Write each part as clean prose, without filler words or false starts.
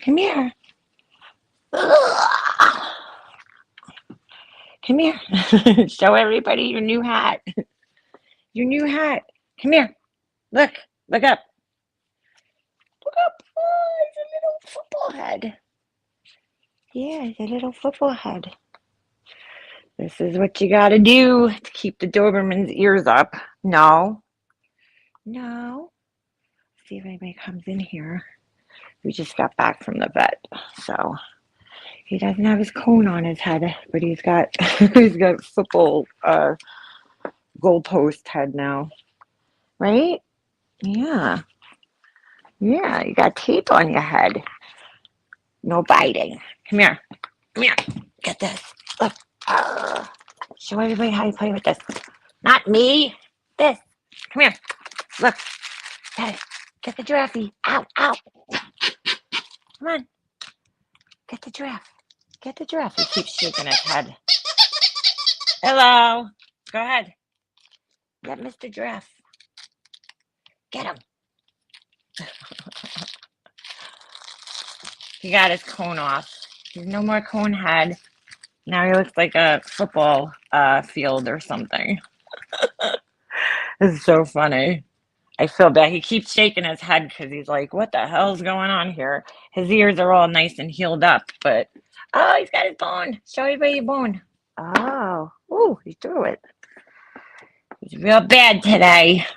Come here. Come here. Show everybody your new hat. Your new hat. Come here. Look. Look up. Look up. Oh, it's a little football head. Yeah, it's a little football head. This is what you gotta do to keep the Doberman's ears up. No. No. See if anybody comes in here. We just got back from the vet, so he doesn't have his cone on his head, but he's got he's got football goalpost head now, right? Yeah, yeah. You got tape on your head. No biting. Come here. Come here. Get this. Look. Show everybody how you play with this. Not me. This. Come here. Look. Get the giraffe. Ow, ow. Come on. Get the giraffe. Get the giraffe. He keeps shaking his head. Hello. Go ahead. Get Mr. Giraffe. Get him. He got his cone off. He's no more cone head. Now he looks like a football field or something. It's so funny. I feel bad. He keeps shaking his head because he's like, what the hell's going on here? His ears are all nice and healed up, but oh, he's got his bone. Show everybody your bone. Oh, ooh, he threw it. He's real bad today.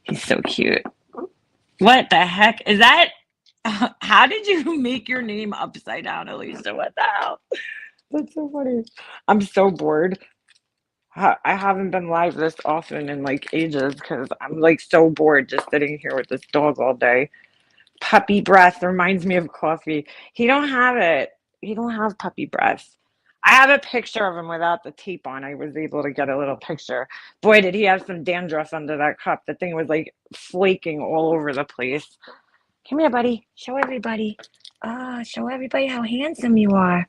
He's so cute. What the heck? Is that? How did you make your name upside down, Alicia? What the hell? That's so funny. I'm so bored. I haven't been live this often in like ages because I'm like so bored just sitting here with this dog all day. Puppy breath reminds me of coffee. He don't have it. He don't have puppy breath. I have a picture of him without the tape on. I was able to get a little picture. Boy, did he have some dandruff under that cup. The thing was like flaking all over the place. Come here, buddy. Show everybody. Show everybody how handsome you are.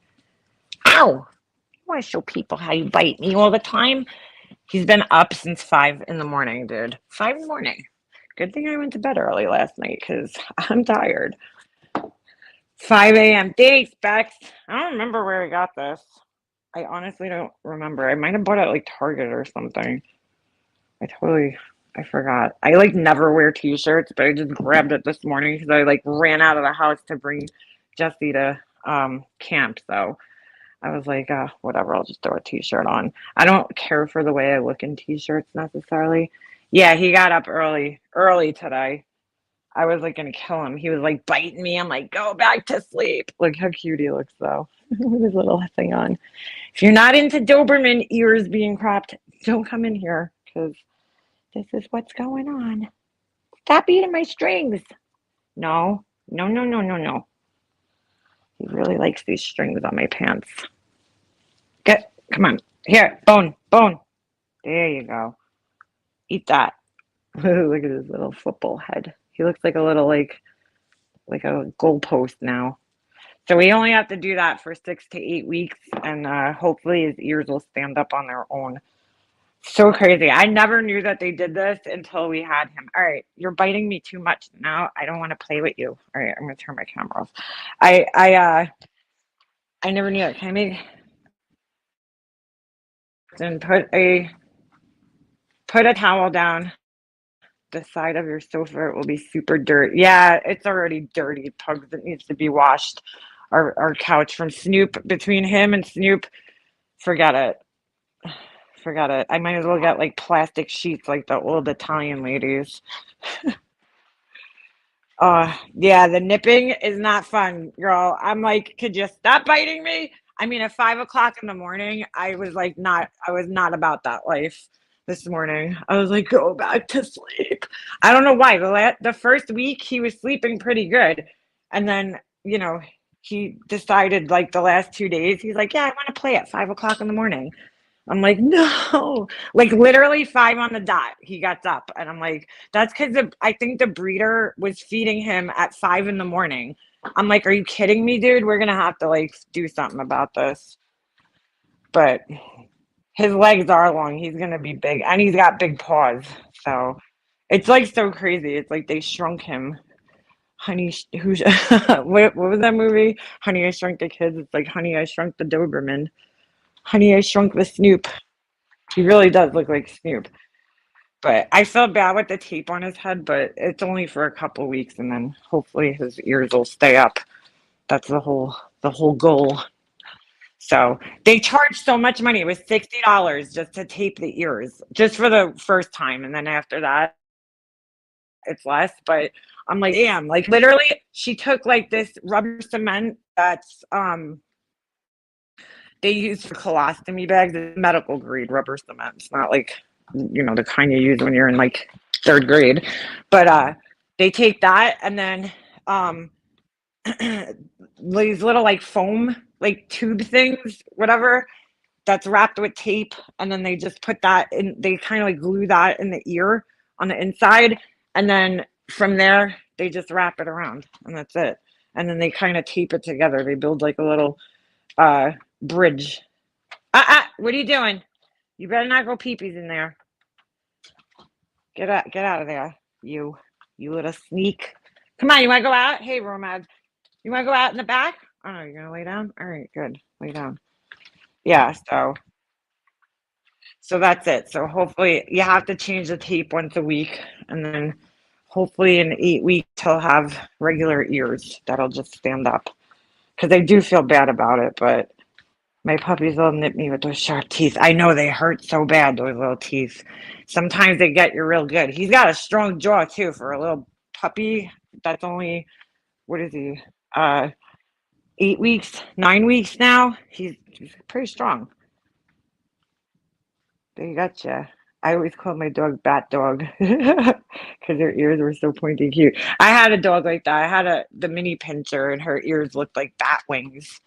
Ow! You want to show people how you bite me all the time? He's been up since 5 in the morning, dude. 5 in the morning. Good thing I went to bed early last night because I'm tired. 5 a.m. Thanks, Bex. I don't remember where I got this. I honestly don't remember. I might have bought it at like Target or something. I forgot. I like never wear t-shirts, but I just grabbed it this morning because I like ran out of the house to bring Jesse to camp. So I was like, whatever, I'll just throw a t-shirt on. I don't care for the way I look in t-shirts necessarily. Yeah, he got up early today. I was like gonna kill him. He was like biting me. I'm like, go back to sleep. Look how cute he looks though. With his little thing on. If you're not into Doberman ears being cropped, don't come in here because this is what's going on. Stop eating my strings. No, no, no, no, no, no. He really likes these strings on my pants. Come on. Here, bone. There you go. Eat that. Look at his little football head. He looks like a little like a goalpost now. So we only have to do that for 6 to 8 weeks, and hopefully his ears will stand up on their own. So crazy. I never knew that they did this until we had him. All right, you're biting me too much now. I don't want to play with you. All right, I'm gonna turn my camera off. I never knew it. Can I make and put a towel down the side of your sofa? It will be super dirty. Yeah, it's already dirty. Pugs, it needs to be washed. Our couch from Snoop, between him and Snoop, forget it. Forget it. I might as well get like plastic sheets like the old Italian ladies. Yeah, the nipping is not fun, girl. I'm like, could you stop biting me? I mean, at 5 o'clock in the morning, I was not about that life this morning. I was like, go back to sleep. I don't know why. The first week he was sleeping pretty good. And then, he decided like the last 2 days, he's like, yeah, I want to play at 5 o'clock in the morning. I'm like, no, like literally 5 on the dot, he gets up. And I'm like, that's because I think the breeder was feeding him at 5 in the morning. I'm like, are you kidding me, dude? We're going to have to like do something about this. But his legs are long. He's going to be big, and he's got big paws. So it's like so crazy. It's like they shrunk him. who's what was that movie? Honey, I Shrunk the Kids. It's like Honey, I Shrunk the Doberman. Honey, I Shrunk the Snoop. He really does look like Snoop. But I feel bad with the tape on his head, but it's only for a couple weeks, and then hopefully his ears will stay up. That's the whole goal. So they charge so much money. It was $60 just to tape the ears, just for the first time, and then after that, it's less. But I'm like, damn, like literally, she took like this rubber cement that's they use for colostomy bags, it's medical grade rubber cement. It's not like the kind you use when you're in like third grade. But they take that and then um these little like foam like tube things, whatever, that's wrapped with tape, and then they just put that in, they kind of like glue that in the ear on the inside, and then from there they just wrap it around and that's it. And then they kind of tape it together. They build like a little uh bridge. What are you doing? You better not go peepees in there. Get out of there, you little sneak. Come on, you want to go out? Hey, Romad, you want to go out in the back? Oh, you're gonna lay down. All right, good. Lay down. Yeah. So that's it. So hopefully you have to change the tape once a week, and then hopefully in 8 weeks he'll have regular ears that'll just stand up. Because I do feel bad about it, but my puppies will nip me with those sharp teeth. I know they hurt so bad, those little teeth. Sometimes they get you real good. He's got a strong jaw too for a little puppy. That's only, what is he? 8 weeks, 9 weeks now. He's pretty strong. They gotcha. I always called my dog Bat Dog because her ears were so pointy cute. I had a dog like that. I had the mini pincher, and her ears looked like bat wings.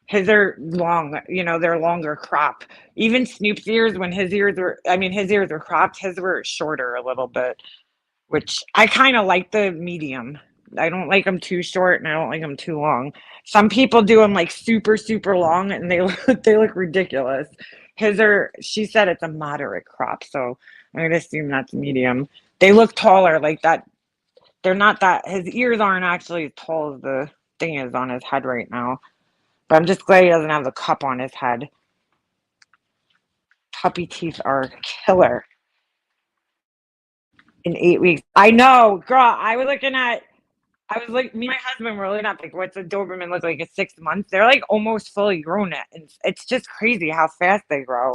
His are long, they're longer crop. Even Snoop's ears, when his ears were cropped, his were shorter a little bit, which I kind of like the medium. I don't like them too short and I don't like them too long. Some people do them like super, super long and they look ridiculous. She said it's a moderate crop, so I'm gonna assume that's medium. They look taller like that. They're not that, his ears aren't actually as tall as the thing is on his head right now. But I'm just glad he doesn't have the cup on his head. Puppy teeth are killer in 8 weeks. I know, girl. I was like, me and my husband were looking up, like, what's a Doberman look like at 6 months? They're like almost fully grown it. And it's just crazy how fast they grow.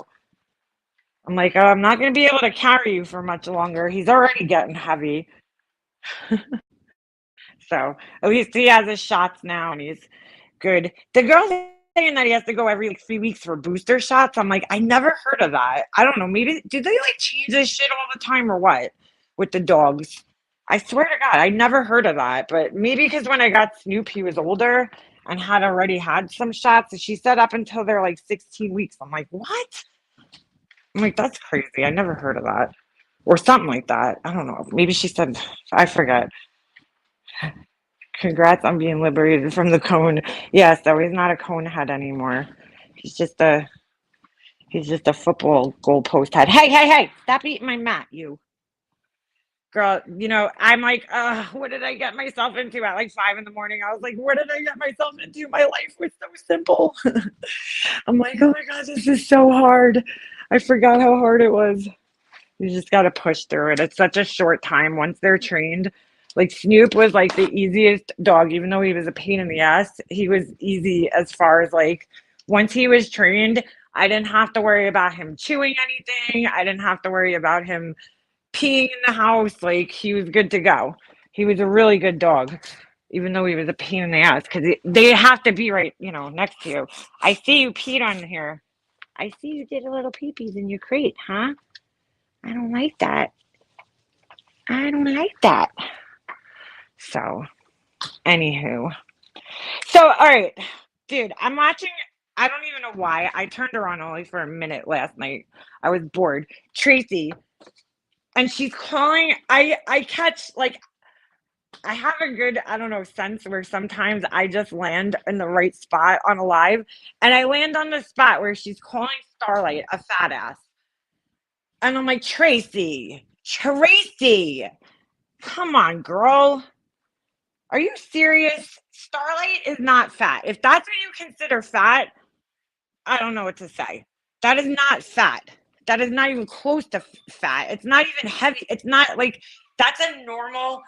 I'm like, I'm not going to be able to carry you for much longer. He's already getting heavy. So at least he has his shots now and he's good. The girl's saying that he has to go every like 3 weeks for booster shots. I'm like, I never heard of that. I don't know. Maybe do they like change this shit all the time or what with the dogs? I swear to God, I never heard of that. But maybe because when I got Snoop, he was older and had already had some shots. And she said up until they're like 16 weeks. I'm like, what? I'm like, that's crazy. I never heard of that. Or something like that. I don't know. Maybe she said, I forget. Congrats on being liberated from the cone. Yeah, so he's not a cone head anymore. He's just a he's just a football goalpost head. Hey, hey, hey! Stop eating my mat, you girl. I'm like, what did I get myself into at like 5 in the morning? I was like, what did I get myself into? My life was so simple. I'm like, oh my God, this is so hard. I forgot how hard it was. You just got to push through it. It's such a short time once they're trained. Like Snoop was like the easiest dog, even though he was a pain in the ass. He was easy as far as like once he was trained, I didn't have to worry about him chewing anything. I didn't have to worry about him peeing in the house. Like he was good to go. He was a really good dog, even though he was a pain in the ass because they have to be right, next to you. I see you peed on here. I see you did a little pee-pees in your crate, huh? I don't like that. I don't like that. So, anywho. So, all right, dude, I'm watching. I don't even know why. I turned her on only for a minute last night. I was bored. Tracy, and she's calling. I catch, like, I have a good, I don't know, sense where sometimes I just land in the right spot on a live, and I land on the spot where she's calling Starlight a fat ass. And I'm like, Tracy, come on, girl. Are you serious? Starlight is not fat. If that's what you consider fat, I don't know what to say. That is not fat. That is not even close to fat. It's not even heavy. It's not like that's a normal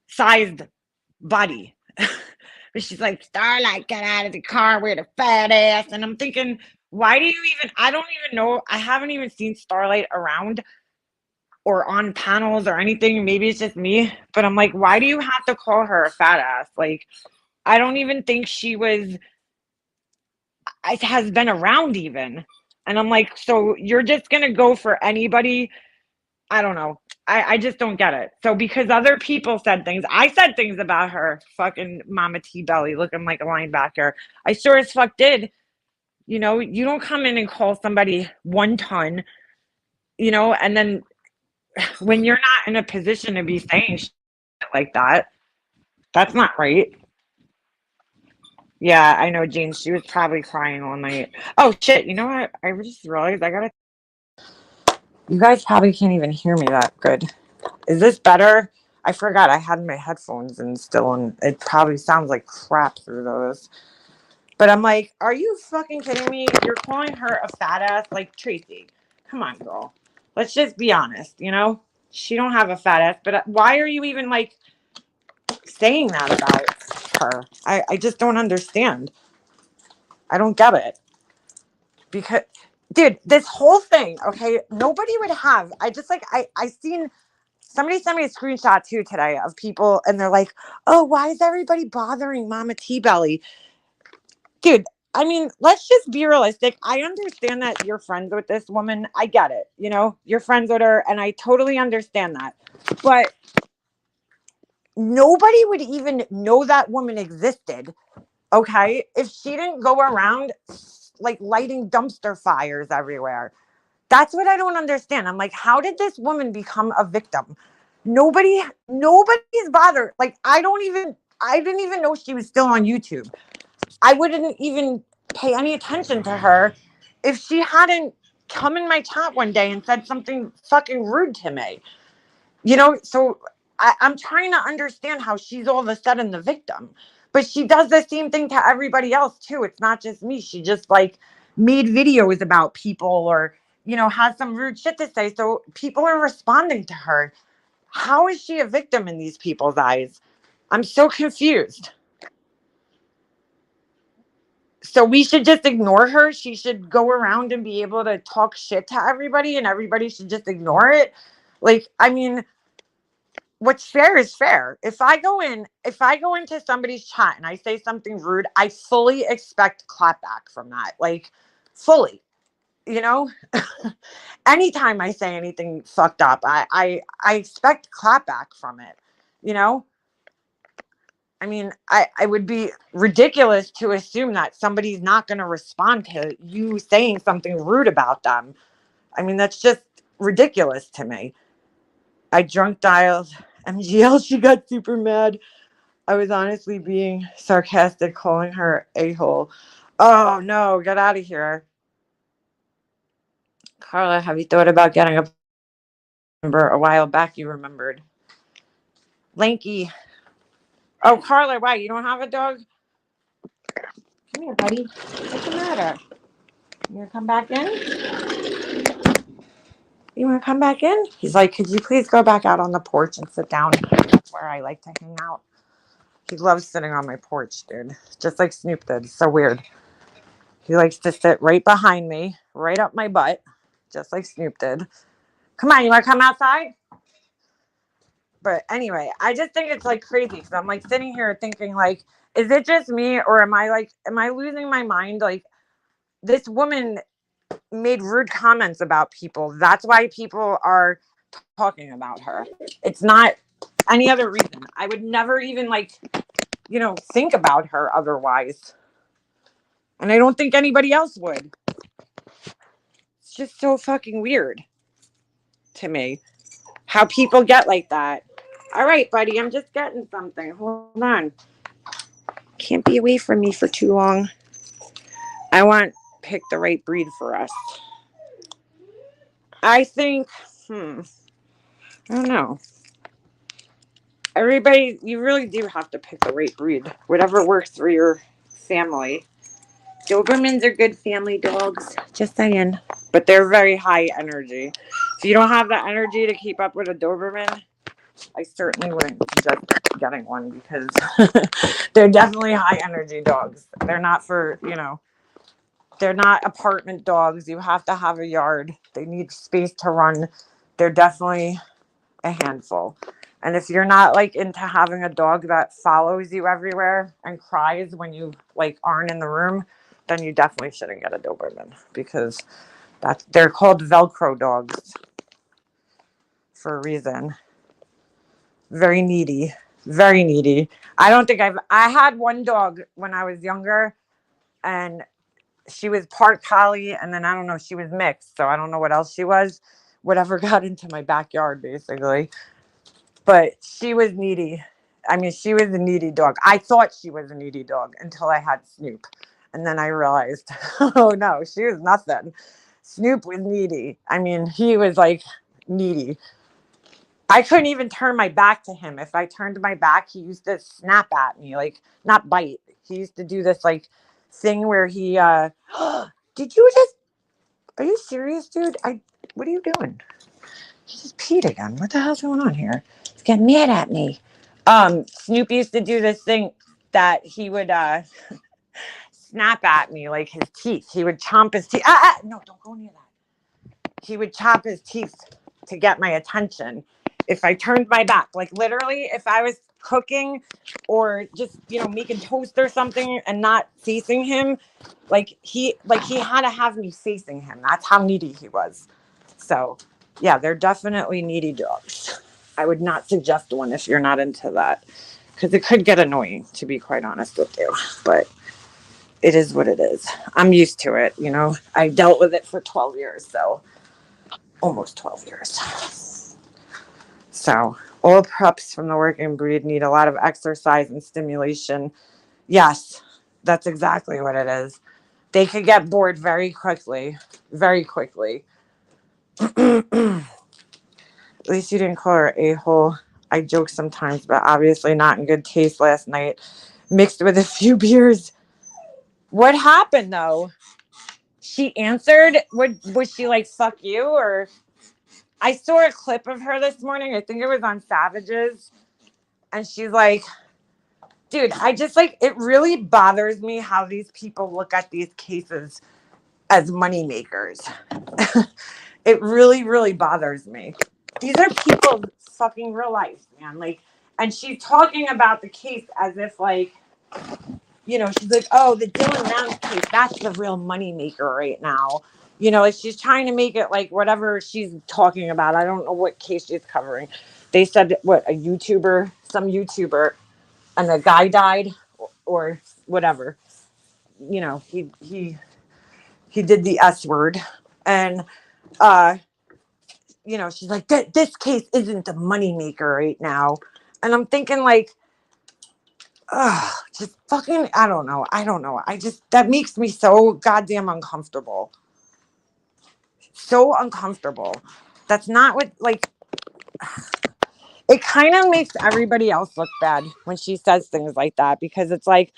sized body. But she's like, Starlight, get out of the car with a fat ass. And I'm thinking, why do you even, I don't even know. I haven't even seen Starlight around or on panels or anything. Maybe it's just me. But I'm like, why do you have to call her a fat ass? Like, I don't even think she was, it has been around even. And I'm like, so you're just going to go for anybody? I don't know. I just don't get it. So because other people said things, I said things about her, fucking Mama T Belly looking like a linebacker. I sure as fuck did. You know, you don't come in and call somebody 1 ton, and then when you're not in a position to be saying shit like that, that's not right. Yeah, I know, Jane. She was probably crying all night. Oh shit! You know what? I just realized I gotta. You guys probably can't even hear me that good. Is this better? I forgot I had my headphones and still, and it probably sounds like crap through those. But I'm like, are you fucking kidding me? You're calling her a fat ass, like Tracy. Come on, girl. Let's just be honest. She don't have a fat ass, but why are you even like saying that about her? I just don't understand. I don't get it. Because dude, this whole thing, okay, nobody would have. I just like I seen somebody sent me a screenshot too today of people and they're like, "Oh, why is everybody bothering Mama T Belly?" Dude, I mean, let's just be realistic. I understand that you're friends with this woman. I get it. You're friends with her and I totally understand that. But nobody would even know that woman existed, okay, if she didn't go around like lighting dumpster fires everywhere. That's what I don't understand. I'm like, how did this woman become a victim? Nobody's bothered. Like, I didn't even know she was still on YouTube. I wouldn't even pay any attention to her if she hadn't come in my chat one day and said something fucking rude to me. So I'm trying to understand how she's all of a sudden the victim. But she does the same thing to everybody else too. It's not just me. She just like made videos about people or, has some rude shit to say. So people are responding to her. How is she a victim in these people's eyes? I'm so confused. So we should just ignore her. She should go around and be able to talk shit to everybody and everybody should just ignore it. Like, I mean, what's fair is fair. If I go into somebody's chat and I say something rude, I fully expect clapback from that. Like fully, you know? Anytime I say anything fucked up, I expect clapback from it, you know? I mean, I would be ridiculous to assume that somebody's not going to respond to you saying something rude about them. I mean, that's just ridiculous to me. I drunk dialed MGL. She got super mad. I was honestly being sarcastic, calling her a-hole. Oh, no, get out of here. Carla, have you thought about getting a number a while back? You remembered. Lanky. Oh, Carla, why? You don't have a dog? Come here, buddy. What's the matter? You want to come back in? You want to come back in? He's like, could you please go back out on the porch and sit down? That's where I like to hang out. He loves sitting on my porch, dude. Just like Snoop did. So weird. He likes to sit right behind me, right up my butt, just like Snoop did. Come on, you want to come outside? But anyway, I just think it's like crazy because I'm like sitting here thinking like, is it just me or am I losing my mind? Like this woman made rude comments about people. That's why people are talking about her. It's not any other reason. I would never even think about her otherwise. And I don't think anybody else would. It's just so fucking weird to me how people get like that. All right, buddy, I'm just getting something. Hold on. Can't be away from me for too long. I want pick the right breed for us. I think, I don't know. Everybody, you really do have to pick the right breed, whatever works for your family. Dobermans are good family dogs, just saying. But they're very high energy. If you don't have the energy to keep up with a Doberman, I certainly wouldn't suggest getting one because they're definitely high energy dogs. They're not for, they're not apartment dogs. You have to have a yard. They need space to run. They're definitely a handful. And if you're not like into having a dog that follows you everywhere and cries when you like aren't in the room, then you definitely shouldn't get a Doberman because they're called Velcro dogs for a reason. Very needy. Very needy. I had one dog when I was younger and she was part collie and then I don't know, she was mixed, so I don't know what else she was. Whatever got into my backyard basically. But she was needy. I mean, she was a needy dog. I thought she was a needy dog until I had Snoop. And then I realized, oh no, she was nothing. Snoop was needy. I mean, he was like needy. I couldn't even turn my back to him. If I turned my back, he used to snap at me, like not bite. He used to do this like thing where he did you just are you serious, dude? What are you doing? He just peed again. What the hell's going on here? He's getting mad at me. Snoop used to do this thing that he would snap at me like his teeth. He would chomp his teeth. No, don't go near that. He would chop his teeth to get my attention. If I turned my back, like literally, if I was cooking or just making toast or something and not facing him, he had to have me facing him. That's how needy he was. So yeah, they're definitely needy dogs. I would not suggest one if you're not into that because it could get annoying, to be quite honest with you. But it is what it is. I'm used to it. I dealt with it for 12 years, so almost 12 years. So all pups from the working breed need a lot of exercise and stimulation. Yes, that's exactly what it is. They could get bored very quickly, very quickly. At least you didn't call her a-hole. I joke sometimes, but obviously not in good taste last night. Mixed with a few beers. What happened though? She answered. Was she like fuck you or? I saw a clip of her this morning. I think it was on Savages, and she's like, "Dude, I just like it. Really bothers me how these people look at these cases as money makers. It really, really bothers me. These are people's fucking real life, man. Like, and she's talking about the case as if like." She's like, oh, the Dylan Mounds case, that's the real money maker right now. Like she's trying to make it like whatever she's talking about. I don't know what case she's covering. They said what some YouTuber, and the guy died or whatever. He did the S word, and uh, she's like, this case isn't the money maker right now, and I'm thinking like, just fucking, I don't know. That makes me so goddamn uncomfortable. So uncomfortable. That's not what, like, it kind of makes everybody else look bad when she says things like that because it's like,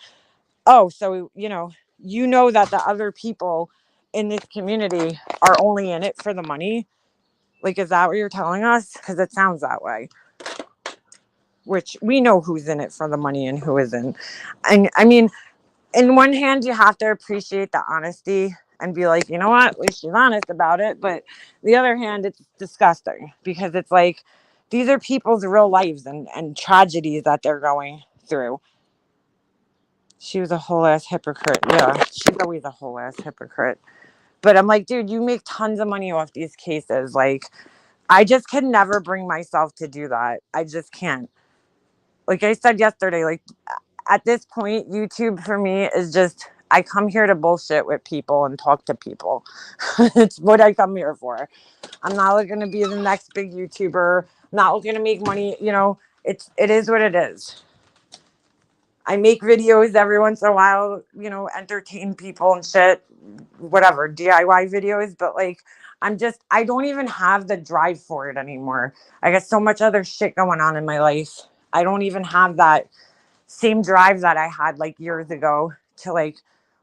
oh, so, that the other people in this community are only in it for the money. Like, is that what you're telling us? Because it sounds that way. Which we know who's in it for the money and who isn't. And I mean, in one hand, you have to appreciate the honesty and be like, you know what, at least she's honest about it. But the other hand, it's disgusting because it's like these are people's real lives and tragedies that they're going through. She was a whole ass hypocrite. Yeah, she's always a whole ass hypocrite. But I'm like, dude, you make tons of money off these cases. Like, I just can never bring myself to do that. I just can't. Like I said yesterday, like at this point, YouTube for me is just, I come here to bullshit with people and talk to people. It's what I come here for. I'm not looking to be the next big YouTuber. I'm not looking to make money. It is what it is. I make videos every once in a while, entertain people and shit, whatever, DIY videos. But like, I don't even have the drive for it anymore. I got so much other shit going on in my life. I don't even have that same drive that I had like years ago to like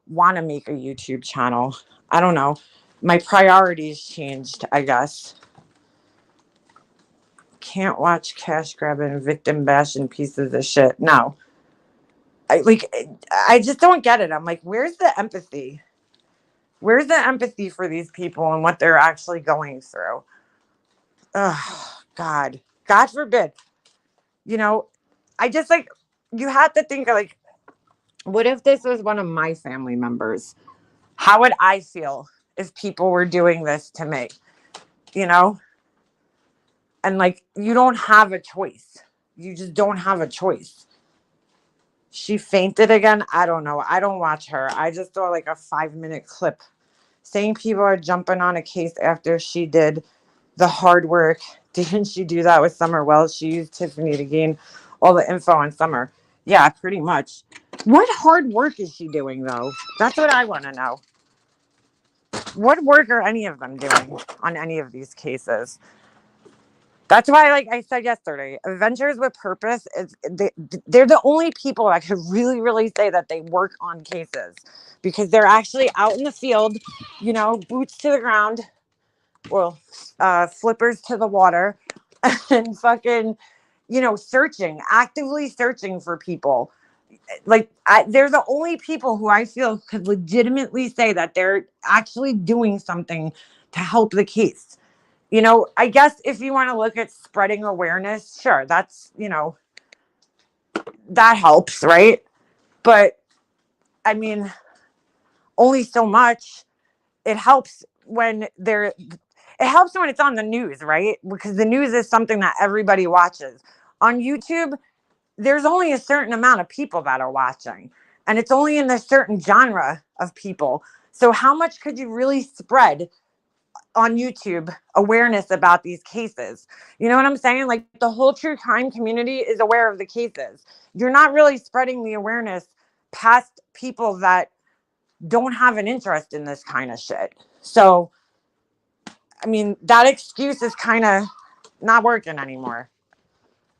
want to make a YouTube channel. I don't know. My priorities changed, I guess. Can't watch cash grabbing, victim bashing pieces of shit. No. I just don't get it. I'm like, where's the empathy? Where's the empathy for these people and what they're actually going through? Oh, God. God forbid. You know, I just like, you have to think like, what if this was one of my family members? How would I feel if people were doing this to me? You know? And like, you don't have a choice. You just don't have a choice. She fainted again. I don't know. I don't watch her. I just saw like a 5-minute clip saying people are jumping on a case after she did the hard work. Didn't she do that with Summer Wells? She used Tiffany to gain all the info on Summer. Yeah, pretty much. What hard work is she doing, though? That's what I want to know. What work are any of them doing on any of these cases? That's why, like I said yesterday, Adventures with Purpose they're the only people that could really, really say that they work on cases because they're actually out in the field, you know, boots to the ground, well, flippers to the water, and fucking, you know, actively searching for people. Like, they're the only people who I feel could legitimately say that they're actually doing something to help the case. You know, I guess if you want to look at spreading awareness, sure, that's, you know, that helps, right? But I mean, only so much. It helps when it's on the news, right? Because the news is something that everybody watches. On YouTube, there's only a certain amount of people that are watching, and it's only in a certain genre of people. So how much could you really spread on YouTube awareness about these cases? You know what I'm saying? Like, the whole true crime community is aware of the cases. You're not really spreading the awareness past people that don't have an interest in this kind of shit. So, I mean, that excuse is kind of not working anymore.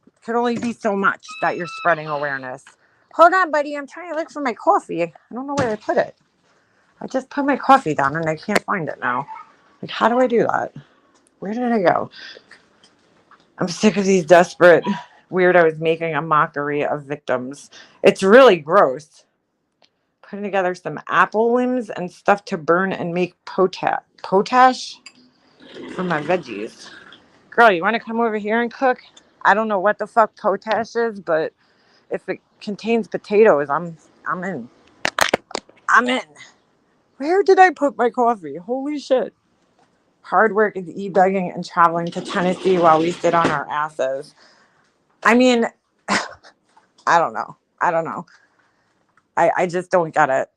It could only be so much that you're spreading awareness. Hold on, buddy. I'm trying to look for my coffee. I don't know where I put it. I just put my coffee down and I can't find it now. Like, how do I do that? Where did it go? I'm sick of these desperate weirdos making a mockery of victims. It's really gross. Putting together some apple limbs and stuff to burn and make potash for my veggies. Girl, you want to come over here and cook? I don't know what the fuck potash is, but if it contains potatoes, I'm in. I'm in. Where did I put my coffee? Holy shit. Hard work is e-begging and traveling to Tennessee while we sit on our asses. I mean, I don't know. I don't know. I just don't get it.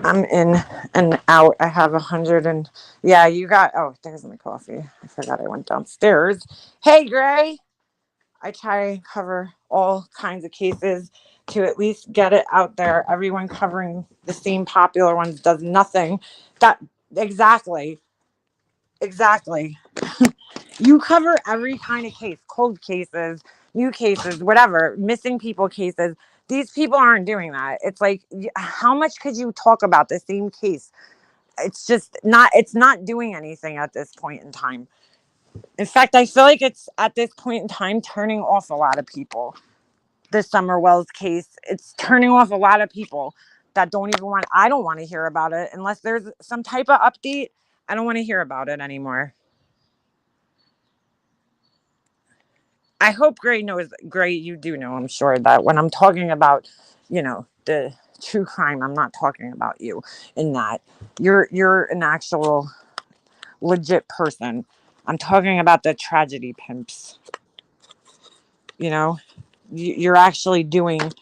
I'm in and out. I have 100 and yeah, you got, oh, there's my coffee. I forgot I went downstairs. Hey, Gray. I try and cover all kinds of cases to at least get it out there. Everyone covering the same popular ones does nothing. That exactly. Exactly. You cover every kind of case, cold cases, new cases, whatever, missing people cases. These people aren't doing that. It's like, how much could you talk about the same case? It's not doing anything at this point in time. In fact, I feel like it's at this point in time turning off a lot of people. The Summer Wells case, it's turning off a lot of people that I don't want to hear about it unless there's some type of update. I don't want to hear about it anymore. I hope Gray, you do know, I'm sure, that when I'm talking about, you know, the true crime, I'm not talking about you in that. You're an actual legit person. I'm talking about the tragedy pimps. You know, you're actually doing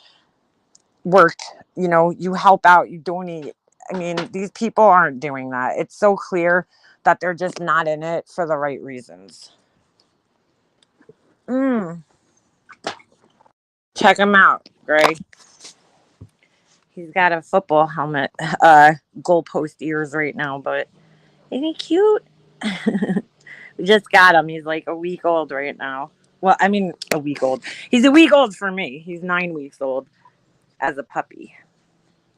work. You know, you help out, you donate. I mean, these people aren't doing that. It's so clear that they're just not in it for the right reasons. Check him out, Gray. He's got a football helmet, goalpost ears right now, but isn't he cute? We just got him. He's like a week old right now. Well, I mean, a week old. He's a week old for me. He's 9 weeks old as a puppy.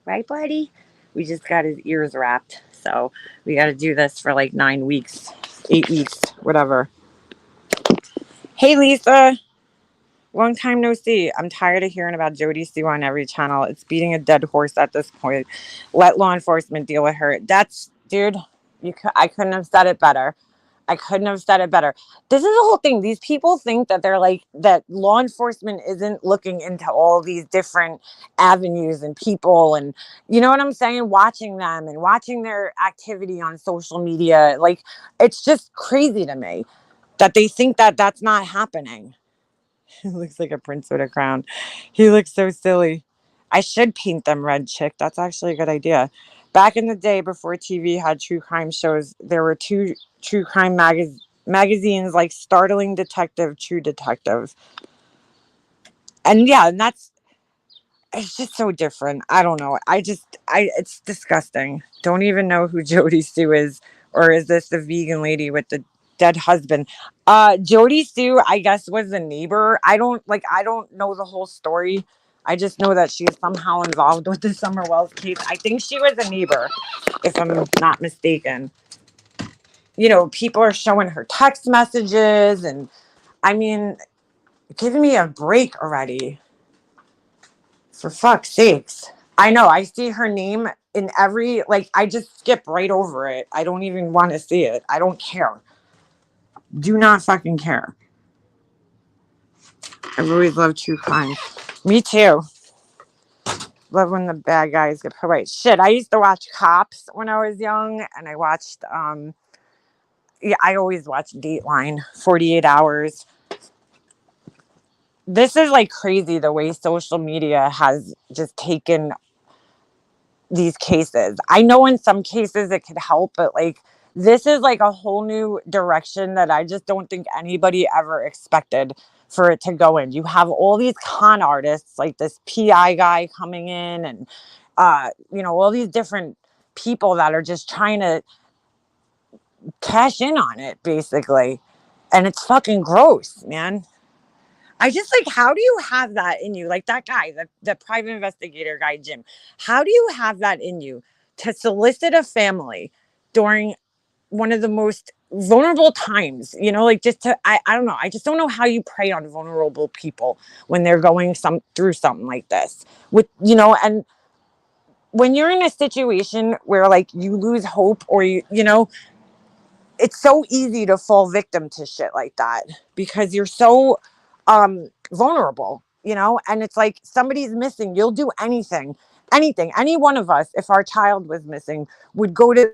Right, buddy? We just got his ears wrapped. So we got to do this for like 9 weeks, 8 weeks, whatever. Hey, Lisa. Long time no see. I'm tired of hearing about Jody Sue on every channel. It's beating a dead horse at this point. Let law enforcement deal with her. That's, dude, I couldn't have said it better. I couldn't have said it better. This is the whole thing. These people think that they're like, that law enforcement isn't looking into all these different avenues and people. And you know what I'm saying? Watching them and watching their activity on social media. Like, it's just crazy to me that they think that that's not happening. He looks like a prince with a crown. He looks so silly. I should paint them red, chick. That's actually a good idea. Back in the day, before TV had true crime shows, there were two true crime magazines like Startling Detective, True Detective. And yeah, and that's, it's just so different. I don't know. It's disgusting. Don't even know who Jody Sue is, or is this the vegan lady with the dead husband? Jody Sue, I guess, was a neighbor. I don't know the whole story. I just know that she's somehow involved with the Summer Wells case. I think she was a neighbor, if I'm not mistaken. You know, people are showing her text messages, and I mean, giving me a break already. For fuck's sakes. I know. I see her name in every, like, I just skip right over it. I don't even want to see it. I don't care. Do not fucking care. I've always loved true crime. Me too. Love when the bad guys get put right. Shit, I used to watch Cops when I was young, and I watched, yeah, I always watched Dateline, 48 Hours. This is like crazy the way social media has just taken these cases. I know in some cases it could help, but like this is like a whole new direction that I just don't think anybody ever expected for it to go in. You have all these con artists like this PI guy coming in, and you know, all these different people that are just trying to cash in on it basically. And it's fucking gross, man. I just like, how do you have that in you? Like that guy, the private investigator guy, Jim. How do you have that in you to solicit a family during one of the most vulnerable times? You know, like just to, I don't know. I just don't know how you prey on vulnerable people when they're going through something like this. With, you know, and when you're in a situation where like you lose hope, or you know, it's so easy to fall victim to shit like that because you're so vulnerable, you know. And it's like somebody's missing, you'll do anything. Any one of us, if our child was missing, would go to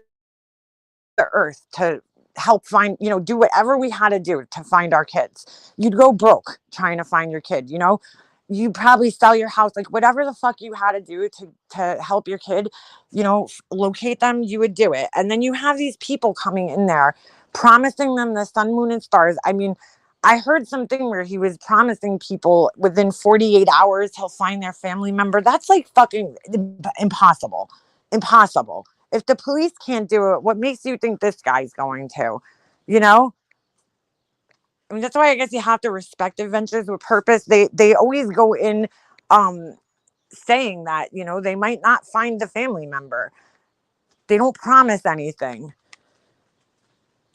the earth to help find, you know, do whatever we had to do to find our kids. You'd go broke trying to find your kid, you know. You'd probably sell your house, like whatever the fuck you had to do to help your kid, you know, locate them, you would do it. And then you have these people coming in there promising them the sun, moon, and stars. I mean, I heard something where he was promising people within 48 hours he'll find their family member. That's like fucking impossible. Impossible. If the police can't do it, what makes you think this guy's going to? You know? I mean, that's why I guess you have to respect adventures with purpose. They always go in um saying that, you know, they might not find the family member. They don't promise anything.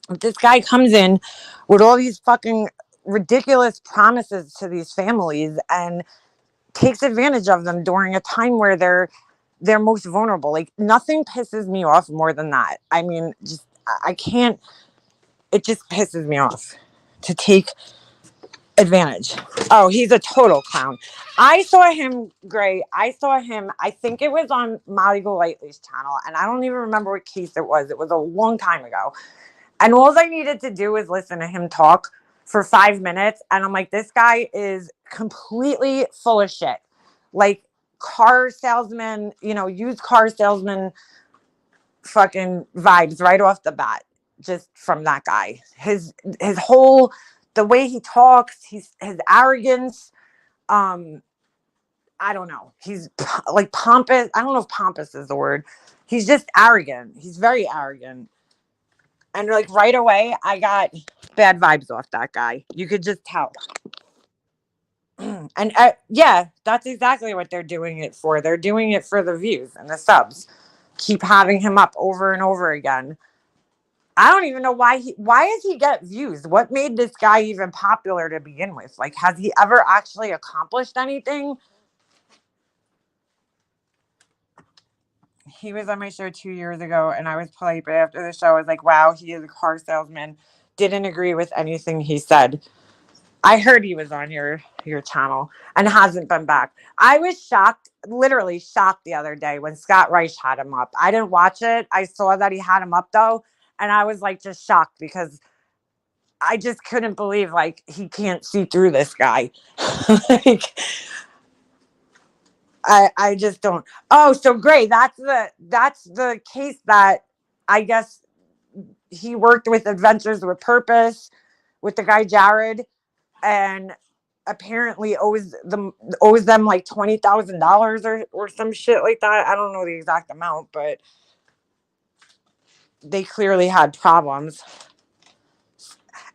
If this guy comes in with all these fucking ridiculous promises to these families and takes advantage of them during a time where they're most vulnerable. Like nothing pisses me off more than that. I mean, just I can't, it just pisses me off to take advantage. Oh, he's a total clown. I saw him, Gray. I saw him, I think it was on Molly Golightly's channel, and I don't even remember what case it was. It was a long time ago. And all I needed to do was listen to him talk for 5 minutes. And I'm like, this guy is completely full of shit. Like car salesman, you know, used car salesman fucking vibes right off the bat, just from that guy. His whole, the way he talks, his arrogance, um, I don't know. He's like pompous. I don't know if pompous is the word. He's just arrogant. He's very arrogant. And like right away, I got bad vibes off that guy. You could just tell. And yeah, that's exactly what they're doing it for. They're doing it for the views and the subs. Keep having him up over and over again. I don't even know why does he get views? What made this guy even popular to begin with? Like, has he ever actually accomplished anything? He was on my show 2 years ago and I was polite, but after the show I was like, wow, he is a car salesman. Didn't agree with anything he said. I heard he was on your channel and hasn't been back. I was shocked, literally shocked the other day when Scott Reich had him up. I didn't watch it. I saw that he had him up though, and I was like just shocked because I just couldn't believe like he can't see through this guy. Like I just don't. Oh, so great. That's the case that I guess he worked with Adventures with Purpose with the guy Jared and apparently owes them like $20,000 or some shit like that. I don't know the exact amount, but they clearly had problems.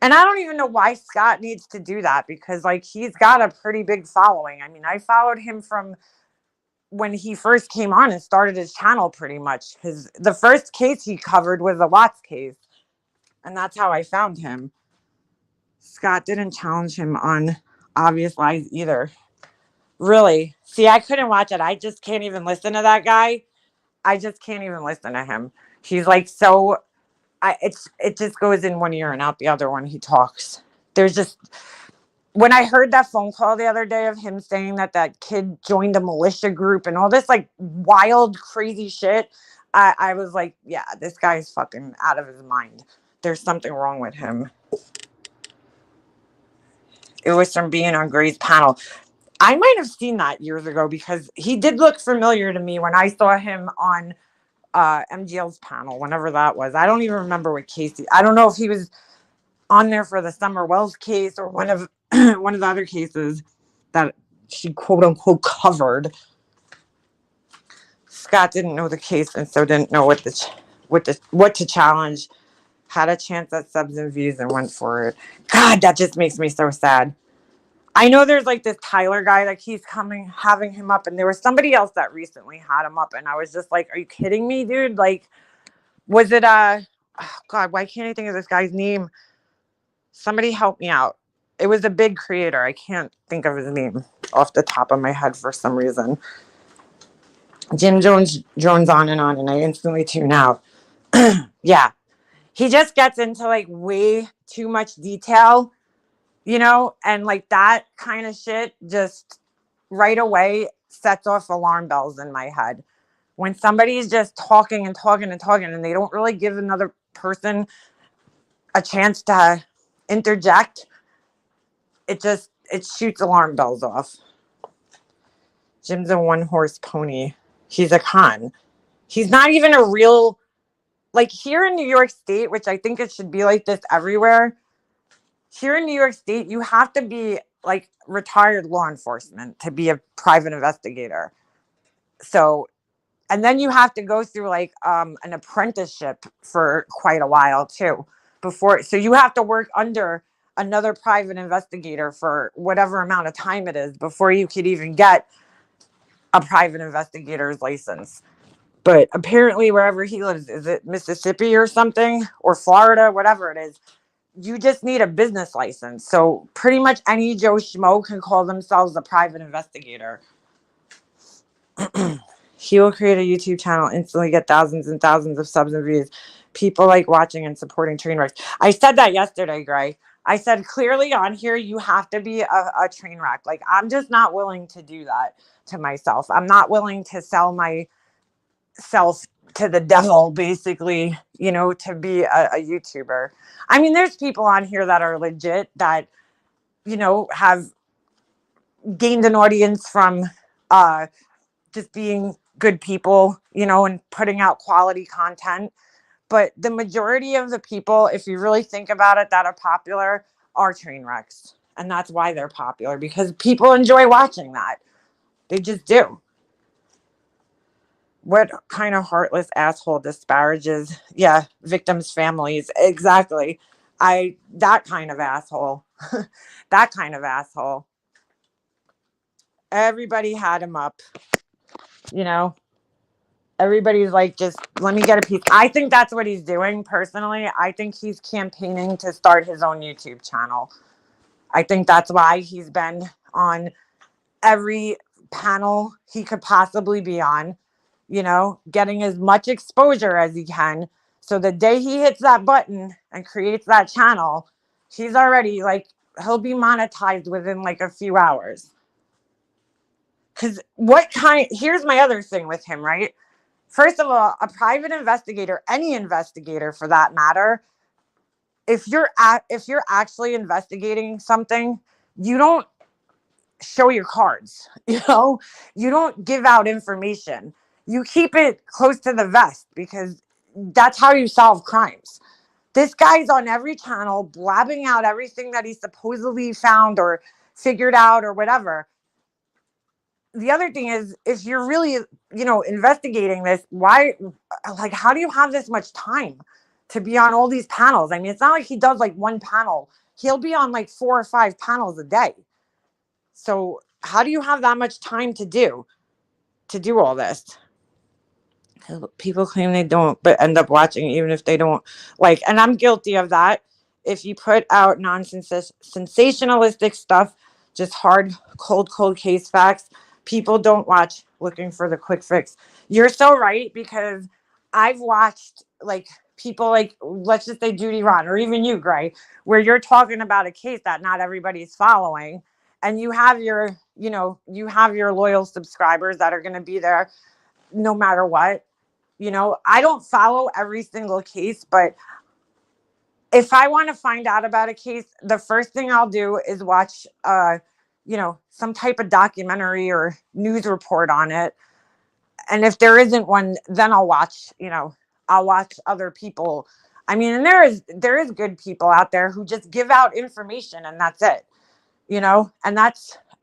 And I don't even know why Scott needs to do that because like he's got a pretty big following. I mean, I followed him from when he first came on and started his channel pretty much. The first case he covered was the Watts case. And that's how I found him. Scott didn't challenge him on obvious lies either. Really? See, I couldn't watch it. I just can't even listen to that guy. I just can't even listen to him. He's like so it just goes in one ear and out the other when he talks. There's just when I heard that phone call the other day of him saying that that kid joined a militia group and all this like wild crazy shit, I was like, yeah, this guy's fucking out of his mind. There's something wrong with him. It was from being on Gray's panel. I might have seen that years ago because he did look familiar to me when I saw him on MGL's panel, whenever that was. I don't even remember what case I don't know if he was on there for the Summer Wells case or one of one of the other cases that she quote unquote covered. Scott didn't know the case and so didn't know what to challenge. Had a chance at subs and views and went for it. God, that just makes me so sad. I know there's like this Tyler guy that keeps having him up, and there was somebody else that recently had him up, and I was just like, "Are you kidding me, dude? Like, was it oh God, why can't I think of this guy's name? Somebody help me out. It was a big creator. I can't think of his name off the top of my head for some reason. Jim Jones drones on, and I instantly tune out. Yeah, he just gets into like way too much detail, and like that kind of shit just right away sets off alarm bells in my head. When somebody's just talking and talking and talking and they don't really give another person a chance to interject, it shoots alarm bells off. Jim's a one horse pony. He's a con. He's not even a real, like here in New York State, which I think it should be like this everywhere. Here in New York State, you have to be like retired law enforcement to be a private investigator. So, and then you have to go through like an apprenticeship for quite a while too before. So you have to work under another private investigator for whatever amount of time it is before you could even get a private investigator's license. But apparently, wherever he lives, is it Mississippi or something, or Florida, whatever it is, you just need a business license. So pretty much any Joe Schmo can call themselves a private investigator. He will create a YouTube channel, instantly get thousands and thousands of subs and views. People like watching and supporting train wrecks. I said that yesterday, Gray. I said clearly on here, you have to be a train wreck. Like, I'm just not willing to do that to myself. I'm not willing to sell myself to the devil, basically, to be a YouTuber. I mean, there's people on here that are legit that, have gained an audience from just being good people, and putting out quality content. But the majority of the people, if you really think about it, that are popular are train wrecks. And that's why they're popular, because people enjoy watching that. They just do. What kind of heartless asshole disparages, yeah, victims' families? Exactly. That kind of asshole. That kind of asshole. Everybody had him up, you know? Everybody's like, just let me get a piece. I think that's what he's doing personally. I think he's campaigning to start his own YouTube channel. I think that's why he's been on every panel he could possibly be on, getting as much exposure as he can. So the day he hits that button and creates that channel, he's already like, he'll be monetized within like a few hours. Because here's my other thing with him, right? First of all, a private investigator, any investigator for that matter, if you're actually investigating something, you don't show your cards. You don't give out information. You keep it close to the vest because that's how you solve crimes. This guy's on every channel blabbing out everything that he supposedly found or figured out or whatever. The other thing is, if you're really, investigating this, why, like, how do you have this much time to be on all these panels? I mean, it's not like he does like one panel. He'll be on like 4 or 5 panels a day. So how do you have that much time to do all this? People claim they don't, but end up watching even if they don't like. And I'm guilty of that. If you put out sensationalistic stuff, just hard, cold case facts, people don't watch looking for the quick fix. You're so right, because I've watched like people like, let's just say Judy Ron, or even you, Gray, where you're talking about a case that not everybody's following, and you have your loyal subscribers that are going to be there no matter what. I don't follow every single case, but if I want to find out about a case, the first thing I'll do is watch, some type of documentary or news report on it. And if there isn't one, then I'll watch other people. I mean, and there is good people out there who just give out information and that's it, and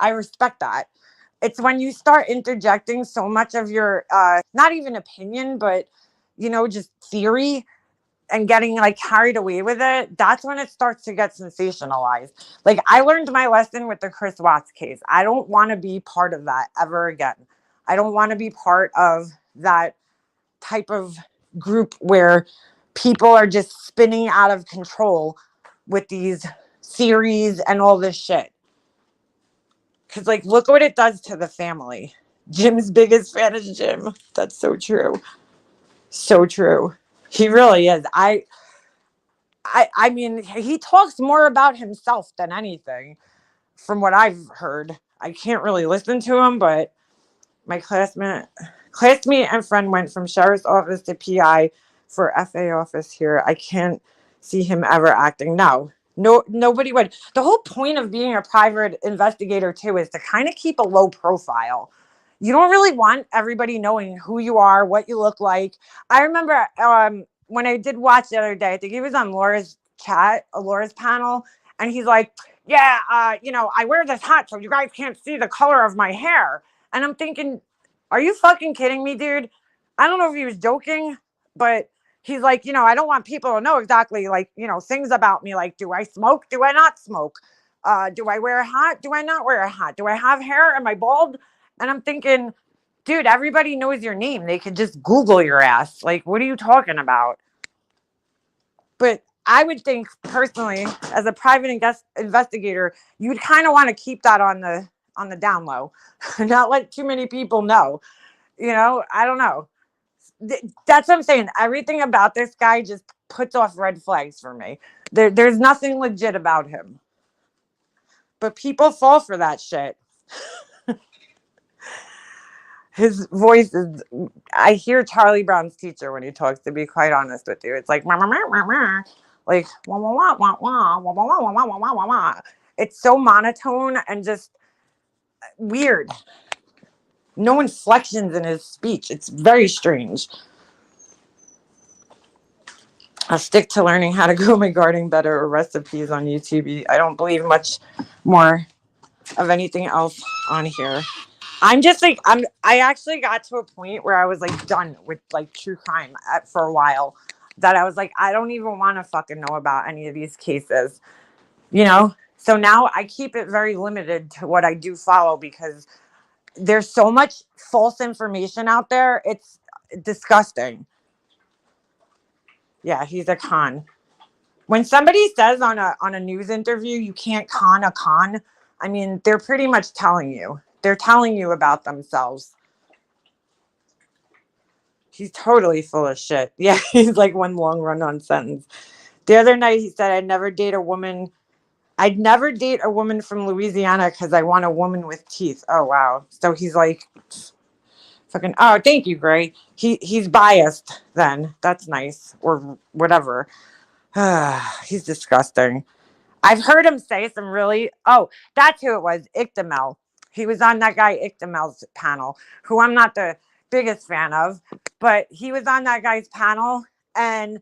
I respect that. It's when you start interjecting so much of your, not even opinion, but, just theory, and getting like carried away with it, that's when it starts to get sensationalized. Like, I learned my lesson with the Chris Watts case. I don't want to be part of that ever again. I don't want to be part of that type of group where people are just spinning out of control with these theories and all this shit. Because, like, look what it does to the family. Jim's biggest fan is Jim. That's so true. So true. He really is. I mean, he talks more about himself than anything, from what I've heard. I can't really listen to him, but my classmate and friend went from sheriff's office to PI for FA office here. I can't see him ever acting. No, nobody would. The whole point of being a private investigator too is to kind of keep a low profile. You don't really want everybody knowing who you are, what you look like. I remember when I did watch the other day, I think he was on Laura's panel, and he's like, yeah, I wear this hat so you guys can't see the color of my hair. And I'm thinking, are you fucking kidding me, dude? I don't know if he was joking, but he's like, I don't want people to know exactly, like, things about me. Like, do I smoke? Do I not smoke? Do I wear a hat? Do I not wear a hat? Do I have hair? Am I bald? And I'm thinking, dude, everybody knows your name. They could just Google your ass. Like, what are you talking about? But I would think personally, as a private investigator, you'd kind of want to keep that on the down low, not let too many people know. I don't know. That's what I'm saying. Everything about this guy just puts off red flags for me. There's nothing legit about him. But people fall for that shit. His voice is, I hear Charlie Brown's teacher when he talks, to be quite honest with you. It's like, like, it's so monotone and just weird. No inflections in his speech. It's very strange. I'll stick to learning how to grow my garden better or recipes on YouTube. I don't believe much more of anything else on here. I'm just like I actually got to a point where I was like done with like true crime for a while, that I was like, I don't even want to fucking know about any of these cases, you know? So now I keep it very limited to what I do follow, because there's so much false information out there. It's disgusting. Yeah, he's a con. When somebody says on a news interview, you can't con a con, I mean, they're pretty much telling you. They're telling you about themselves. He's totally full of shit. Yeah, he's like one long run on sentence. The other night he said, I'd never date a woman from Louisiana because I want a woman with teeth. Oh wow. So he's like fucking, oh, thank you, Gray. He's biased then. That's nice. Or whatever. He's disgusting. I've heard him say some really, oh, that's who it was, Ictamel. He was on that guy Ictamel's panel, who I'm not the biggest fan of, but he was on that guy's panel, and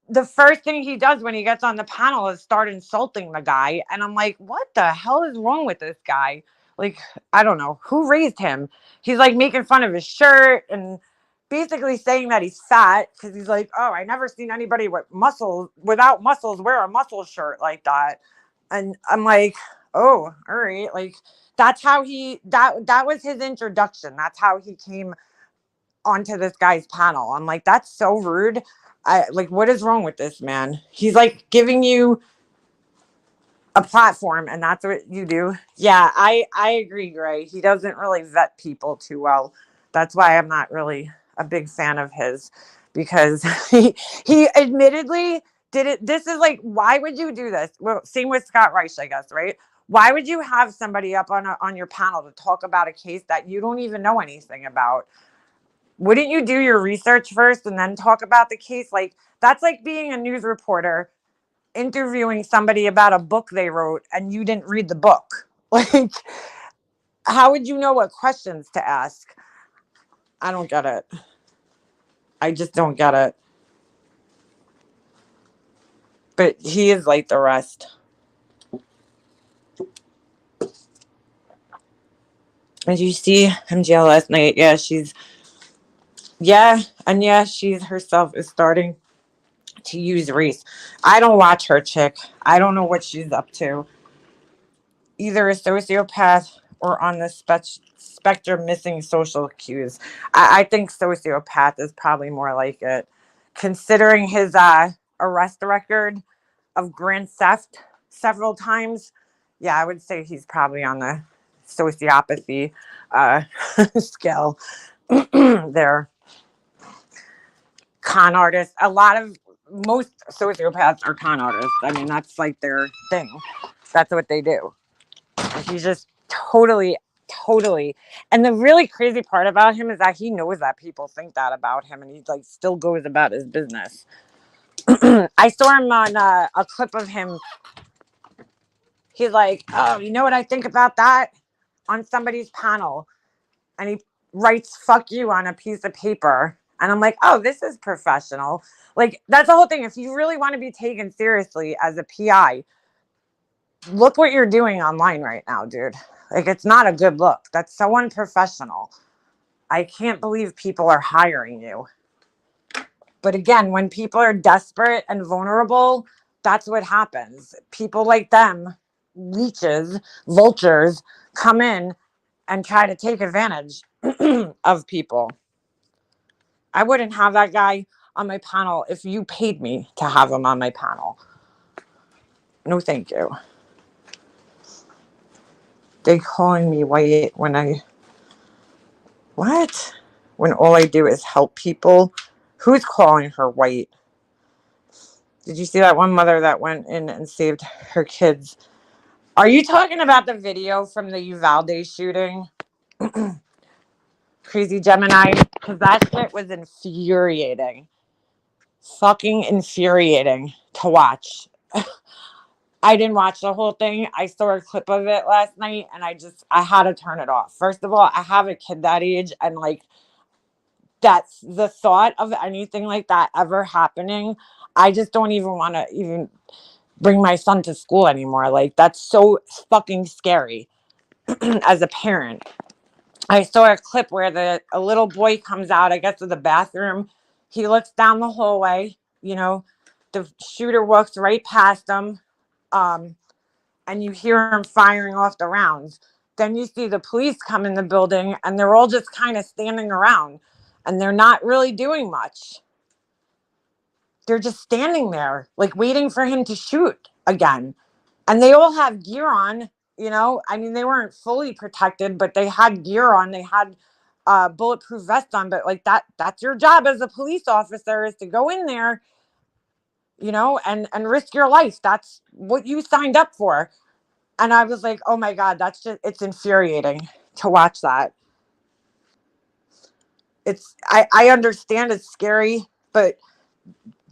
the first thing he does when he gets on the panel is start insulting the guy. And I'm like, what the hell is wrong with this guy? Like, I don't know who raised him. He's like making fun of his shirt and basically saying that he's fat, because he's like, oh, I never seen anybody with muscles without muscles wear a muscle shirt like that. And I'm like, oh, all right. Like, that's how that was his introduction. That's how he came onto this guy's panel. I'm like, that's so rude. I like, what is wrong with this man? He's like giving you a platform, and that's what you do. Yeah, I agree, Gray. He doesn't really vet people too well. That's why I'm not really a big fan of his, because he admittedly did it. This is like, why would you do this? Well, same with Scott Reich, I guess, right? Why would you have somebody up on your panel to talk about a case that you don't even know anything about? Wouldn't you do your research first and then talk about the case? Like, that's like being a news reporter interviewing somebody about a book they wrote and you didn't read the book. Like, how would you know what questions to ask? I don't get it. I just don't get it. But he is like the rest. Did you see MGL last night? Yeah, she's herself is starting to use race. I don't watch her, chick. I don't know what she's up to. Either a sociopath or on the spectrum missing social cues. I think sociopath is probably more like it, considering his arrest record of grand theft several times. Yeah, I would say he's probably on the sociopathy uh, scale. They're con artists. Most sociopaths are con artists. I mean, that's like their thing. That's what they do. He's just totally. And the really crazy part about him is that he knows that people think that about him, and he like still goes about his business. I saw him on a clip of him. He's like, oh, you know what I think about that, on somebody's panel, and he writes "fuck you" on a piece of paper. And I'm like, oh, this is professional. Like, that's the whole thing. If you really want to be taken seriously as a PI, look what you're doing online right now, dude. Like, it's not a good look. That's so unprofessional. I can't believe people are hiring you. But again, when people are desperate and vulnerable, that's what happens. People like them, leeches, vultures, come in and try to take advantage of people. I wouldn't have that guy on my panel if you paid me to have him on my panel. No, thank you. They calling me white when what? When all I do is help people? Who's calling her white? Did you see that one mother that went in and saved her kids? Are you talking about the video from the Uvalde shooting? Crazy Gemini? Because that shit was infuriating. Fucking infuriating to watch. I didn't watch the whole thing. I saw a clip of it last night, and I had to turn it off. First of all, I have a kid that age, and like, that's the thought of anything like that ever happening. I just don't even want to even bring my son to school anymore. Like, that's so fucking scary. as a parent. I saw a clip where a little boy comes out, I guess, of the bathroom. He looks down the hallway, you know, the shooter walks right past him, um, and you hear him firing off the rounds. Then you see the police come in the building and they're all just kind of standing around and they're not really doing much. They're just standing there, like waiting for him to shoot again. And they all have gear on, you know. I mean, they weren't fully protected, but they had gear on. They had bulletproof vests on. But like that's your job as a police officer, is to go in there, you know, and risk your life. That's what you signed up for. And I was like, oh my God, it's infuriating to watch that. I understand it's scary, but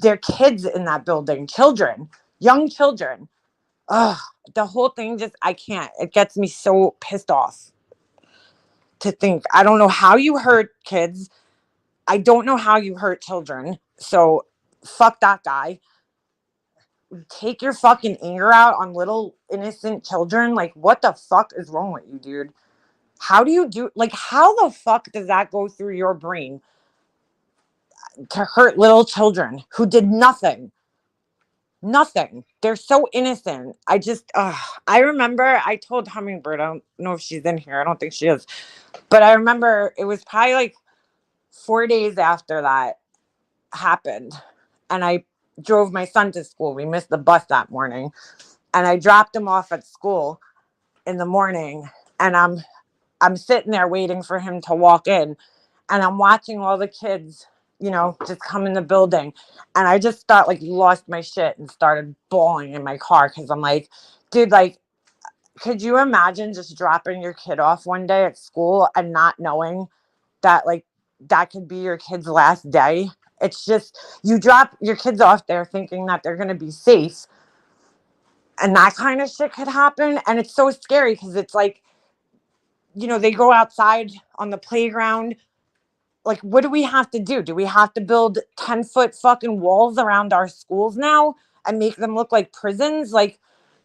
they're kids in that building, children, young children. Ugh, the whole thing just, I can't. It gets me so pissed off to think. I don't know how you hurt kids. I don't know how you hurt children. So fuck that guy. Take your fucking anger out on little innocent children. Like, what the fuck is wrong with you, dude? How do you do, like, how the fuck does that go through your brain to hurt little children who did nothing? Nothing. They're so innocent. I remember I told Hummingbird, I don't know if she's in here. I don't think she is. But I remember it was probably like 4 days after that happened. And I drove my son to school. We missed the bus that morning. And I dropped him off at school in the morning. And I'm sitting there waiting for him to walk in. And I'm watching all the kids, you know, just come in the building. And I just like lost my shit and started bawling in my car. Cause I'm like, dude, like, could you imagine just dropping your kid off one day at school and not knowing that, like, that could be your kid's last day? It's just, you drop your kids off there thinking that they're going to be safe. And that kind of shit could happen. And it's so scary because it's like, you know, they go outside on the playground. Like, what do we have to do? Do we have to build 10-foot fucking walls around our schools now and make them look like prisons? Like,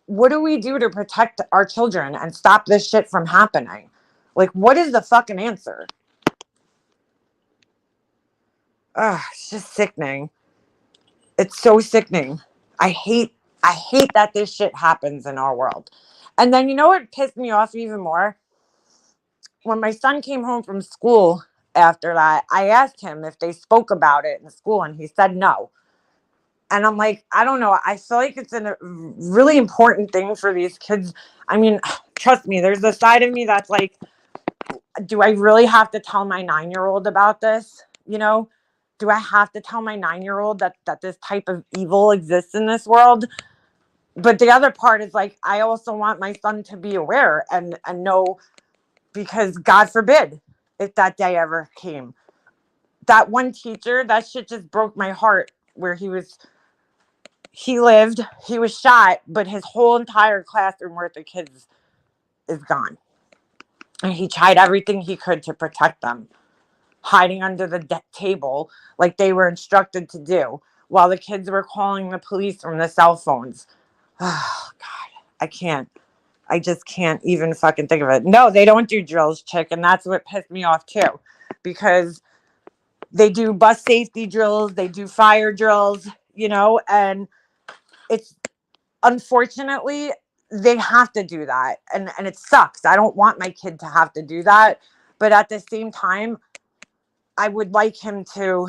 what do we do to protect our children and stop this shit from happening? Like, what is the fucking answer? Ugh, it's just sickening. It's so sickening. I hate that this shit happens in our world. And then, you know what pissed me off even more? When my son came home from school after that, I asked him if they spoke about it in school, and he said no. And I'm like, I don't know. I feel like it's a really important thing for these kids. I mean, trust me, there's a side of me that's like, do I really have to tell my 9-year-old about this? You know, do I have to tell my 9-year-old that this type of evil exists in this world? But the other part is like, I also want my son to be aware and know, because God forbid if that day ever came. That one teacher, that shit just broke my heart, where he lived, he was shot, but his whole entire classroom worth of kids is gone. And he tried everything he could to protect them, hiding under the table like they were instructed to do, while the kids were calling the police from the cell phones. Oh, God, I can't. I just can't even fucking think of it. No, they don't do drills, chick. And that's what pissed me off too, because they do bus safety drills, they do fire drills, you know, and it's, unfortunately, they have to do that. And it sucks. I don't want my kid to have to do that. But at the same time, I would like him to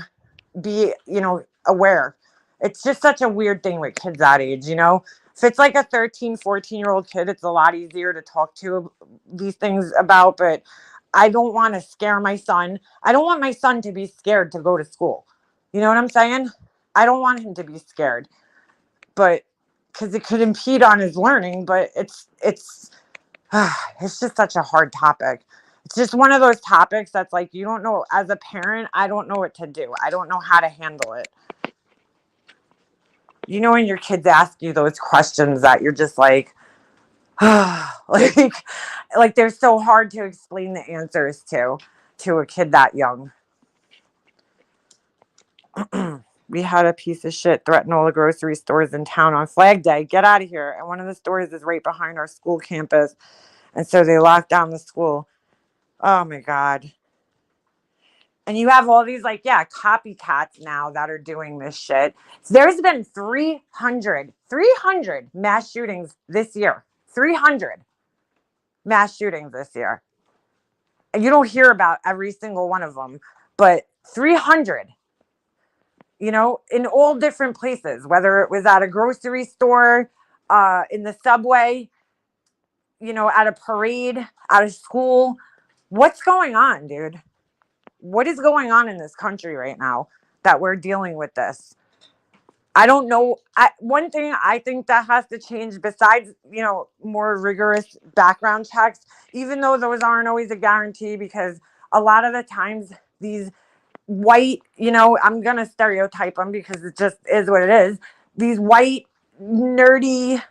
be, you know, aware. It's just such a weird thing with kids that age, you know. If it's like a 13, 14-year-old kid, it's a lot easier to talk to these things about. But I don't want to scare my son. I don't want my son to be scared to go to school. You know what I'm saying? I don't want him to be scared. But because it could impede on his learning. But it's just such a hard topic. It's just one of those topics that's like, you don't know, as a parent, I don't know what to do. I don't know how to handle it. You know, when your kids ask you those questions that you're just like, like they're so hard to explain the answers to a kid that young. We had a piece of shit threaten all the grocery stores in town on Flag Day. Get out of here. And one of the stores is right behind our school campus. And so they locked down the school. Oh my God. And you have all these, like, yeah, copycats now that are doing this shit. There's been 300 mass shootings this year. 300 mass shootings this year. And you don't hear about every single one of them, but 300, in all different places, whether it was at a grocery store, in the subway, at a parade, at a school. What's going on, dude? What is going on in this country right now that we're dealing with this? I don't know. One thing I think that has to change, besides, more rigorous background checks, even though those aren't always a guarantee, because a lot of the times these white, I'm going to stereotype them because it just is what it is. These white, nerdy,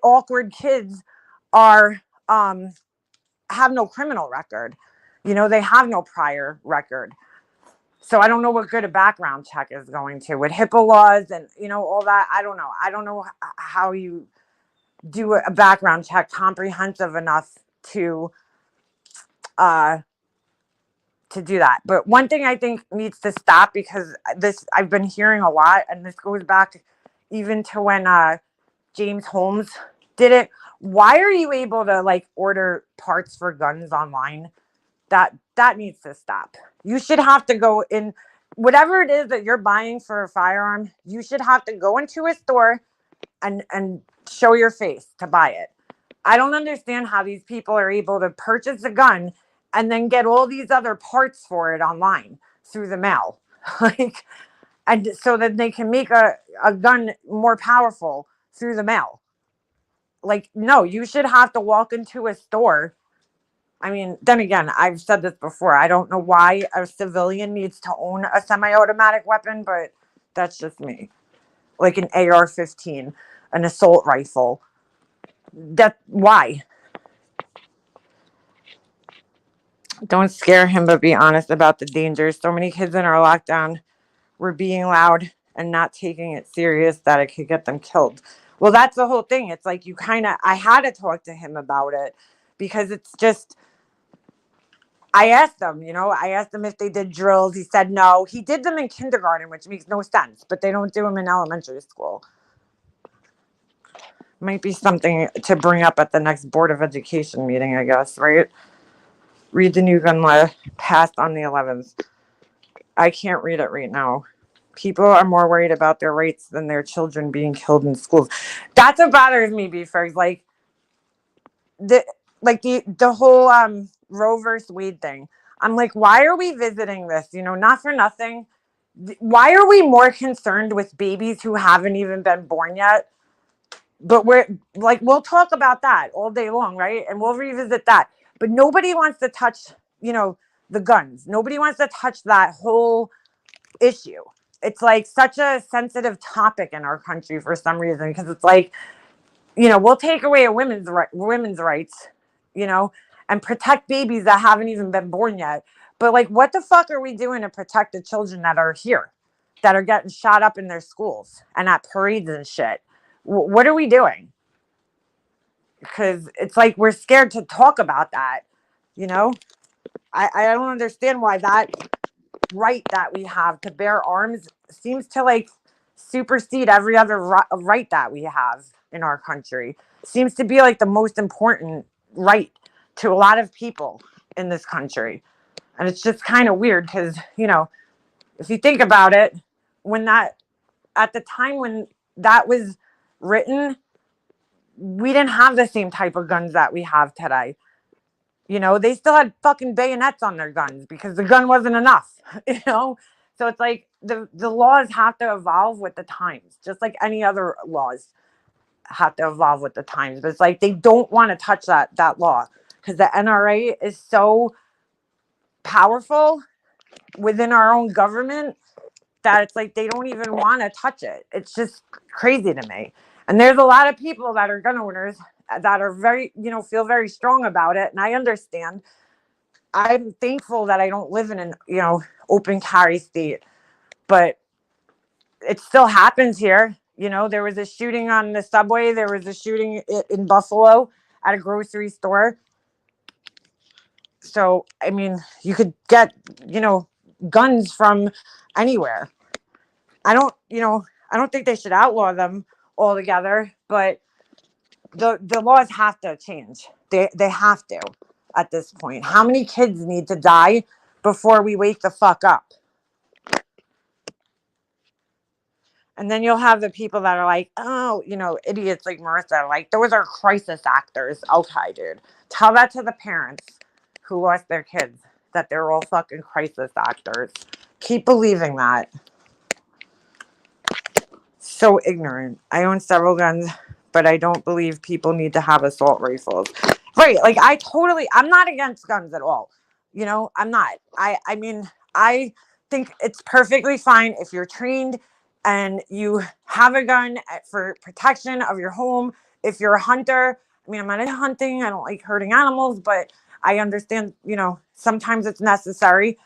awkward kids are, have no criminal record. They have no prior record. So I don't know what good a background check is going to with HIPAA laws and, all that. I don't know. I don't know how you do a background check comprehensive enough to do that. But one thing I think needs to stop, because I've been hearing a lot, and this goes back even to when James Holmes did it. Why are you able to, like, order parts for guns online? That needs to stop. You should have to go in, whatever it is that you're buying for a firearm, you should have to go into a store and show your face to buy it. I don't understand how these people are able to purchase a gun and then get all these other parts for it online through the mail. Like, and so that they can make a gun more powerful through the mail. Like, no, you should have to walk into a store. I mean, then again, I've said this before. I don't know why a civilian needs to own a semi-automatic weapon, but that's just me. Like an AR-15, an assault rifle. Why? Don't scare him, but be honest about the dangers. So many kids in our lockdown were being loud and not taking it serious that it could get them killed. Well, that's the whole thing. It's like I had to talk to him about it, because it's just, I asked him if they did drills. He said no. He did them in kindergarten, which makes no sense, but they don't do them in elementary school. Might be something to bring up at the next Board of Education meeting, I guess, right? Read the new gun law passed on the 11th. I can't read it right now. People are more worried about their rights than their children being killed in schools. That's what bothers me, Beefers. Like the whole Roe versus Wade thing. I'm like, why are we visiting this? Not for nothing. Why are we more concerned with babies who haven't even been born yet? But we'll talk about that all day long, right? And we'll revisit that. But nobody wants to touch, the guns. Nobody wants to touch that whole issue. It's like such a sensitive topic in our country for some reason, because it's like, we'll take away a women's rights, and protect babies that haven't even been born yet. But, like, what the fuck are we doing to protect the children that are here, that are getting shot up in their schools and at parades and shit? What are we doing? Because it's like we're scared to talk about that, I don't understand why that right that we have to bear arms seems to, like, supersede every other right that we have in our country. Seems to be like the most important right to a lot of people in this country. And it's just kind of weird because, if you think about it, at the time when that was written, we didn't have the same type of guns that we have today. They still had fucking bayonets on their guns because the gun wasn't enough, So it's like the laws have to evolve with the times, just like any other laws have to evolve with the times. But it's like they don't want to touch that law because the NRA is so powerful within our own government that it's like they don't even want to touch it. It's just crazy to me. And there's a lot of people that are gun owners that are very, feel very strong about it. And I understand. I'm thankful that I don't live in an, open carry state, but it still happens here. You know, there was a shooting on the subway. There was a shooting in Buffalo at a grocery store. So, I mean, you could get, you know, guns from anywhere. I don't think they should outlaw them altogether, but the laws have to change. They have to at this point. How many kids need to die before we wake the fuck up? And then you'll have the people that are like, oh, you know, idiots like Marissa, like those are crisis actors. Okay, dude. Tell that to the parents who lost their kids that they're all fucking crisis actors. Keep believing that. So ignorant. I own several guns, but I don't believe people need to have assault rifles. Right. Like I'm not against guns at all. You know, I'm not. I mean, I think it's perfectly fine if you're trained and you have a gun for protection of your home. If you're a hunter, I mean, I'm not into hunting. I don't like hurting animals, but I understand, you know, sometimes it's necessary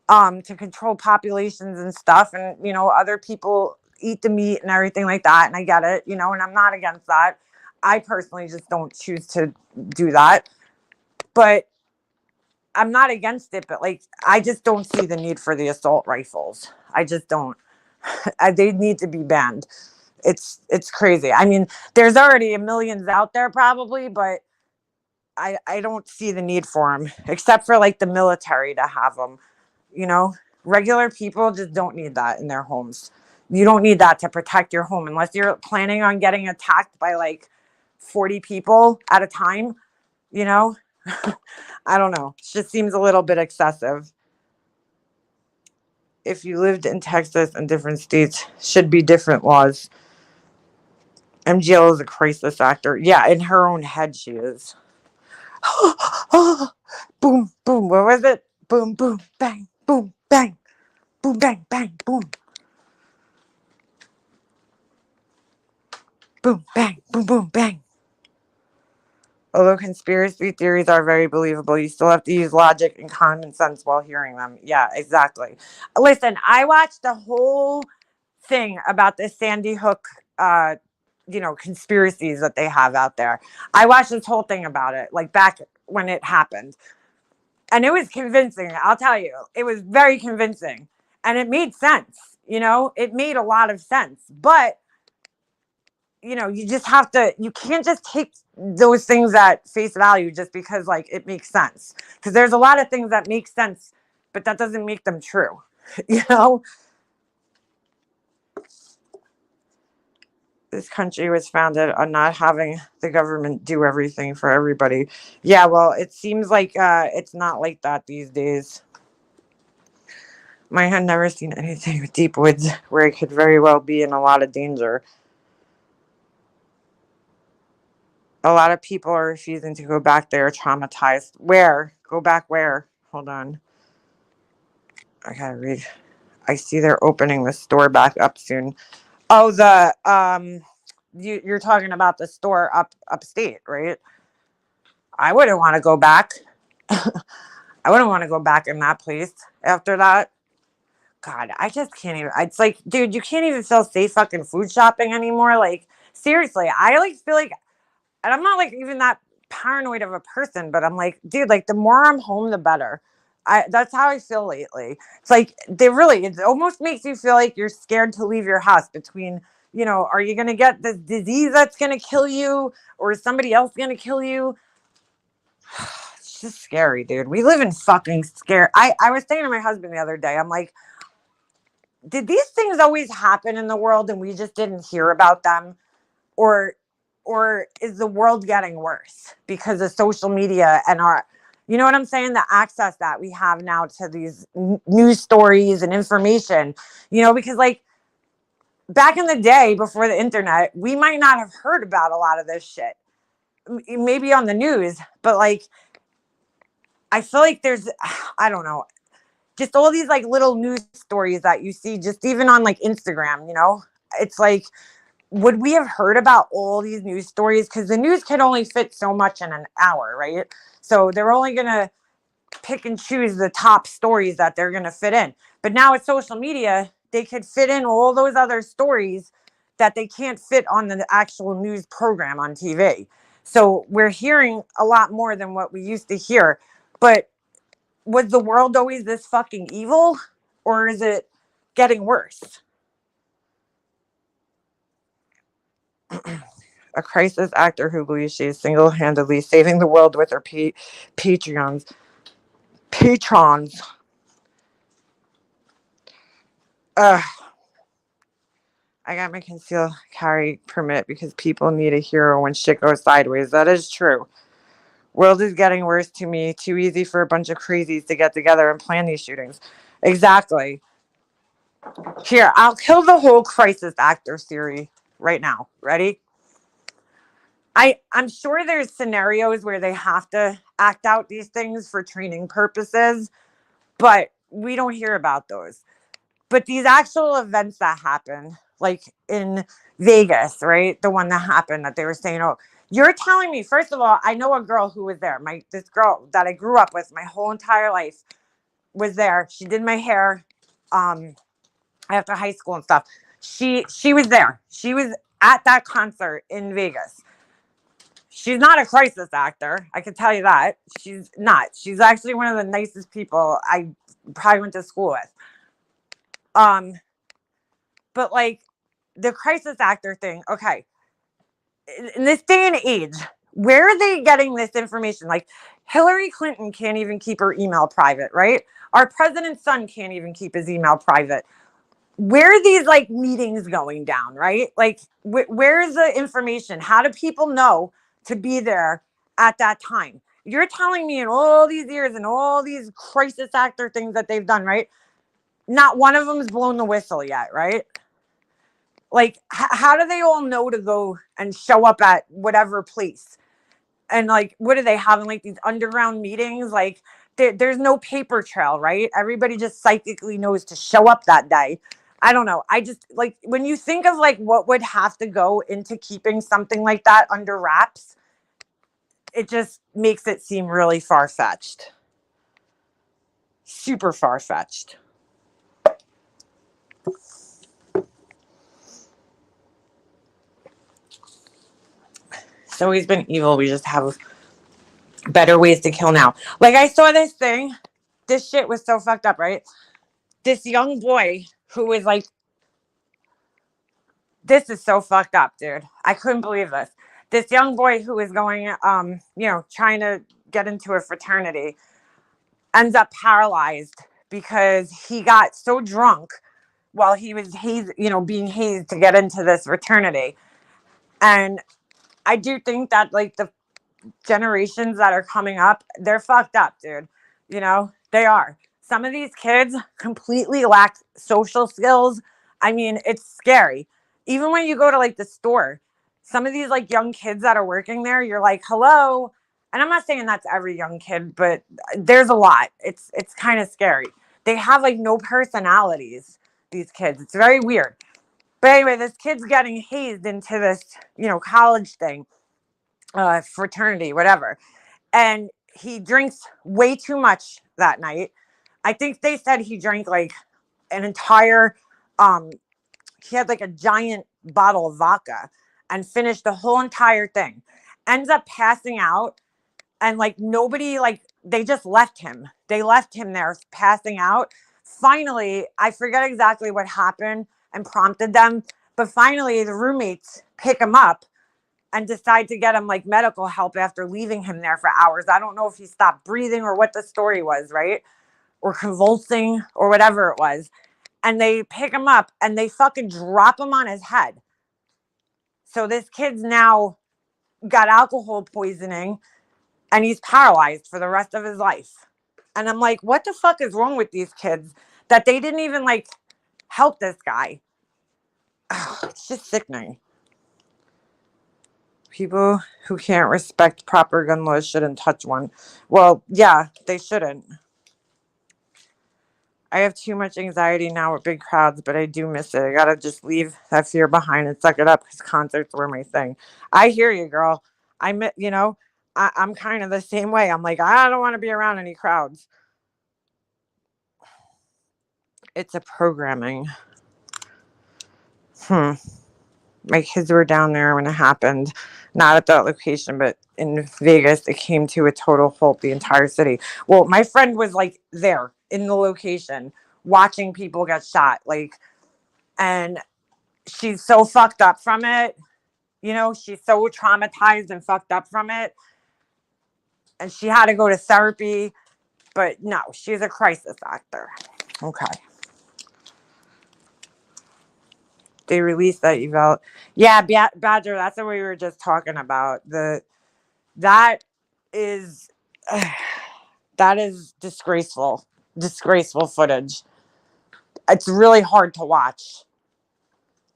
to control populations and stuff. And, you know, other people eat the meat and everything like that. And I get it, you know, and I'm not against that. I personally just don't choose to do that. But I'm not against it. But like, I just don't see the need for the assault rifles. I just don't. They need to be banned. It's crazy. I mean, there's already a millions out there probably, but I don't see the need for them except for like the military to have them. You know, regular people just don't need that in their homes. You don't need that to protect your home unless you're planning on getting attacked by like 40 people at a time, you know? I don't know. It just seems a little bit excessive. If you lived in Texas and different states, should be different laws. MGL is a crisis actor. Yeah, in her own head she is. Boom, boom. What was it? Boom, boom, bang, boom, bang. Boom, bang, bang, boom. Boom, bang, boom, boom, bang. Although conspiracy theories are very believable, you still have to use logic and common sense while hearing them. Yeah, exactly. Listen, I watched the whole thing about the Sandy Hook, you know, conspiracies that they have out there. I watched this whole thing about it, like back when it happened. And it was convincing. I'll tell you, it was very convincing. And it made sense. You know, it made a lot of sense. But you know, you just have to, you can't just take those things at face value just because like it makes sense. Because there's a lot of things that make sense, but that doesn't make them true. You know, this country was founded on not having the government do everything for everybody. Yeah, well, it seems like it's not like that these days. I had never seen anything with deep woods where it could very well be in a lot of danger. A lot of people are refusing to go back there traumatized. Where? Go back where? Hold on. I gotta read. I see they're opening the store back up soon. Oh, you're talking about the store upstate, right? I wouldn't want to go back. I wouldn't want to go back in that place after that. God, I just can't even. It's like, dude, you can't even feel safe fucking food shopping anymore. Like, seriously, I like feel like, and I'm not like even that paranoid of a person, but I'm like, dude, like the more I'm home, the better. That's how I feel lately. It's like it almost makes you feel like you're scared to leave your house between, you know, are you gonna get this disease that's gonna kill you, or is somebody else gonna kill you? It's just scary, dude. We live in fucking scare. I was saying to my husband the other day, I'm like, did these things always happen in the world and we just didn't hear about them? Or is the world getting worse because of social media and our, you know what I'm saying, the access that we have now to these news stories and information, you know, because like back in the day before the internet, we might not have heard about a lot of this shit, maybe on the news, but like I feel like there's, I don't know, just all these like little news stories that you see just even on like Instagram, you know, it's like, would we have heard about all these news stories? Because the news can only fit so much in an hour, right? So they're only going to pick and choose the top stories that they're going to fit in. But now with social media, they could fit in all those other stories that they can't fit on the actual news program on TV. So we're hearing a lot more than what we used to hear. But was the world always this fucking evil? Or is it getting worse? A crisis actor who believes she is single-handedly saving the world with her Patreons. Patrons. Ugh. I got my conceal carry permit because people need a hero when shit goes sideways. That is true. World is getting worse to me. Too easy for a bunch of crazies to get together and plan these shootings. Exactly. Here, I'll kill the whole crisis actor theory right now. Ready? I'm sure there's scenarios where they have to act out these things for training purposes, but we don't hear about those. But these actual events that happen, like in Vegas, right? The one that happened that they were saying, oh, you're telling me, first of all, I know a girl who was there. This girl that I grew up with my whole entire life was there. She did my hair after high school and stuff. She was there. She was at that concert in Vegas. She's not a crisis actor. I can tell you that. She's not. She's actually one of the nicest people I probably went to school with. But like the crisis actor thing, okay. In this day and age, where are they getting this information? Like Hillary Clinton can't even keep her email private, right? Our president's son can't even keep his email private. Where are these like meetings going down, right? Like where's the information? How do people know to be there at that time? You're telling me in all these years and all these crisis actor things that they've done, right? Not one of them's blown the whistle yet, right? Like, how do they all know to go and show up at whatever place? And like, what are they having, like these underground meetings? Like, there's no paper trail, right? Everybody just psychically knows to show up that day. I don't know. I just like when you think of like what would have to go into keeping something like that under wraps, it just makes it seem really far-fetched. Super far-fetched. So he's been evil. We just have better ways to kill now. Like I saw this thing. This shit was so fucked up, right? This young boy who was like, this is so fucked up, dude. I couldn't believe this. This young boy who was going, trying to get into a fraternity ends up paralyzed because he got so drunk while he was being hazed to get into this fraternity. And I do think that like the generations that are coming up, they're fucked up, dude. They are. Some of these kids completely lack social skills. I mean, it's scary. Even when you go to like the store, some of these like young kids that are working there, you're like, hello. And I'm not saying that's every young kid, but there's a lot. It's kind of scary. They have like no personalities, these kids. It's very weird. But anyway, this kid's getting hazed into this, college thing, fraternity, whatever. And he drinks way too much that night. I think they said he drank like an entire he had like a giant bottle of vodka and finished the whole entire thing. Ends up passing out, and like nobody, like they just left him. They left him there passing out. Finally, I forget exactly what happened and prompted them, but finally the roommates pick him up and decide to get him like medical help after leaving him there for hours. I don't know if he stopped breathing or what the story was, right? Or convulsing or whatever it was. And they pick him up and they fucking drop him on his head. So this kid's now got alcohol poisoning and he's paralyzed for the rest of his life. And I'm like, what the fuck is wrong with these kids that they didn't even like help this guy? Ugh, it's just sickening. People who can't respect proper gun laws shouldn't touch one. Well, yeah, they shouldn't. I have too much anxiety now with big crowds, but I do miss it. I gotta just leave that fear behind and suck it up because concerts were my thing. I hear you, girl. I'm kind of the same way. I'm like, I don't want to be around any crowds. It's a programming. My kids were down there when it happened, not at that location, but in Vegas. It came to a total halt, the entire city. Well, my friend was like there in the location watching people get shot, like, and she's so fucked up from it. You know, she's so traumatized and fucked up from it. And she had to go to therapy, but no, she's a crisis actor. Okay. They released that eval. Yeah, Badger, that's what we were just talking about. That is that is disgraceful. Disgraceful footage. It's really hard to watch.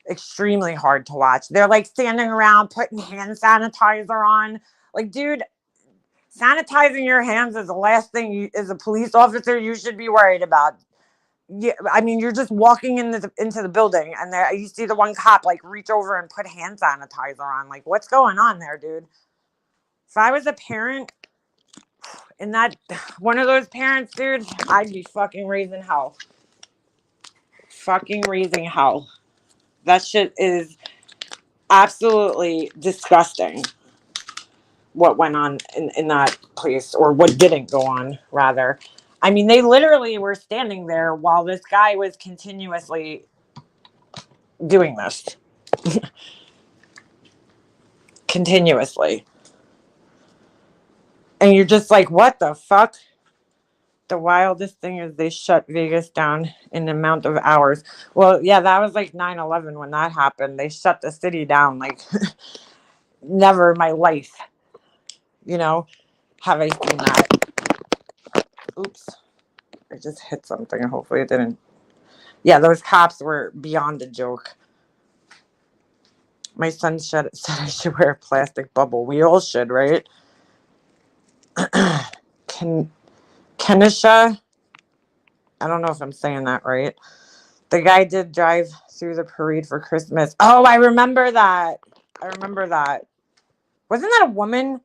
Extremely hard to watch. They're like standing around putting hand sanitizer on. Like, dude, sanitizing your hands is the last thing you, as a police officer, you should be worried about. Yeah, I mean, you're just walking into the building, and there you see the one cop like reach over and put hand sanitizer on. Like, what's going on there, dude? If I was a parent and that one of those parents, dude, I'd be fucking raising hell. Fucking raising hell. That shit is absolutely disgusting. What went on in that place, or what didn't go on, rather. I mean, they literally were standing there while this guy was continuously doing this. Continuously. And you're just like, what the fuck? The wildest thing is they shut Vegas down in the amount of hours. Well, yeah, that was like 9/11 when that happened. They shut the city down like never in my life. You know, have I seen that? Oops. I just hit something. Hopefully it didn't. Yeah, those cops were beyond a joke. My son said I should wear a plastic bubble. We all should, right? Kenisha, I don't know if I'm saying that right. The guy did drive through the parade for Christmas. Oh, I remember that. I remember that. Wasn't that a woman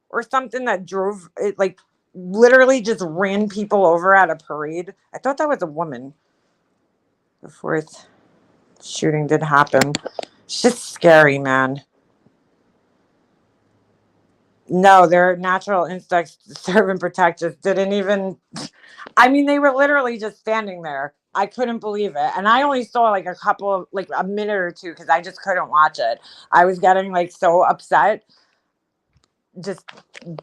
or something that drove it, like literally just ran people over at a parade? I thought that was a woman. The fourth shooting did happen. It's just scary, man. No, their natural instincts to serve and protect just didn't even. I mean, they were literally just standing there. I couldn't believe it. And I only saw like a couple of, like a minute or two because I just couldn't watch it. I was getting like so upset just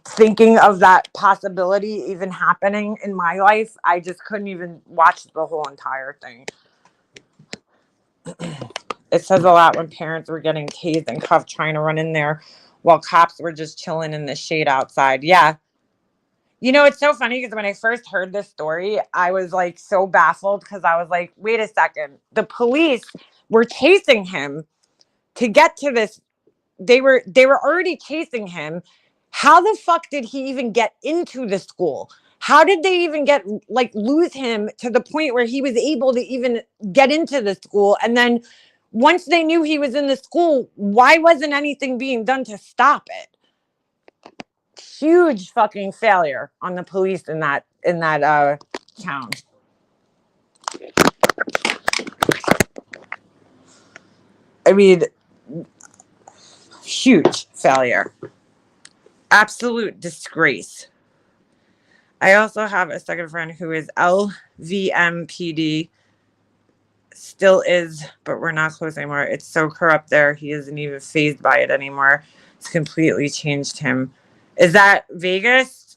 thinking of that possibility even happening in my life. I just couldn't even watch the whole entire thing. It says a lot when parents were getting tased and cuffed trying to run in there while cops were just chilling in the shade outside. Yeah. You know, it's so funny because when I first heard this story, I was like so baffled because I was like, wait a second. The police were chasing him to get to this. They were already chasing him. How the fuck did he even get into the school? How did they even get like lose him to the point where he was able to even get into the school? And then once they knew he was in the school, why wasn't anything being done to stop it? Huge fucking failure on the police in that town. I mean, huge failure. Absolute disgrace. I also have a second friend who is LVMPD. Still is, but we're not close anymore. It's so corrupt there. He isn't even fazed by it anymore. It's completely changed him. Is that Vegas?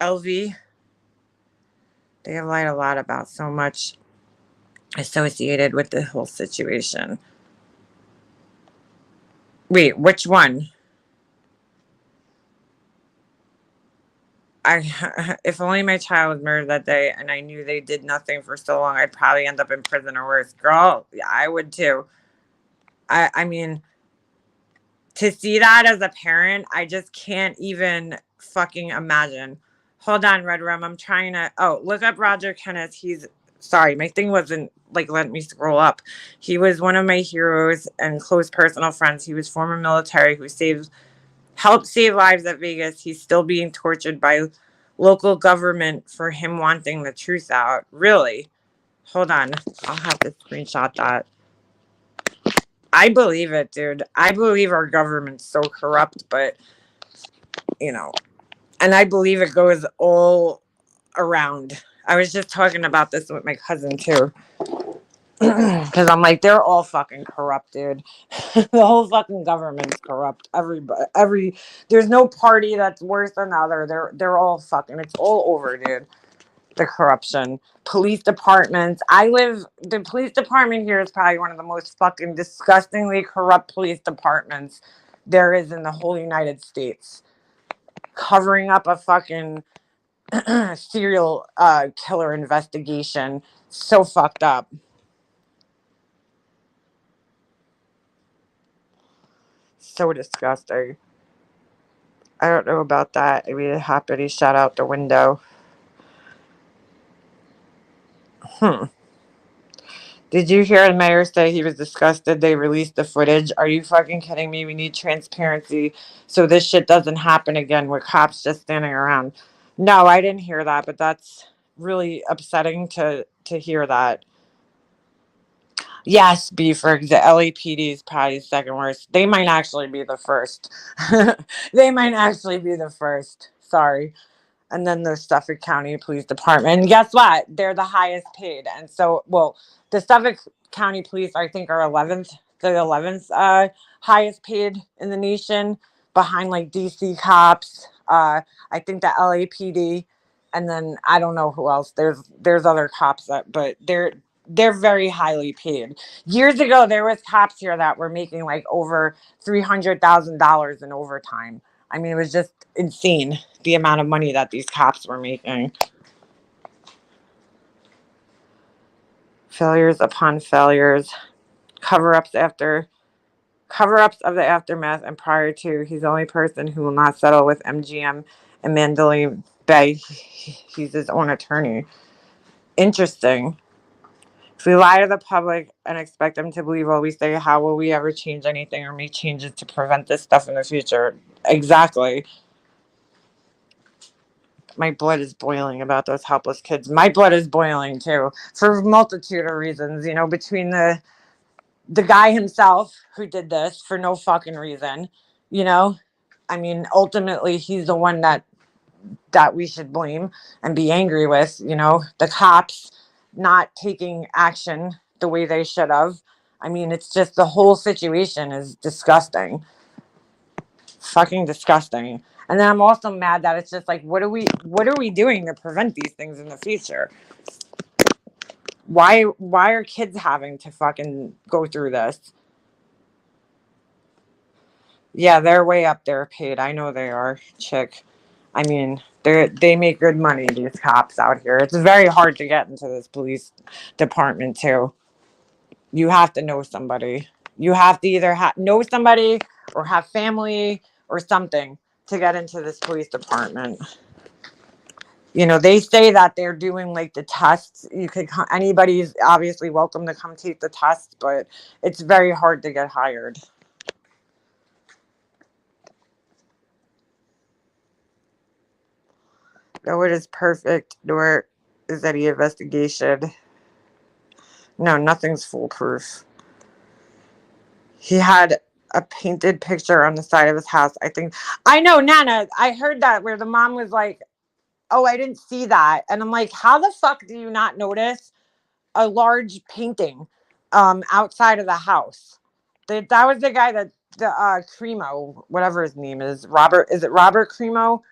LV? They have lied a lot about so much associated with the whole situation. Wait, which one? If only my child was murdered that day and I knew they did nothing for so long, I'd probably end up in prison or worse. Girl, yeah, I would too. I mean, to see that as a parent, I just can't even fucking imagine. Hold on, Red Room. I'm trying to. Oh, look up Roger Kenneth. He's sorry, my thing wasn't like letting me scroll up. He was one of my heroes and close personal friends. He was former military who helped save lives at Vegas. He's still being tortured by local government for him wanting the truth out. Really? Hold on. I'll have to screenshot that. I believe it, dude. I believe our government's so corrupt, but you know, and I believe it goes all around. I was just talking about this with my cousin too. Because I'm like, they're all fucking corrupt, dude. The whole fucking government's corrupt. There's no party that's worse than the other. They're all fucking. It's all over, dude. The corruption. Police departments. The police department here is probably one of the most fucking disgustingly corrupt police departments there is in the whole United States. Covering up a fucking serial killer investigation. So fucked up. So disgusting. I don't know about that. I mean, it happened. He shot out the window. Hmm. Did you hear the mayor say he was disgusted they released the footage? Are you fucking kidding me? We need transparency so this shit doesn't happen again with cops just standing around. No, I didn't hear that, but that's really upsetting to hear that. Yes, the LAPD is probably second worst. They might actually be the first. They might actually be the first. Sorry. And then the Suffolk County Police Department. And guess what? They're the highest paid. And so, well, the Suffolk County Police, I think, are 11th, the 11th highest paid in the nation, behind like DC cops. I think the LAPD, and then I don't know who else. There's other cops but they're very highly paid. Years ago, there was cops here that were making like over $300,000 in overtime. I mean, it was just insane the amount of money that these cops were making. Failures upon failures, cover ups of the aftermath, and prior to, he's the only person who will not settle with MGM and Mandalay Bay. He's his own attorney. Interesting. If we lie to the public and expect them to believe what we say, how will we ever change anything or make changes to prevent this stuff in the future? Exactly. My blood is boiling about those helpless kids. My blood is boiling too, for a multitude of reasons. You know, between the guy himself who did this for no fucking reason. You know, I mean, ultimately, he's the one that we should blame and be angry with. You know, the cops not taking action the way they should have. I mean, it's just the whole situation is disgusting, fucking disgusting. And then I'm also mad that it's just like, what are we doing to prevent these things in the future? Why are kids having to fucking go through this? Yeah, they're way up there paid. I know they are, chick. I mean, they make good money, these cops out here. It's very hard to get into this police department too. You have to know somebody. You have to either know somebody or have family or something to get into this police department. You know, they say that they're doing like the tests. Anybody's obviously welcome to come take the test, but it's very hard to get hired. No, it is perfect, nor is any investigation. No, nothing's foolproof. He had a painted picture on the side of his house. I think I know, Nana. I heard that where the mom was like, "Oh, I didn't see that," and I'm like, "How the fuck do you not notice a large painting outside of the house?" That was the guy that the Cremo, whatever his name is, Robert. Is it Robert Cremo?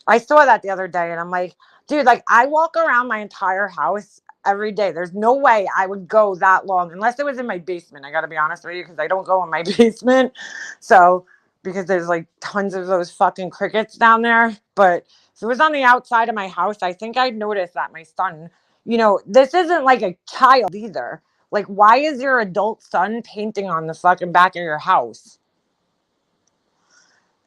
I saw that the other day and I'm like, dude, like I walk around my entire house every day. There's no way I would go that long unless it was in my basement. I got to be honest with you because I don't go in my basement. So, because there's like tons of those fucking crickets down there. But if it was on the outside of my house, I think I'd notice that my son, this isn't like a child either. Like, why is your adult son painting on the fucking back of your house?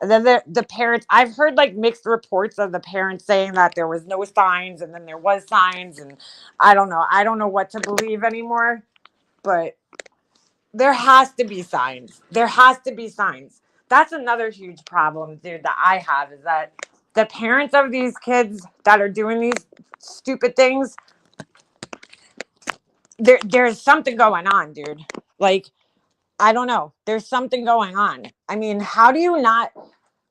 And then the parents, I've heard like mixed reports of the parents saying that there was no signs and then there was signs. And I don't know. I don't know what to believe anymore. But there has to be signs. There has to be signs. That's another huge problem, dude, that I have is that the parents of these kids that are doing these stupid things, there's something going on, dude. Like, I don't know. There's something going on. I mean, how do you not?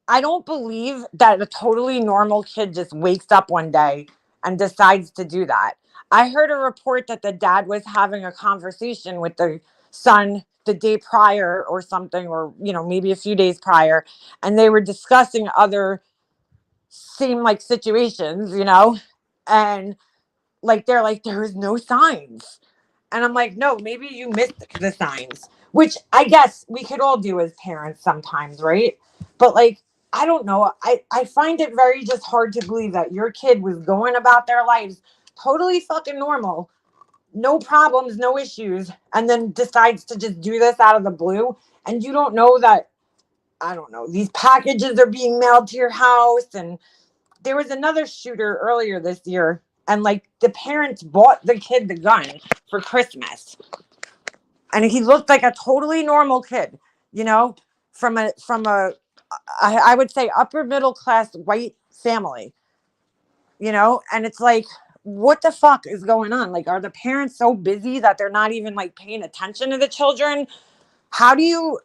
I don't believe that a totally normal kid just wakes up one day and decides to do that. I heard a report that the dad was having a conversation with the son the day prior or something, or, maybe a few days prior, and they were discussing other same like situations, and like they're like, there is no signs. And I'm like, no, maybe you missed the signs, which I guess we could all do as parents sometimes, right? But like, I don't know. I find it very just hard to believe that your kid was going about their lives totally fucking normal, no problems, no issues, and then decides to just do this out of the blue. And you don't know that, I don't know, these packages are being mailed to your house. And there was another shooter earlier this year, and like the parents bought the kid the gun for Christmas, and he looked like a totally normal kid, you know, from a I would say upper middle class white family, and it's like, what the fuck is going on? Like, are the parents so busy that they're not even like paying attention to the children? How do you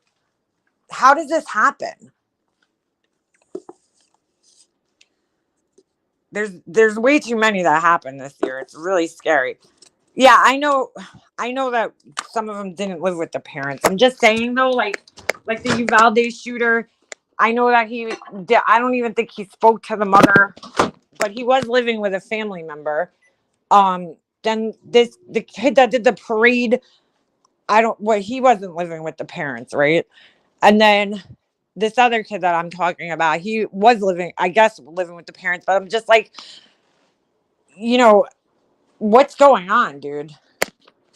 how does this happen? There's way too many that happened this year. It's really scary. Yeah, I know that some of them didn't live with the parents. I'm just saying though, like the Uvalde shooter, I know that he did. I don't even think he spoke to the mother, but he was living with a family member. Then the kid that did the parade, I don't well, he wasn't living with the parents, right? And then this other kid that I'm talking about, he was living, I guess, living with the parents, but I'm just like, you know, what's going on, dude?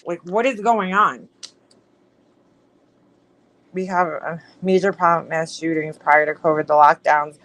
Like, what is going on? We have a major problem, mass shootings prior to COVID, the lockdowns,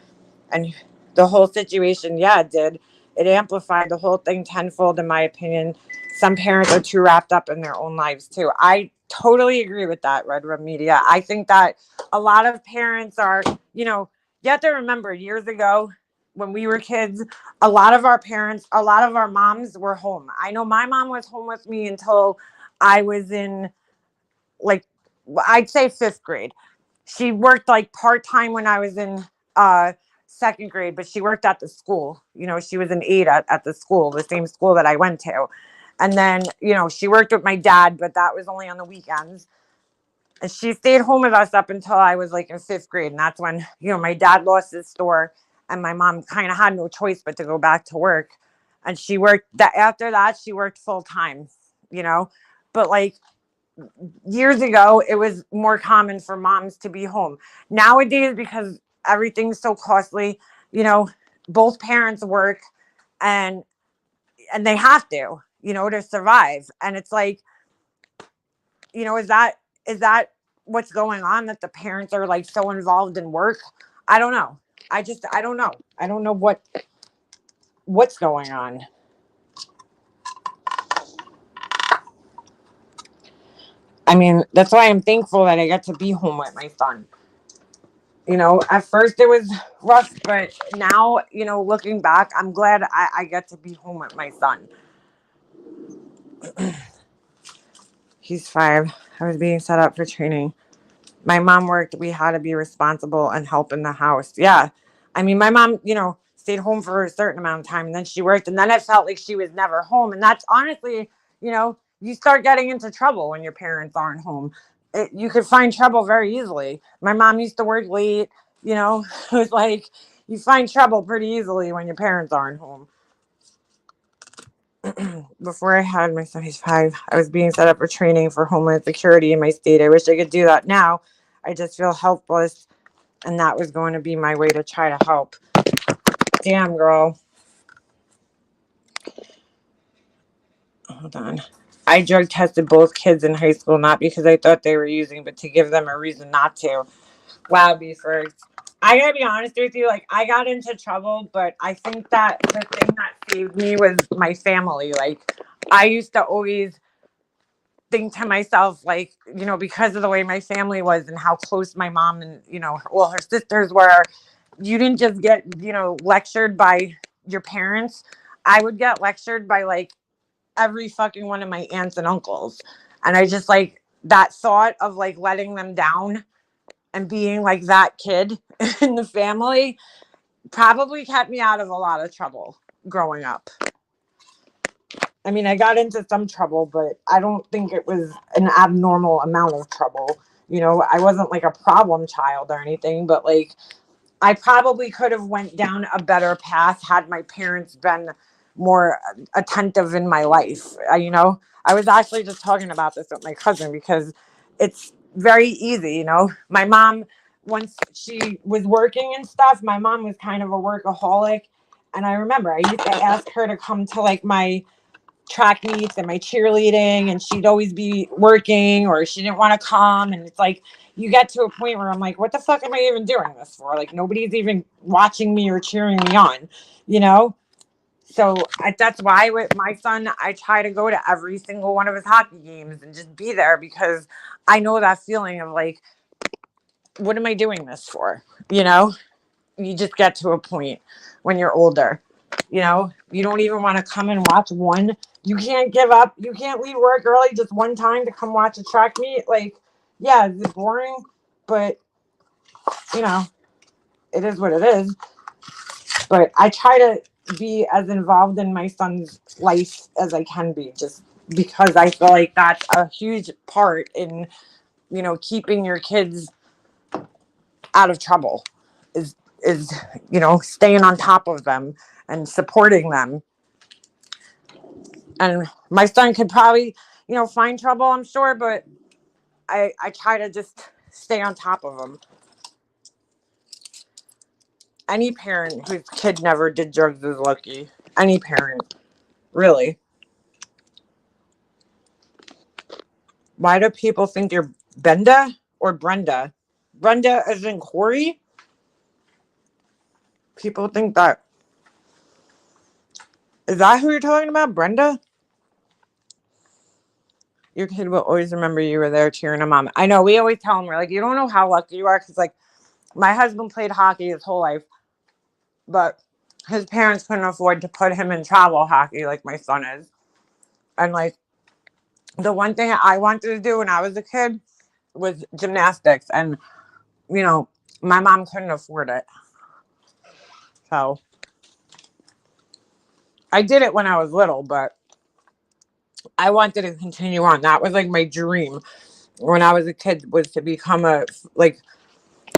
and the whole situation. Yeah, it did. It amplified the whole thing tenfold, in my opinion. Some parents are too wrapped up in their own lives too. I totally agree with that, Red Room Media. I think that a lot of parents are, you have to remember, years ago when we were kids, a lot of our parents, a lot of our moms were home. I know my mom was home with me until I was in, like, I'd say fifth grade. She worked like part time when I was in uh second grade, but she worked at the school. She was an aide at the school, the same school that I went to. And then, she worked with my dad, but that was only on the weekends. And she stayed home with us up until I was like in fifth grade. And that's when, my dad lost his store and my mom kind of had no choice but to go back to work. And she worked that after that, she worked full time, you know. But like, years ago, it was more common for moms to be home. Nowadays, because everything's so costly, you know, both parents work, and they have to survive. And it's like, is that what's going on, that the parents are like so involved in work? I don't know. I don't know. I don't know what's going on. I mean, that's why I'm thankful that I get to be home with my son. At first it was rough, but now, looking back, I'm glad I get to be home with my son. He's 5. I was being set up for training. My mom worked. We had to be responsible and help in the house. Yeah. I mean, my mom, stayed home for a certain amount of time, and then she worked, and then it felt like she was never home. And that's honestly, you start getting into trouble when your parents aren't home. You could find trouble very easily. My mom used to work late, it was like you find trouble pretty easily when your parents aren't home. Before I had my son, he's 5, I was being set up for training for Homeland Security in my state. I wish I could do that now. I just feel helpless, and that was going to be my way to try to help. Damn, girl. Hold on. I drug tested both kids in high school, not because I thought they were using, but to give them a reason not to. Wow, Beefers. I gotta be honest with you, like, I got into trouble, but I think that the thing that saved me was my family. Like, I used to always think to myself, like, because of the way my family was and how close my mom and, her sisters were, you didn't just get, lectured by your parents. I would get lectured by like every fucking one of my aunts and uncles. And I just like, that thought of like letting them down and being like that kid in the family probably kept me out of a lot of trouble growing up. I mean, I got into some trouble, but I don't think it was an abnormal amount of trouble. You know, I wasn't like a problem child or anything, but like I probably could have went down a better path had my parents been more attentive in my life. You know, I was actually just talking about this with my cousin because it's very easy. You know, my mom, once she was working and stuff, my mom was kind of a workaholic. And I remember I used to ask her to come to like my track meets and my cheerleading, and she'd always be working or she didn't want to come. And it's like, you get to a point where I'm like, what the fuck am I even doing this for? Like, nobody's even watching me or cheering me on, you know? So that's why with my son, I try to go to every single one of his hockey games and just be there because I know that feeling of like, what am I doing this for? You know, you just get to a point when you're older, you know, you don't even want to come and watch one. You can't give up. You can't leave work early just one time to come watch a track meet. Like, yeah, it's boring, but you know, it is what it is. But I try to be as involved in my son's life as I can be, just because I feel like that's a huge part in, you know, keeping your kids out of trouble is is you know, staying on top of them and supporting them. And my son could probably, you know, find trouble, I'm sure, but I try to just stay on top of them. Any parent whose kid never did drugs is lucky. Any parent, really. Why do people think you're Benda or Brenda? Brenda as in Corey? People think that. Is that who you're talking about, Brenda? Your kid will always remember you were there cheering him on. I know, we always tell him, we're like, you don't know how lucky you are, because like my husband played hockey his whole life, but his parents couldn't afford to put him in travel hockey like my son is. And like the one thing I wanted to do when I was a kid was gymnastics, and you know, my mom couldn't afford it. So I did it when I was little, but I wanted to continue on. That was like my dream when I was a kid, was to become a like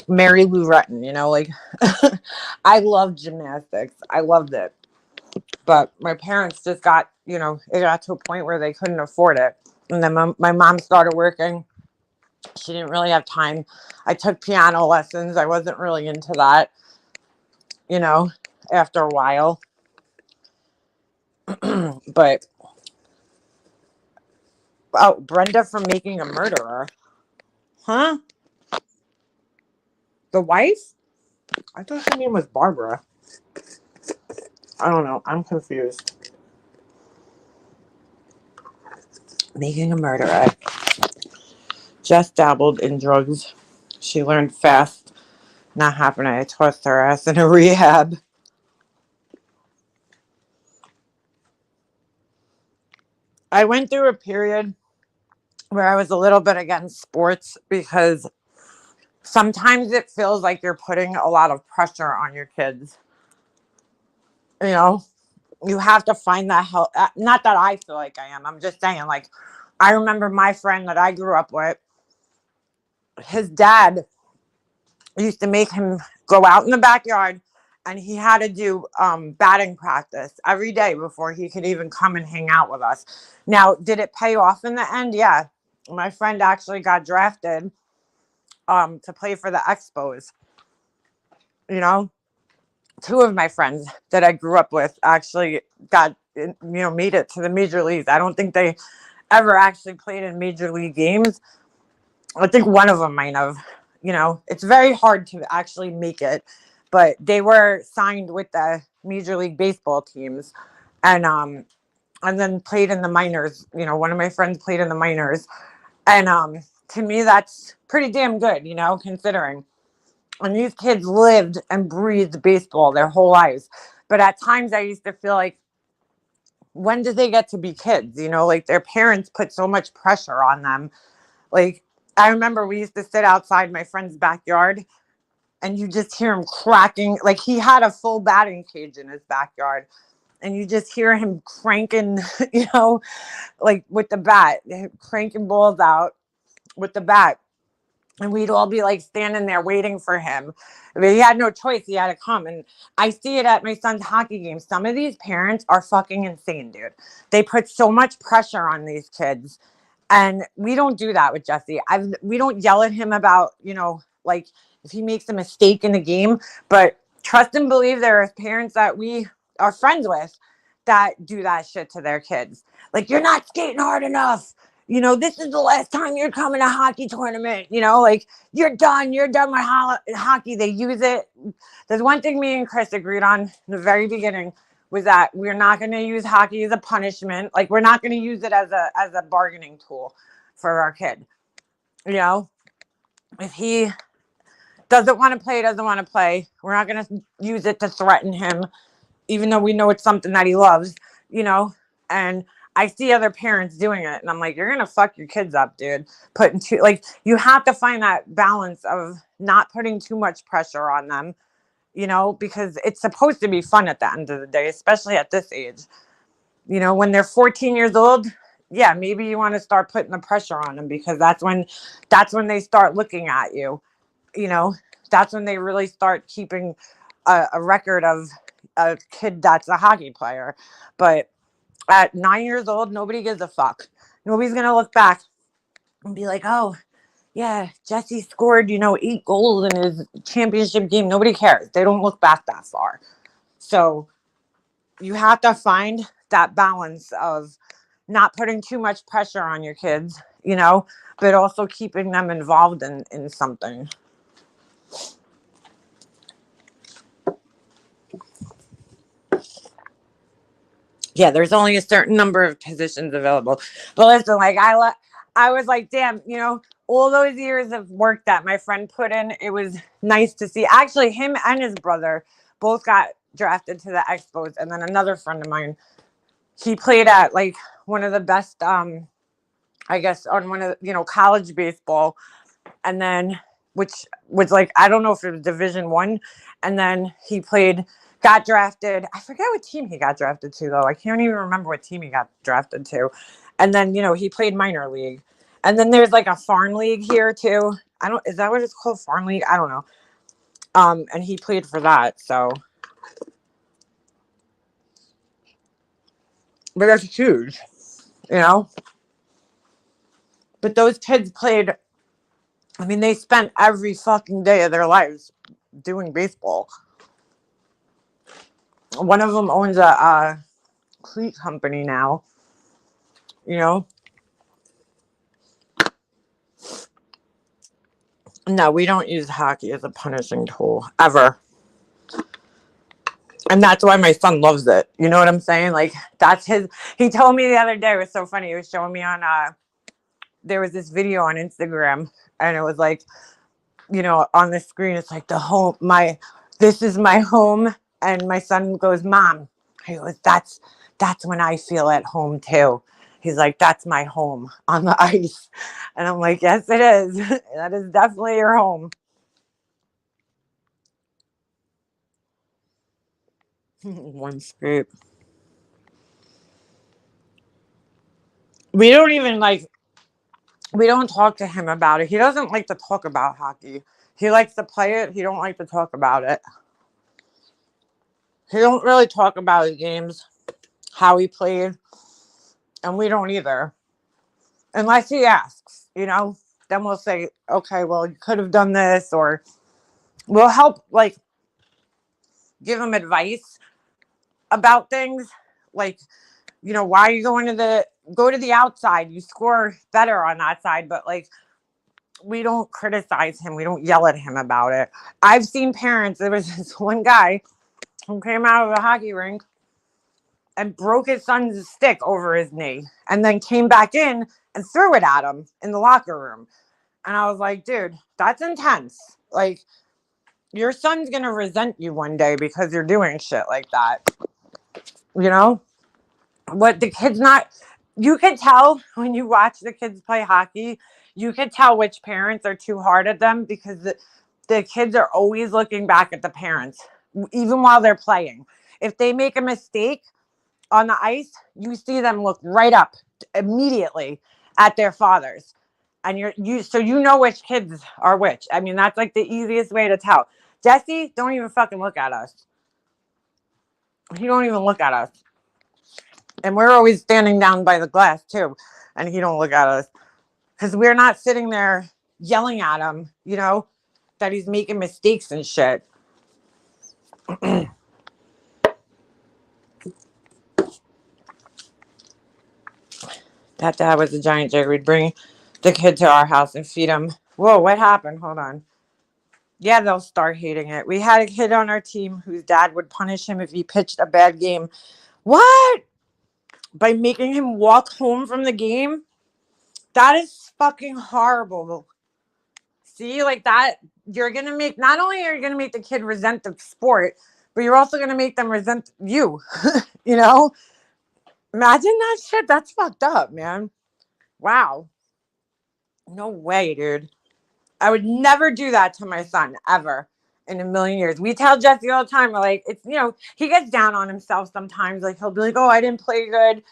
Mary Lou Retton, you know, like I loved gymnastics. I loved it. But my parents just got, you know, it got to a point where they couldn't afford it. And then my mom started working. She didn't really have time. I took piano lessons. I wasn't really into that, you know, after a while. But, oh, Brenda from Making a Murderer. Huh? The wife? I thought her name was Barbara. I don't know. I'm confused. Making a Murderer. Just dabbled in drugs. She learned fast. Not happening. I tossed her ass in a rehab. I went through a period where I was a little bit against sports because sometimes it feels like you're putting a lot of pressure on your kids. You know, you have to find that help. Not that I feel like I am. I'm just saying, like, I remember my friend that I grew up with, his dad used to make him go out in the backyard, and he had to do batting practice every day before he could even come and hang out with us. Now, did it pay off in the end? Yeah. My friend actually got drafted to play for the Expos. You know, two of my friends that I grew up with actually got, you know, made it to the major leagues. I don't think they ever actually played in major league games. I think one of them might have. You know, it's very hard to actually make it, but they were signed with the Major League Baseball teams, and then played in the minors. You know, one of my friends played in the minors, and to me that's pretty damn good. You know, considering. And these kids lived and breathed baseball their whole lives. But at times I used to feel like, when did they get to be kids? You know, like their parents put so much pressure on them. Like, I remember we used to sit outside my friend's backyard and you just hear him cracking. Like, he had a full batting cage in his backyard and you just hear him cranking, you know, like with the bat, cranking balls out with the bat. And we'd all be like standing there waiting for him. I mean, he had no choice. He had to come. And I see it at my son's hockey games. Some of these parents are fucking insane, dude. They put so much pressure on these kids. And we don't do that with Jesse. We don't yell at him about, you know, like if he makes a mistake in the game. But trust and believe there are parents that we are friends with that do that shit to their kids. Like, you're not skating hard enough. You know, this is the last time you're coming to a hockey tournament. You know, like, you're done. You're done with hockey. They use it. There's one thing me and Chris agreed on in the very beginning was that we're not going to use hockey as a punishment. Like, we're not going to use it as a bargaining tool for our kid. You know, if he doesn't want to play, doesn't want to play, we're not going to use it to threaten him, even though we know it's something that he loves, you know. And I see other parents doing it and I'm like, you're going to fuck your kids up, dude. Like, you have to find that balance of not putting too much pressure on them, you know, because it's supposed to be fun at the end of the day, especially at this age. You know, when they're 14 years old, yeah, maybe you want to start putting the pressure on them because that's when they start looking at you. You know, that's when they really start keeping a record of a kid that's a hockey player. But at 9 years old, nobody gives a fuck. Nobody's going to look back and be like, oh, yeah, Jesse scored, you know, 8 goals in his championship game. Nobody cares. They don't look back that far. So you have to find that balance of not putting too much pressure on your kids, you know, but also keeping them involved in something. Yeah, there's only a certain number of positions available. But listen, like I was like, damn, you know, all those years of work that my friend put in, it was nice to see. Actually, him and his brother both got drafted to the Expos, and then another friend of mine, he played at like one of the best, I guess, on one of the, you know, college baseball, and then which was like, I don't know if it was Division 1, and then he got drafted. I forget what team he got drafted to though. I can't even remember what team he got drafted to. And then, you know, he played minor league. And then there's like a farm league here too. Is that what it's called? Farm league? I don't know. And he played for that. So, but that's huge, you know. But those kids played. I mean, they spent every fucking day of their lives doing baseball. One of them owns a cleat company now, you know. No, we don't use hockey as a punishing tool ever. And that's why my son loves it. You know what I'm saying? Like, he told me the other day, it was so funny. He was showing me on, there was this video on Instagram and it was like, you know, on the screen, it's like this is my home. And my son goes, Mom, he goes, that's when I feel at home too. He's like, that's my home on the ice. And I'm like, yes, it is. That is definitely your home. One scoop. We don't even we don't talk to him about it. He doesn't like to talk about hockey. He likes to play it. He don't like to talk about it. He don't really talk about his games, how he played, and we don't either. Unless he asks, you know, then we'll say, okay, well, you could have done this, or we'll help, like, give him advice about things. Like, you know, why are you go to the outside? You score better on that side, but like, we don't criticize him. We don't yell at him about it. I've seen parents, there was this one guy who came out of a hockey rink and broke his son's stick over his knee and then came back in and threw it at him in the locker room. And I was like, dude, that's intense. Like, your son's going to resent you one day because you're doing shit like that. You know? You can tell when you watch the kids play hockey, you could tell which parents are too hard at them because the kids are always looking back at the parents, even while they're playing. If they make a mistake on the ice, you see them look right up immediately at their fathers. And so you know which kids are which. I mean, that's like the easiest way to tell. Jesse, don't even fucking look at us. He don't even look at us. And we're always standing down by the glass too. And he don't look at us. Because we're not sitting there yelling at him, you know, that he's making mistakes and shit. That dad was a giant jerk. We'd bring the kid to our house and feed him. Whoa, what happened? Hold on. Yeah, they'll start hating it. We had a kid on our team whose dad would punish him if he pitched a bad game. What? By making him walk home from the game? That is fucking horrible. See, like that, you're going to make, not only are you going to make the kid resent the sport, but you're also going to make them resent you. You know? Imagine that shit. That's fucked up, man. Wow. No way, dude. I would never do that to my son, ever. In a million years. We tell Jesse all the time, we're like, it's, you know, he gets down on himself sometimes. Like, he'll be like, oh, I didn't play good.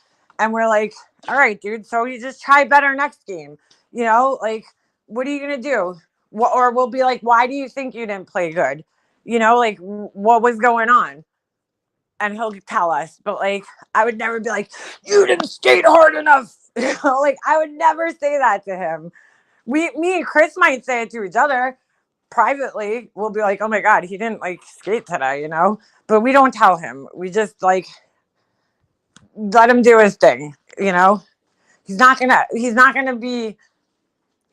And we're like, all right, dude, so you just try better next game. You know, like, what are you going to do? Or we'll be like, why do you think you didn't play good? You know, like, what was going on? And he'll tell us. But, like, I would never be like, you didn't skate hard enough. You know, like, I would never say that to him. Me and Chris might say it to each other. Privately, we'll be like, oh my God, he didn't like skate today, you know? But we don't tell him. We just like let him do his thing, you know? He's not gonna be,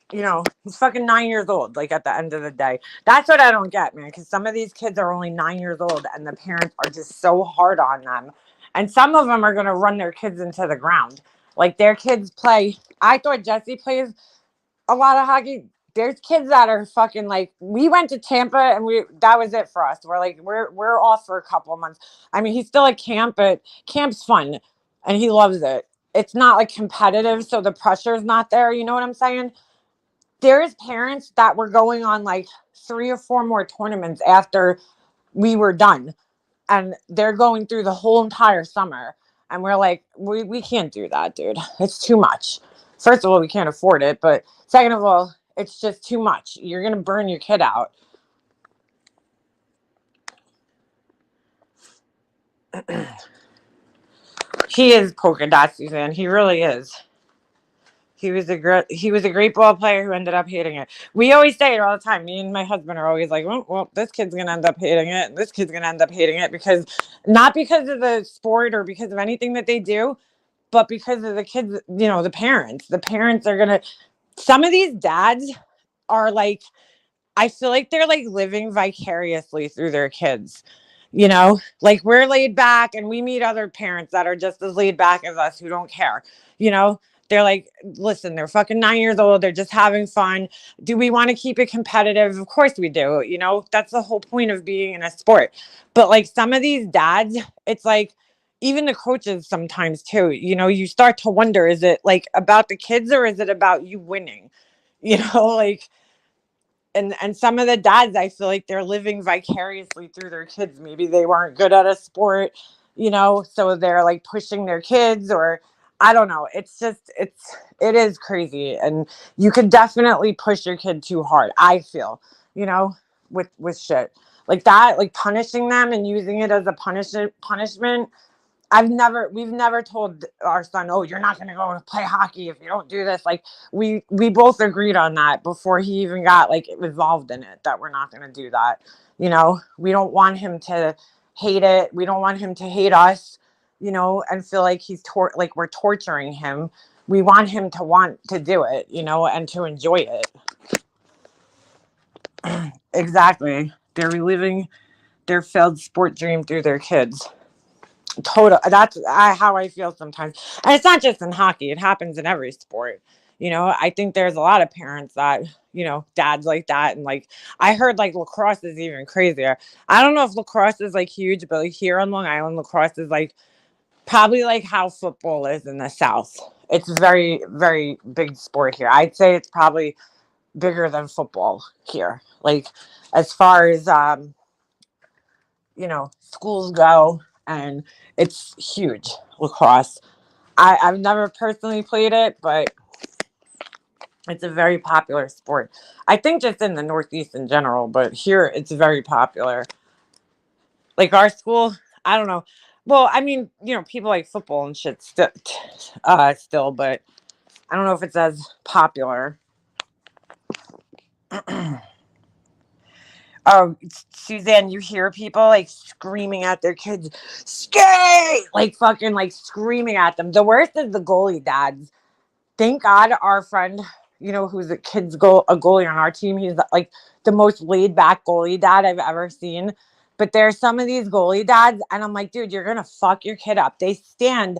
you know, he's fucking 9 years old, like at the end of the day. That's what I don't get, man, because some of these kids are only 9 years old and the parents are just so hard on them. And some of them are gonna run their kids into the ground. Like their kids play. I thought Jesse plays a lot of hockey. There's kids that are fucking like, we went to Tampa and that was it for us. We're like, we're off for a couple of months. I mean, he's still at camp, but camp's fun and he loves it. It's not like competitive, so the pressure's not there. You know what I'm saying? There's parents that were going on like 3 or 4 more tournaments after we were done. And they're going through the whole entire summer. And we're like, we can't do that, dude. It's too much. First of all, we can't afford it. But second of all, it's just too much. You're going to burn your kid out. He is polka dot, Suzanne. He really is. He was a great ball player who ended up hating it. We always say it all the time. Me and my husband are always like, well, this kid's going to end up hating it. And this kid's going to end up hating it because not because of the sport or because of anything that they do, but because of the kids, you know, the parents. The parents are going to, some of these dads are like, I feel like they're like living vicariously through their kids. You know, like we're laid back and we meet other parents that are just as laid back as us who don't care. You know, they're like, listen, they're fucking 9 years old. They're just having fun. Do we want to keep it competitive? Of course we do. You know, that's the whole point of being in a sport. But like some of these dads, it's like, even the coaches sometimes too, you know, you start to wonder, is it like about the kids or is it about you winning? You know, like, and some of the dads, I feel like they're living vicariously through their kids. Maybe they weren't good at a sport, you know, so they're like pushing their kids, or I don't know. It's just it is crazy, and you could definitely push your kid too hard, I feel, you know, with shit like that, like punishing them and using it as a punishment. We've never told our son, oh, you're not going to go and play hockey if you don't do this. Like we both agreed on that before he even got like involved in it, that we're not going to do that. You know, we don't want him to hate it. We don't want him to hate us, you know, and feel like like we're torturing him. We want him to want to do it, you know, and to enjoy it. Exactly. They're reliving their failed sport dream through their kids. Total. That's how I feel sometimes. And it's not just in hockey. It happens in every sport. You know, I think there's a lot of parents that, you know, dads like that. And like, I heard like lacrosse is even crazier. I don't know if lacrosse is like huge, but like here on Long Island, lacrosse is like probably like how football is in the South. It's very, very big sport here. I'd say it's probably bigger than football here. Like as far as schools go, and it's huge lacrosse. I've never personally played it, but it's a very popular sport. I think just in the Northeast in general, but here it's very popular. Like our school, I don't know. Well, I mean, people like football and shit still, but I don't know if it's as popular. Oh, Suzanne, you hear people like screaming at their kids, skate! Like fucking like screaming at them. The worst is the goalie dads. Thank God our friend, who's a goalie on our team, he's like the most laid back goalie dad I've ever seen. But there's some of these goalie dads, and I'm like, dude, you're gonna fuck your kid up. They stand.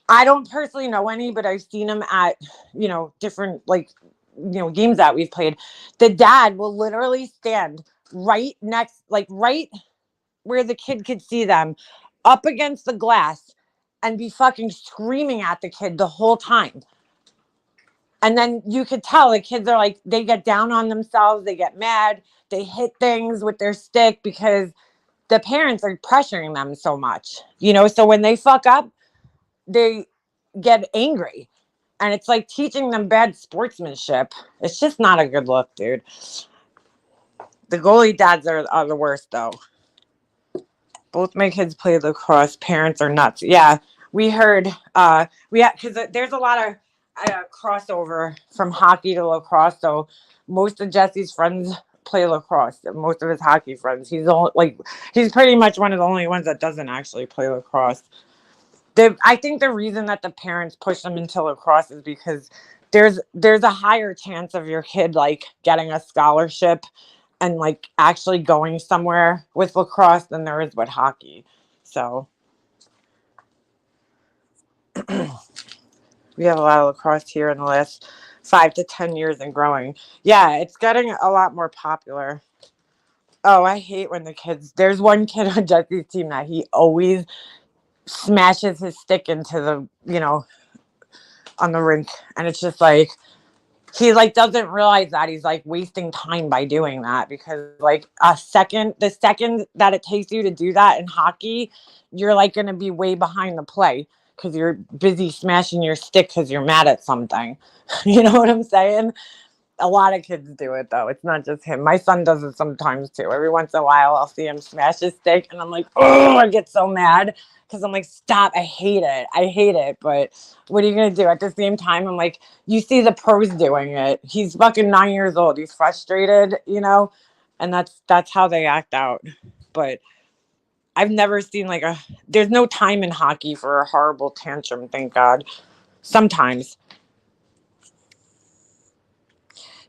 I don't personally know any, but I've seen them at, different like, games that we've played. The dad will literally stand right next, like right where the kid could see them, up against the glass, and be fucking screaming at the kid the whole time. And then you could tell the kids are like, they get down on themselves, they get mad, they hit things with their stick because the parents are pressuring them so much, So when they fuck up, they get angry. And it's like teaching them bad sportsmanship. It's just not a good look, dude. The goalie dads are the worst, though. Both my kids play lacrosse. Parents are nuts. Yeah, we heard. Because there's a lot of crossover from hockey to lacrosse. So most of Jesse's friends play lacrosse. Most of his hockey friends. He's pretty much one of the only ones that doesn't actually play lacrosse. I think the reason that the parents push them into lacrosse is because there's a higher chance of your kid like getting a scholarship and like actually going somewhere with lacrosse than there is with hockey. So we have a lot of lacrosse here in the last 5 to 10 years and growing. Yeah, it's getting a lot more popular. Oh, I hate when there's one kid on Jesse's team that he always smashes his stick into on the rink, and it's just like he like doesn't realize that he's like wasting time by doing that, because like the second that it takes you to do that in hockey, you're like going to be way behind the play because you're busy smashing your stick because you're mad at something. You know what I'm saying? A lot of kids do it though. It's not just him. My son does it sometimes too. Every once in a while I'll see him smash his stick and I'm like, oh, I get so mad because I'm like, stop, I hate it. I hate it. But what are you gonna do? At the same time, I'm like, you see the pros doing it. He's fucking 9 years old. He's frustrated, and that's how they act out. But I've never seen there's no time in hockey for a horrible tantrum, thank God. Sometimes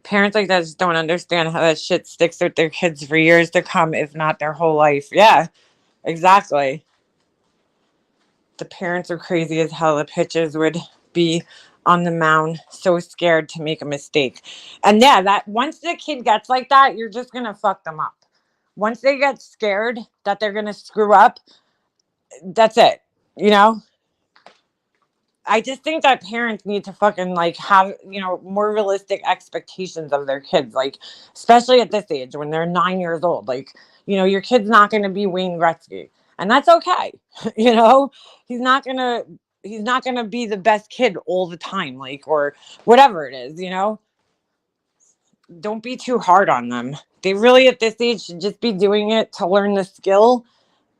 parents like that just don't understand how that shit sticks with their kids for years to come, if not their whole life. Yeah, exactly. The parents are crazy as hell. The pitchers would be on the mound so scared to make a mistake. And yeah, that once the kid gets like that, you're just gonna fuck them up. Once they get scared that they're gonna screw up, that's it. You know? I just think that parents need to fucking like have, more realistic expectations of their kids, like especially at this age when they're 9 years old. Like, your kid's not going to be Wayne Gretzky, and that's okay. you know, he's not going to he's not going to be the best kid all the time, like, or whatever it is, Don't be too hard on them. They really at this age should just be doing it to learn the skill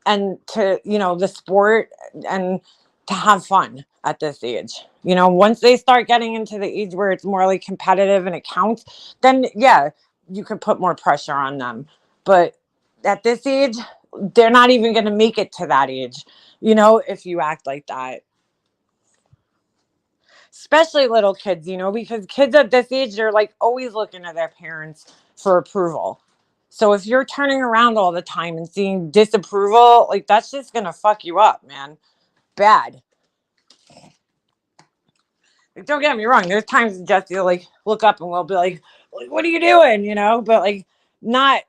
and to the sport, and to have fun at this age. Once they start getting into the age where it's more like competitive and it counts, then yeah, you could put more pressure on them. But at this age, they're not even going to make it to that age, if you act like that. Especially little kids, because kids at this age, they're like always looking at their parents for approval. So if you're turning around all the time and seeing disapproval, like that's just gonna fuck you up, man. Bad. Like, don't get me wrong. There's times Jesse will like look up and we'll be like, what are you doing? But like not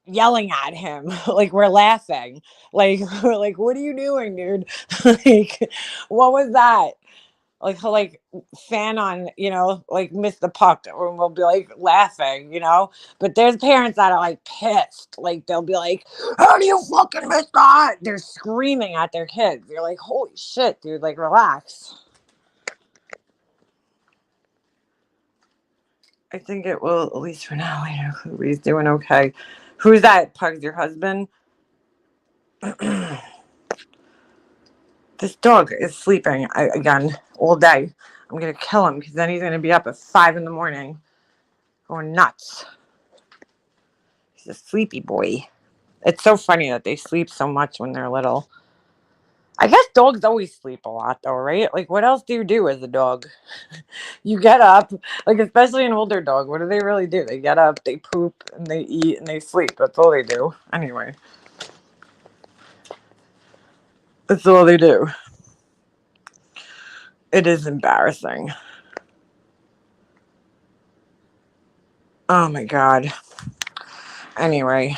yelling at him. Like we're laughing. Like we're like, what are you doing, dude? Like, what was that? Like he'll like fan on, like miss the puck, or we'll be like laughing. But there's parents that are like pissed. Like they'll be like, "How do you fucking miss that?" They're screaming at their kids. You're like, "Holy shit, dude! Like relax." I think it will, at least for now. I know Chloe's doing okay. Who's that? Pugs, your husband? This dog is sleeping again all day. I'm gonna kill him because then he's gonna be up at 5 in the morning, going nuts. He's a sleepy boy. It's so funny that they sleep so much when they're little. I guess dogs always sleep a lot, though, right? Like, what else do you do as a dog? You get up, like, especially an older dog. What do they really do? They get up, they poop, and they eat, and they sleep. That's all they do. Anyway, that's all they do. It is embarrassing. Oh my God. Anyway,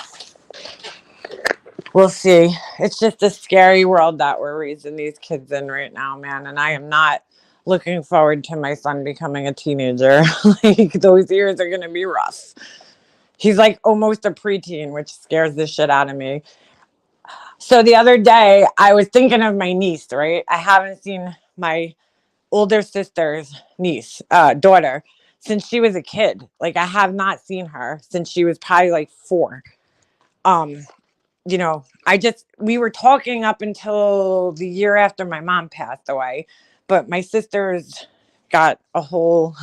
we'll see. It's just a scary world that we're raising these kids in right now, man. And I am not looking forward to my son becoming a teenager. Like, those years are going to be rough. He's like almost a preteen, which scares the shit out of me. So the other day, I was thinking of my niece, right? I haven't seen my older sister's daughter, since she was a kid. Like, I have not seen her since she was probably like 4. Um, we were talking up until the year after my mom passed away, but my sister's got a whole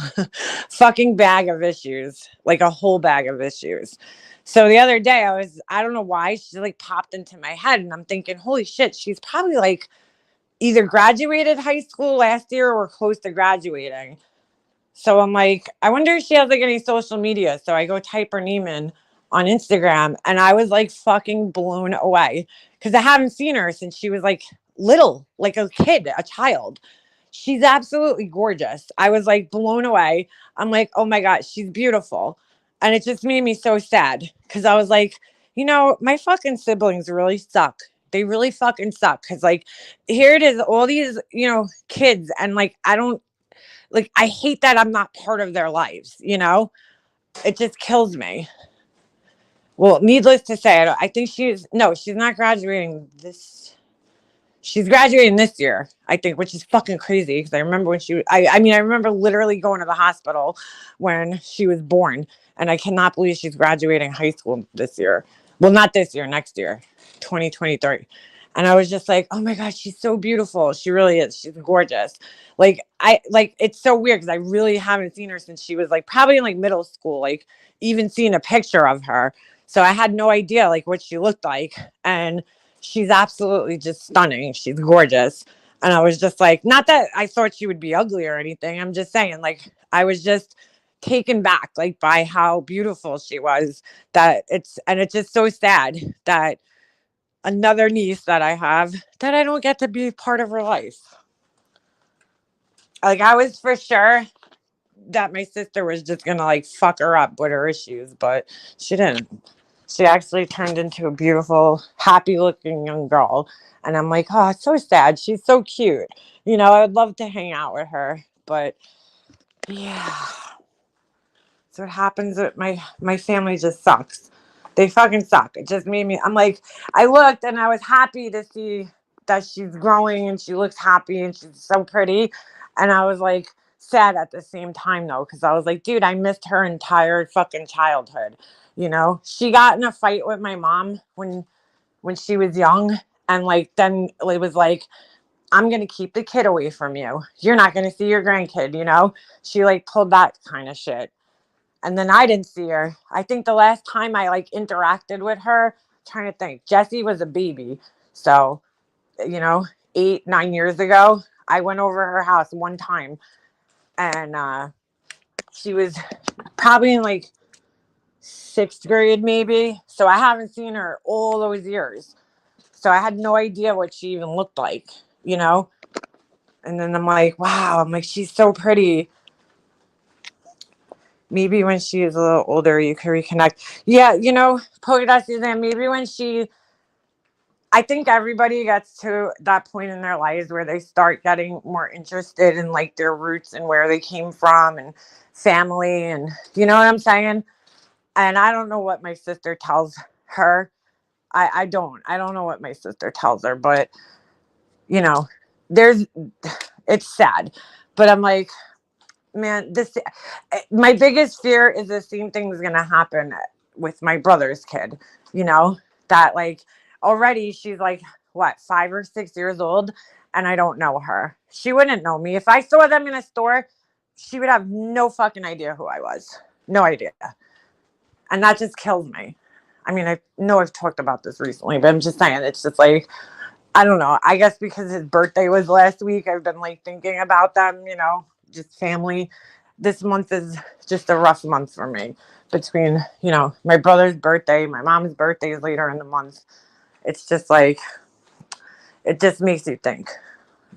fucking bag of issues, like a whole bag of issues. So the other day I don't know why, she like popped into my head, and I'm thinking, holy shit, she's probably like either graduated high school last year or close to graduating. So I'm like, I wonder if she has like any social media. So I go type her name in on Instagram, and I was like fucking blown away because I haven't seen her since she was like little, like a kid, a child. She's absolutely gorgeous. I was like blown away. I'm like, oh my God, she's beautiful. And it just made me so sad because I was like, my fucking siblings really suck. They really fucking suck. Cause like, here it is, all these, kids. And like, I hate that I'm not part of their lives. It just kills me. Well, needless to say, I think she's not graduating she's graduating this year, I think, which is fucking crazy because I remember when I remember literally going to the hospital when she was born, and I cannot believe she's graduating high school this year. Well, not this year, next year, 2023. And I was just like, oh my God, she's so beautiful. She really is. She's gorgeous. It's so weird because I really haven't seen her since she was like probably in like middle school, like even seeing a picture of her. So I had no idea like what she looked like. And she's absolutely just stunning. She's gorgeous. And I was just like, not that I thought she would be ugly or anything. I'm just saying, like, I was just taken back, like, by how beautiful she was. It's just so sad that another niece that I have, that I don't get to be part of her life. Like, I was for sure that my sister was just gonna like fuck her up with her issues, but she didn't. She actually turned into a beautiful, happy looking young girl. And I'm like, oh, it's so sad. She's so cute. I would love to hang out with her. But yeah. So what happens with my family just sucks. They fucking suck. It just made me, I'm like, I looked and I was happy to see that she's growing and she looks happy and she's so pretty. And I was like sad at the same time though, because I was like, dude, I missed her entire fucking childhood. She got in a fight with my mom when she was young, and like then it was like, I'm gonna keep the kid away from you. You're not gonna see your grandkid. She like pulled that kind of shit. And then I didn't see her. I think the last time I like interacted with her, I'm trying to think, Jessie was a baby. So, you know, 8, 9 years ago, I went over her house one time, and she was probably in like 6th grade, maybe. So I haven't seen her all those years. So I had no idea what she even looked like. And then I'm like, wow, I'm like, she's so pretty. Maybe when she is a little older, you can reconnect. Yeah, polka dot Suzanne, maybe when she I think everybody gets to that point in their lives where they start getting more interested in like their roots and where they came from and family, and you know what I'm saying? And I don't know what my sister tells her. I don't know what my sister tells her, but you know, there's it's sad. But I'm like, man, this my biggest fear is the same thing is gonna happen with my brother's kid. You know, that like already she's like what 5 or 6 years old, and I don't know her. She wouldn't know me if I saw them in a store. She would have no fucking idea who I was. No idea, and that just kills me. I mean, I know I've talked about this recently, but I'm just saying it's just like I don't know. I guess because his birthday was last week, I've been like thinking about them, you know, just family. This month is just a rough month for me between, you know, my brother's birthday, my mom's birthday is later in the month. It's just like, it just makes you think,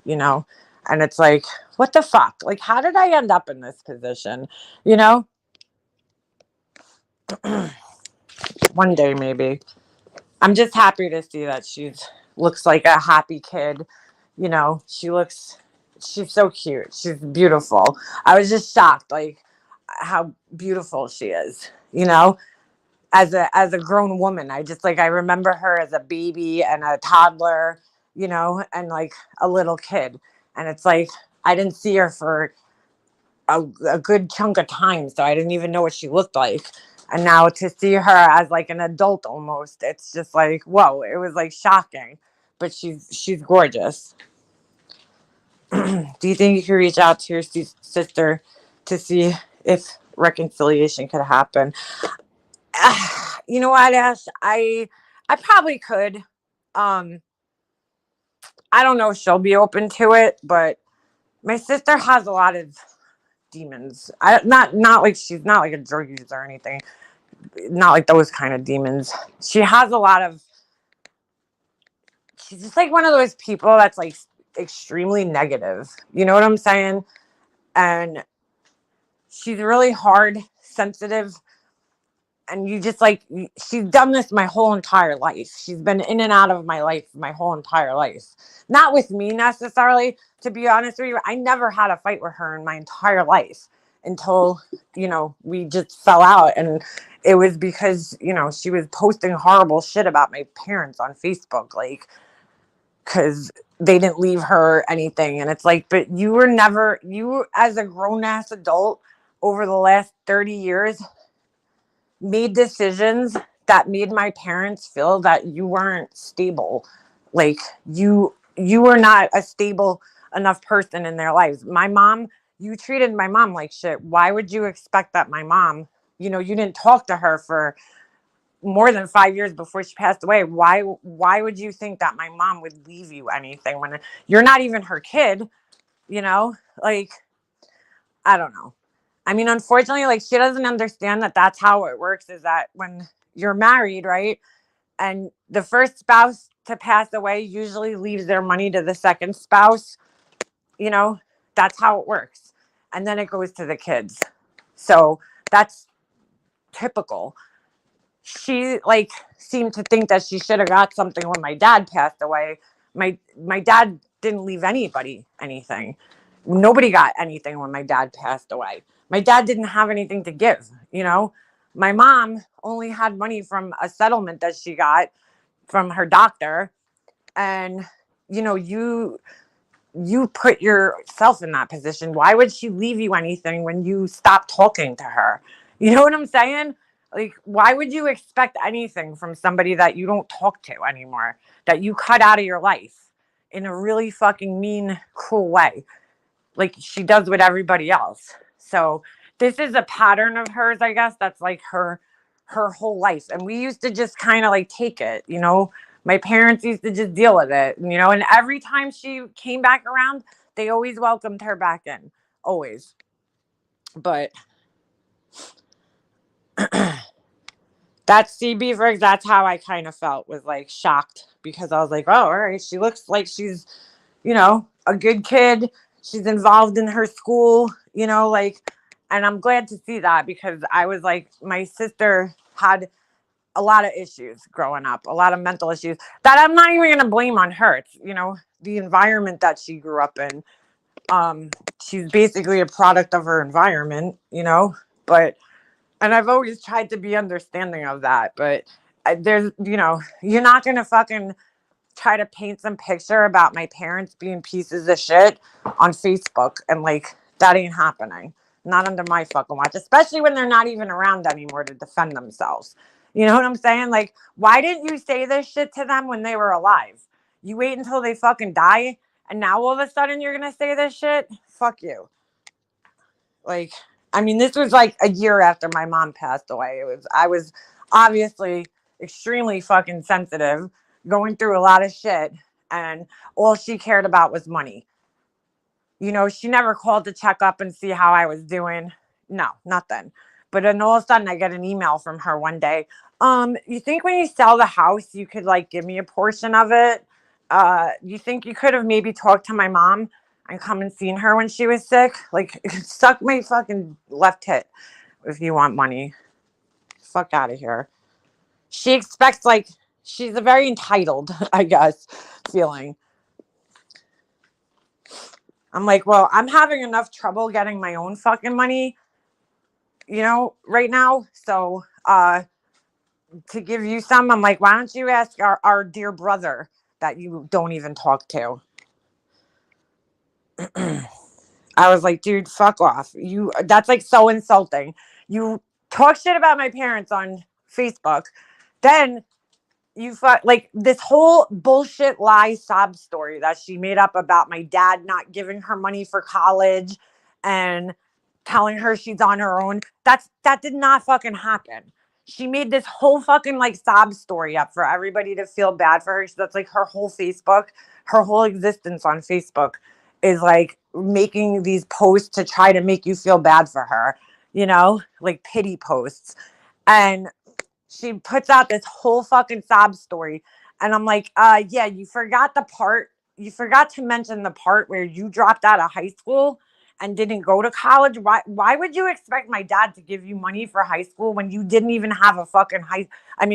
you know, and it's like, what the fuck? Like, how did I end up in this position? You know, one day maybe. I'm just happy to see that she's looks like a happy kid. You know, she's so cute. She's beautiful. I was just shocked like how beautiful she is, you know, as a grown woman. I just like I remember her as a baby and a toddler, you know, and like a little kid. And it's like I didn't see her for a good chunk of time, so I didn't even know what she looked like. And now to see her as like an adult almost, it's just like whoa! It was like shocking, but she's gorgeous. Do you think you could reach out to your sister to see if reconciliation could happen? You know what, Ash? I probably could. Um, I don't know if she'll be open to it, but my sister has a lot of demons. Not like she's not like a drug user or anything. Not like those kind of demons. She has a lot of. She's just like one of those people that's like extremely negative. You know what I'm saying? And she's really hard, sensitive, and you just like she's done this my whole entire life. She's been in and out of my life my whole entire life. Not with me necessarily, to be honest with you. I never had a fight with her in my entire life until, you know, we just fell out, and it was because, you know, she was posting horrible shit about my parents on Facebook, like cuz they didn't leave her anything, and it's like, but you were never you as a grown ass adult over the last 30 years made decisions that made my parents feel that you weren't stable. Like you were not a stable enough person in their lives. My mom, you treated my mom like shit. Why would you expect that my mom, you know, you didn't talk to her for more than 5 years before she passed away. Why would you think that my mom would leave you anything when you're not even her kid, you know? Like I don't know. I mean, unfortunately, like she doesn't understand that that's how it works is that when you're married, right? And the first spouse to pass away usually leaves their money to the second spouse, you know, that's how it works. And then it goes to the kids. So that's typical. She like seemed to think that she should have got something when my dad passed away. My dad didn't leave anybody anything. Nobody got anything when my dad passed away. My dad didn't have anything to give, you know. My mom only had money from a settlement that she got from her doctor, and you know, you put yourself in that position. Why would she leave you anything when you stop talking to her? You know what I'm saying? Like, why would you expect anything from somebody that you don't talk to anymore, that you cut out of your life in a really fucking mean, cruel way, like she does with everybody else? So this is a pattern of hers, I guess. That's like her whole life, and we used to just kind of like take it, you know. My parents used to just deal with it, you know, and every time she came back around, they always welcomed her back in, always. But that's CB Briggs. That's how I kind of felt, was like shocked, because I was like, oh, all right, she looks like she's, you know, a good kid. She's involved in her school, you know, like, and I'm glad to see that, because I was like, my sister had a lot of issues growing up, a lot of mental issues that I'm not even going to blame on her. It's, the environment that she grew up in. She's basically a product of her environment, but, and I've always tried to be understanding of that, but there's, you're not going to fucking try to paint some picture about my parents being pieces of shit on Facebook, and like that ain't happening. Not under my fucking watch, especially when they're not even around anymore to defend themselves. You know what I'm saying? Like, why didn't you say this shit to them when they were alive? You wait until they fucking die, and now all of a sudden you're gonna say this shit? Fuck you. Like, I mean, this was like a year after my mom passed away. I was obviously extremely fucking sensitive, going through a lot of shit, and all she cared about was money. She never called to check up and see how I was doing. No, nothing. But then all of a sudden I get an email from her one day. You think when you sell the house, you could like give me a portion of it? You think you could have maybe talked to my mom and come and seen her when she was sick? Like, suck my fucking left tit if you want money. Fuck out of here. She expects, like, she's a very entitled, I guess, feeling. I'm like, well, I'm having enough trouble getting my own fucking money, right now. So, to give you some, I'm like, why don't you ask our dear brother that you don't even talk to? I was like, dude, fuck off. That's like so insulting. You talk shit about my parents on Facebook, then like this whole bullshit lie sob story that she made up about my dad not giving her money for college and telling her she's on her own. That did not fucking happen. She made this whole fucking like sob story up for everybody to feel bad for her. So that's like her whole Facebook, her whole existence on Facebook is like making these posts to try to make you feel bad for her, like pity posts. And she puts out this whole fucking sob story. And I'm like, yeah, you forgot to mention the part where you dropped out of high school and didn't go to college. Why would you expect my dad to give you money for high school when you didn't even have a fucking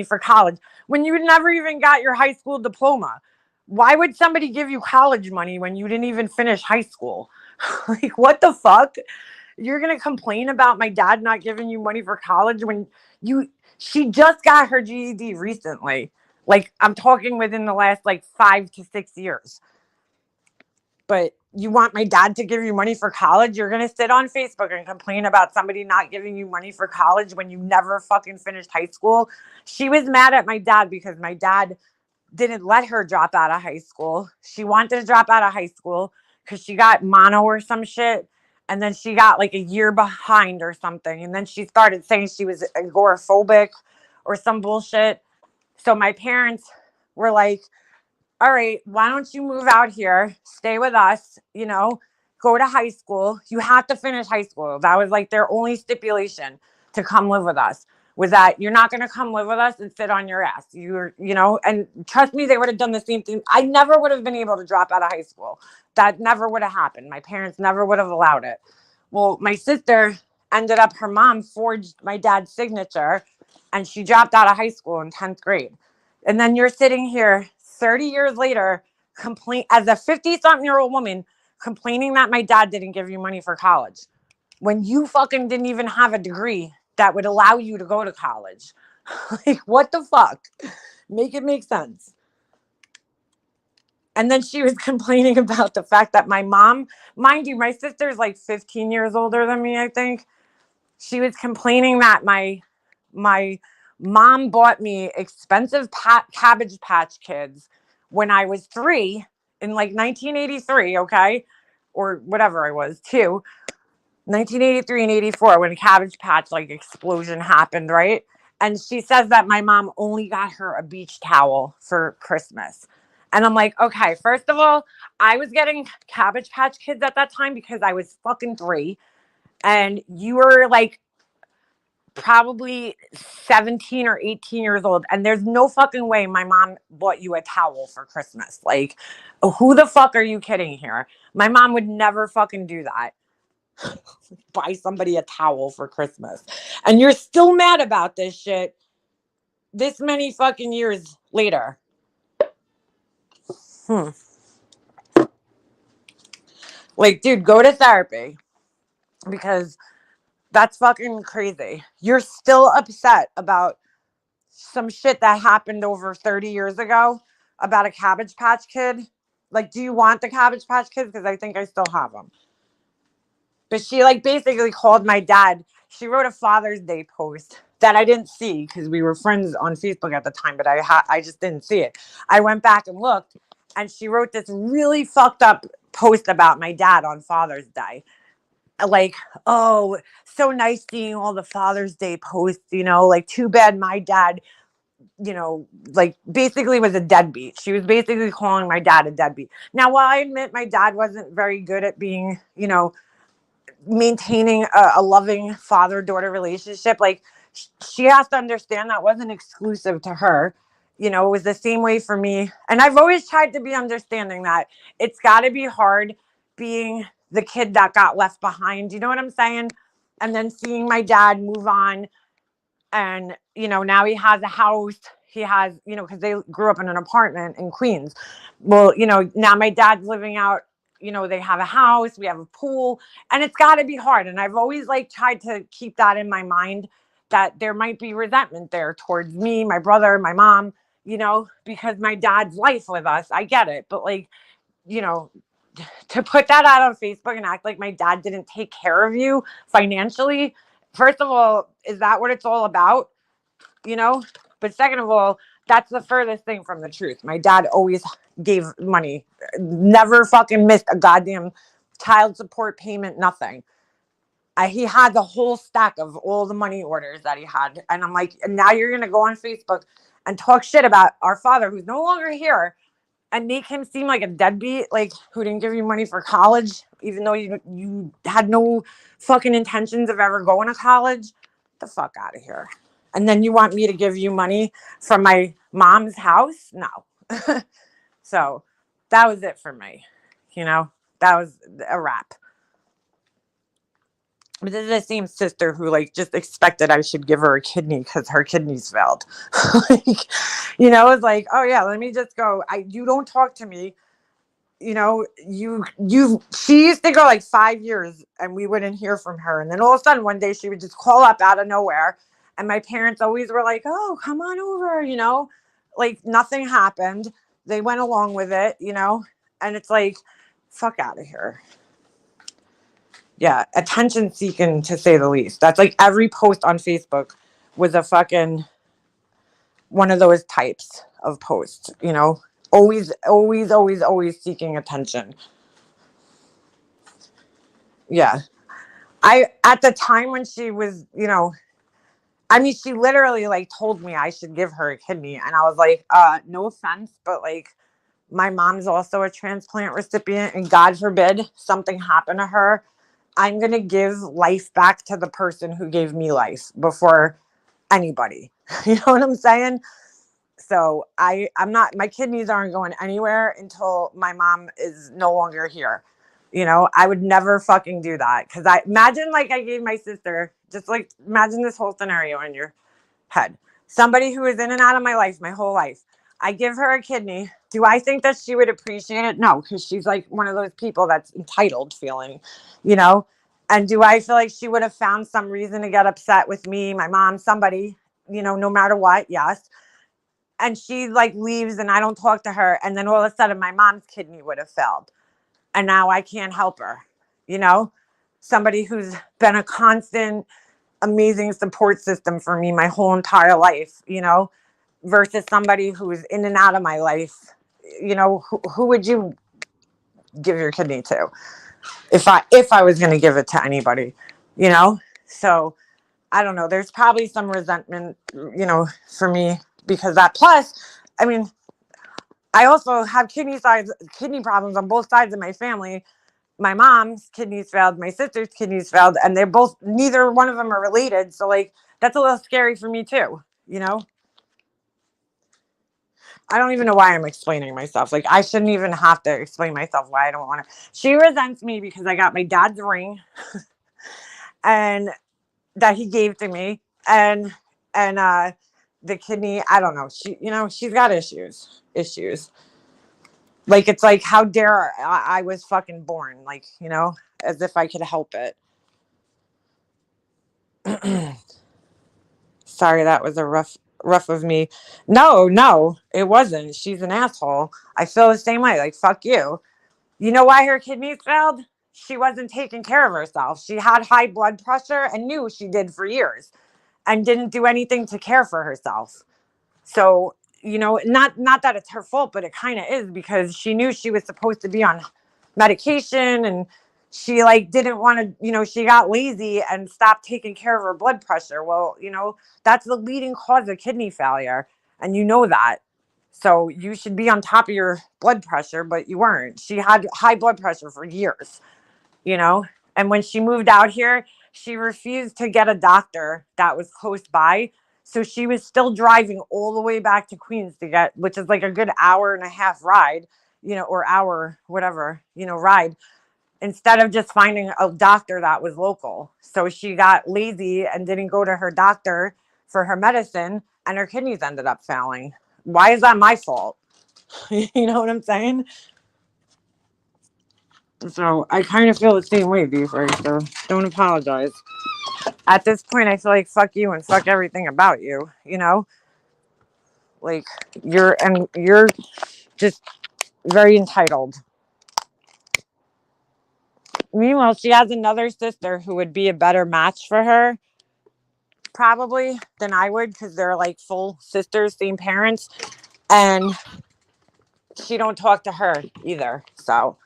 for college, when you never even got your high school diploma? Why would somebody give you college money when you didn't even finish high school? Like, what the fuck? You're going to complain about my dad not giving you money for college when she just got her GED recently. Like, I'm talking within the last like 5 to 6 years. But you want my dad to give you money for college? You're going to sit on Facebook and complain about somebody not giving you money for college when you never fucking finished high school? She was mad at my dad because my dad didn't let her drop out of high school. She wanted to drop out of high school because she got mono or some shit. And then she got like a year behind or something. And then she started saying she was agoraphobic or some bullshit. So my parents were like, all right, why don't you move out here, stay with us, go to high school. You have to finish high school. That was like their only stipulation to come live with us, was that you're not going to come live with us and sit on your ass. And trust me, they would have done the same thing. I never would have been able to drop out of high school. That never would have happened. My parents never would have allowed it. Well, my sister ended up, her mom forged my dad's signature and she dropped out of high school in 10th grade. And then you're sitting here 30 years later, as a 50-something-year-old woman, complaining that my dad didn't give you money for college when you fucking didn't even have a degree that would allow you to go to college. Like, what the fuck? Make it make sense. And then she was complaining about the fact that my mom, mind you, my sister's like 15 years older than me, I think. She was complaining that my mom bought me expensive Cabbage Patch Kids when I was 3 in like 1983, okay? Or whatever I was, 2. 1983 and 84 when Cabbage Patch like explosion happened, right? And she says that my mom only got her a beach towel for Christmas. And I'm like, okay, first of all, I was getting Cabbage Patch Kids at that time because I was fucking 3. And you were like probably 17 or 18 years old. And there's no fucking way my mom bought you a towel for Christmas. Like, who the fuck are you kidding here? My mom would never fucking do that. Buy somebody a towel for Christmas. And you're still mad about this shit this many fucking years later. Hmm. Like, dude, go to therapy because that's fucking crazy. You're still upset about some shit that happened over 30 years ago about a Cabbage Patch Kid. Like, do you want the Cabbage Patch Kids? Because I think I still have them. But she like basically called my dad. She wrote a Father's Day post that I didn't see because we were friends on Facebook at the time, but I just didn't see it. I went back and looked, and she wrote this really fucked up post about my dad on Father's Day. Like, oh, so nice seeing all the Father's Day posts, like too bad my dad, like basically was a deadbeat. She was basically calling my dad a deadbeat. Now, while I admit my dad wasn't very good at being, maintaining a loving father-daughter relationship, like she has to understand that wasn't exclusive to her. It was the same way for me. And I've always tried to be understanding that it's got to be hard being the kid that got left behind. You know what I'm saying? And then seeing my dad move on, and now he has a house. He has, because they grew up in an apartment in Queens. Well, now my dad's living out, they have a house, we have a pool, and it's got to be hard. And I've always like tried to keep that in my mind, that there might be resentment there towards me, my brother, my mom, because my dad's life with us. I get it, but like, you know to put that out on Facebook and act like my dad didn't take care of you financially, first of all, is that what it's all about? You know? But second of all, that's the furthest thing from the truth. My dad always gave money, never fucking missed a goddamn child support payment, nothing. He had the whole stack of all the money orders that he had. And I'm like, and now you're going to go on Facebook and talk shit about our father who's no longer here and make him seem like a deadbeat, like who didn't give you money for college, even though you had no fucking intentions of ever going to college. Get the fuck out of here. And then you want me to give you money from my mom's house? No. So that was it for me. That was a wrap. But this is the same sister who like just expected I should give her a kidney because her kidneys failed. Like, it's like, oh yeah, let me just go. You don't talk to me. She used to go like 5 years and we wouldn't hear from her. And then all of a sudden one day she would just call up out of nowhere. And my parents always were like, oh, come on over, like nothing happened. They went along with it, and it's like, fuck out of here. Yeah, attention seeking to say the least. That's like every post on Facebook was a fucking one of those types of posts, always, always, always, always seeking attention. Yeah. At the time when she was, she literally like told me I should give her a kidney. And I was like, no offense, but like my mom's also a transplant recipient and God forbid something happened to her. I'm going to give life back to the person who gave me life before anybody. You know what I'm saying? So I'm not, my kidneys aren't going anywhere until my mom is no longer here. I would never fucking do that. Cause I imagine like I gave my sister, just like imagine this whole scenario in your head. Somebody who is in and out of my life, my whole life. I give her a kidney. Do I think that she would appreciate it? No, because she's like one of those people that's entitled feeling, you know? And do I feel like she would have found some reason to get upset with me, my mom, somebody, no matter what? Yes. And she like leaves and I don't talk to her. And then all of a sudden my mom's kidney would have failed. And now I can't help her, somebody who's been a constant, amazing support system for me my whole entire life, versus somebody who's in and out of my life. Who would you give your kidney to if I was going to give it to anybody, So I don't know. There's probably some resentment, for me because that. Plus, I mean, I also have kidney problems on both sides of my family. My mom's kidneys failed, my sister's kidneys failed, and neither one of them are related. So like, that's a little scary for me too, I don't even know why I'm explaining myself. Like, I shouldn't even have to explain myself why I don't want to. She resents me because I got my dad's ring and that he gave to me. And the kidney, I don't know. She's got issues. Like, it's like, how dare I was fucking born, like, as if I could help it. Sorry, that was a rough of me. No, it wasn't. She's an asshole. I feel the same way. Like, fuck you. You know why her kidneys failed? She wasn't taking care of herself. She had high blood pressure and knew she did for years and didn't do anything to care for herself. So, not that it's her fault, but it kind of is, because she knew she was supposed to be on medication, and she like didn't want to, she got lazy and stopped taking care of her blood pressure. Well, that's the leading cause of kidney failure, and that. So you should be on top of your blood pressure, but you weren't. She had high blood pressure for years, you know? And when she moved out here, she refused to get a doctor that was close by. So she was still driving all the way back to Queens to get, which is like a good hour and a half ride, or hour, whatever, ride, instead of just finding a doctor that was local. So she got lazy and didn't go to her doctor for her medicine, and her kidneys ended up failing. Why is that my fault? You know what I'm saying? So I kind of feel the same way, Beaver. So don't apologize. At this point, I feel like fuck you and fuck everything about you. Like, you're just very entitled. Meanwhile, she has another sister who would be a better match for her, probably, than I would, because they're like full sisters, same parents, and she don't talk to her either. So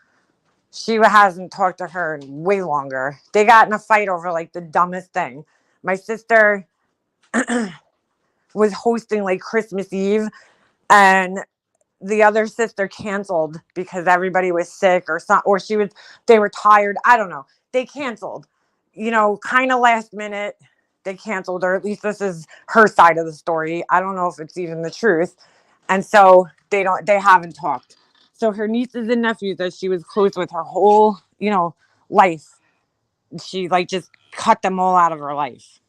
she hasn't talked to her in way longer. They got in a fight over like the dumbest thing. My sister was hosting like Christmas Eve, and the other sister canceled because everybody was sick or something, or they were tired. I don't know. They canceled, kind of last minute. They canceled, or at least this is her side of the story. I don't know if it's even the truth. And so they haven't talked. So her nieces and nephews that she was close with her whole, life, she like just cut them all out of her life.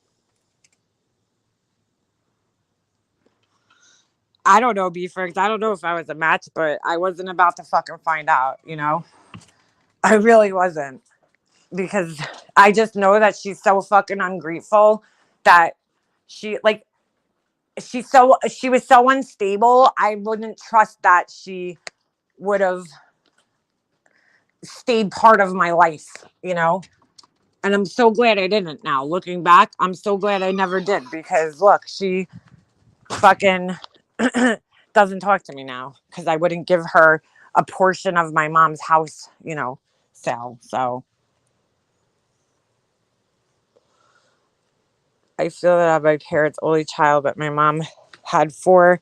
I don't know, Beefers. I don't know if I was a match, but I wasn't about to fucking find out. I really wasn't. Because I just know that she's so fucking ungrateful that she, like, she was so unstable. I wouldn't trust that she would have stayed part of my life. And I'm so glad I didn't now. Looking back, I'm so glad I never did, because look, she fucking doesn't talk to me now because I wouldn't give her a portion of my mom's house, sale. So I feel that I'm my parents' only child, but my mom had four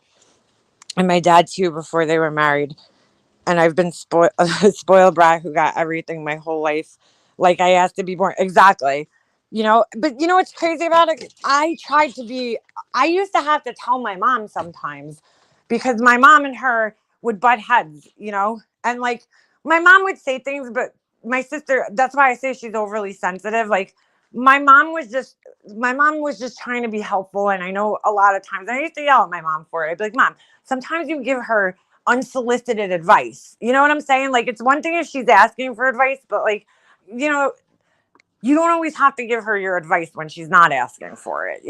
and my dad two before they were married. And I've been a spoiled brat who got everything my whole life. Like, I asked to be born. Exactly. But what's crazy about it? I used to have to tell my mom sometimes, because my mom and her would butt heads. And like, my mom would say things, but my sister, that's why I say she's overly sensitive. Like, my mom was just, trying to be helpful. And I know a lot of times I used to yell at my mom for it. I'd be like, Mom, sometimes you give her unsolicited advice. You know what I'm saying? Like, it's one thing if she's asking for advice, but like, you don't always have to give her your advice when she's not asking for it.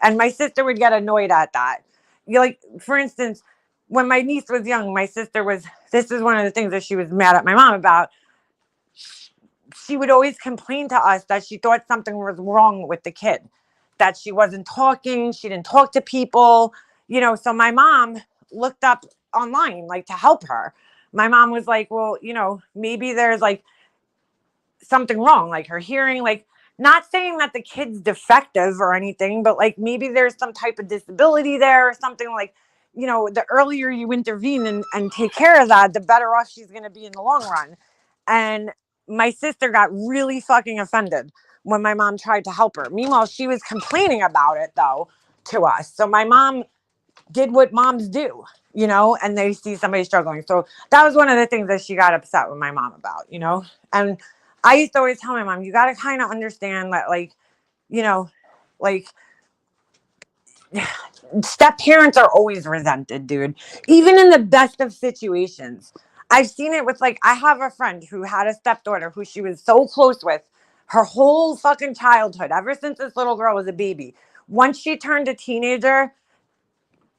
And my sister would get annoyed at that. Like, for instance, when my niece was young, this is one of the things that she was mad at my mom about. She would always complain to us that she thought something was wrong with the kid, that she wasn't talking, she didn't talk to people. So my mom looked up online, like, to help her. My mom was like, well, maybe there's like something wrong, like her hearing, like, not saying that the kid's defective or anything, but like, maybe there's some type of disability there or something. Like, the earlier you intervene and take care of that, the better off she's going to be in the long run. And my sister got really fucking offended when my mom tried to help her. Meanwhile, she was complaining about it though to us. So my mom did what moms do, and they see somebody struggling. So that was one of the things that she got upset with my mom about. And I used to always tell my mom, you got to kind of understand that, like, like, Step parents are always resented, dude. Even in the best of situations. I've seen it with, like, I have a friend who had a stepdaughter who she was so close with her whole fucking childhood, ever since this little girl was a baby. Once she turned a teenager,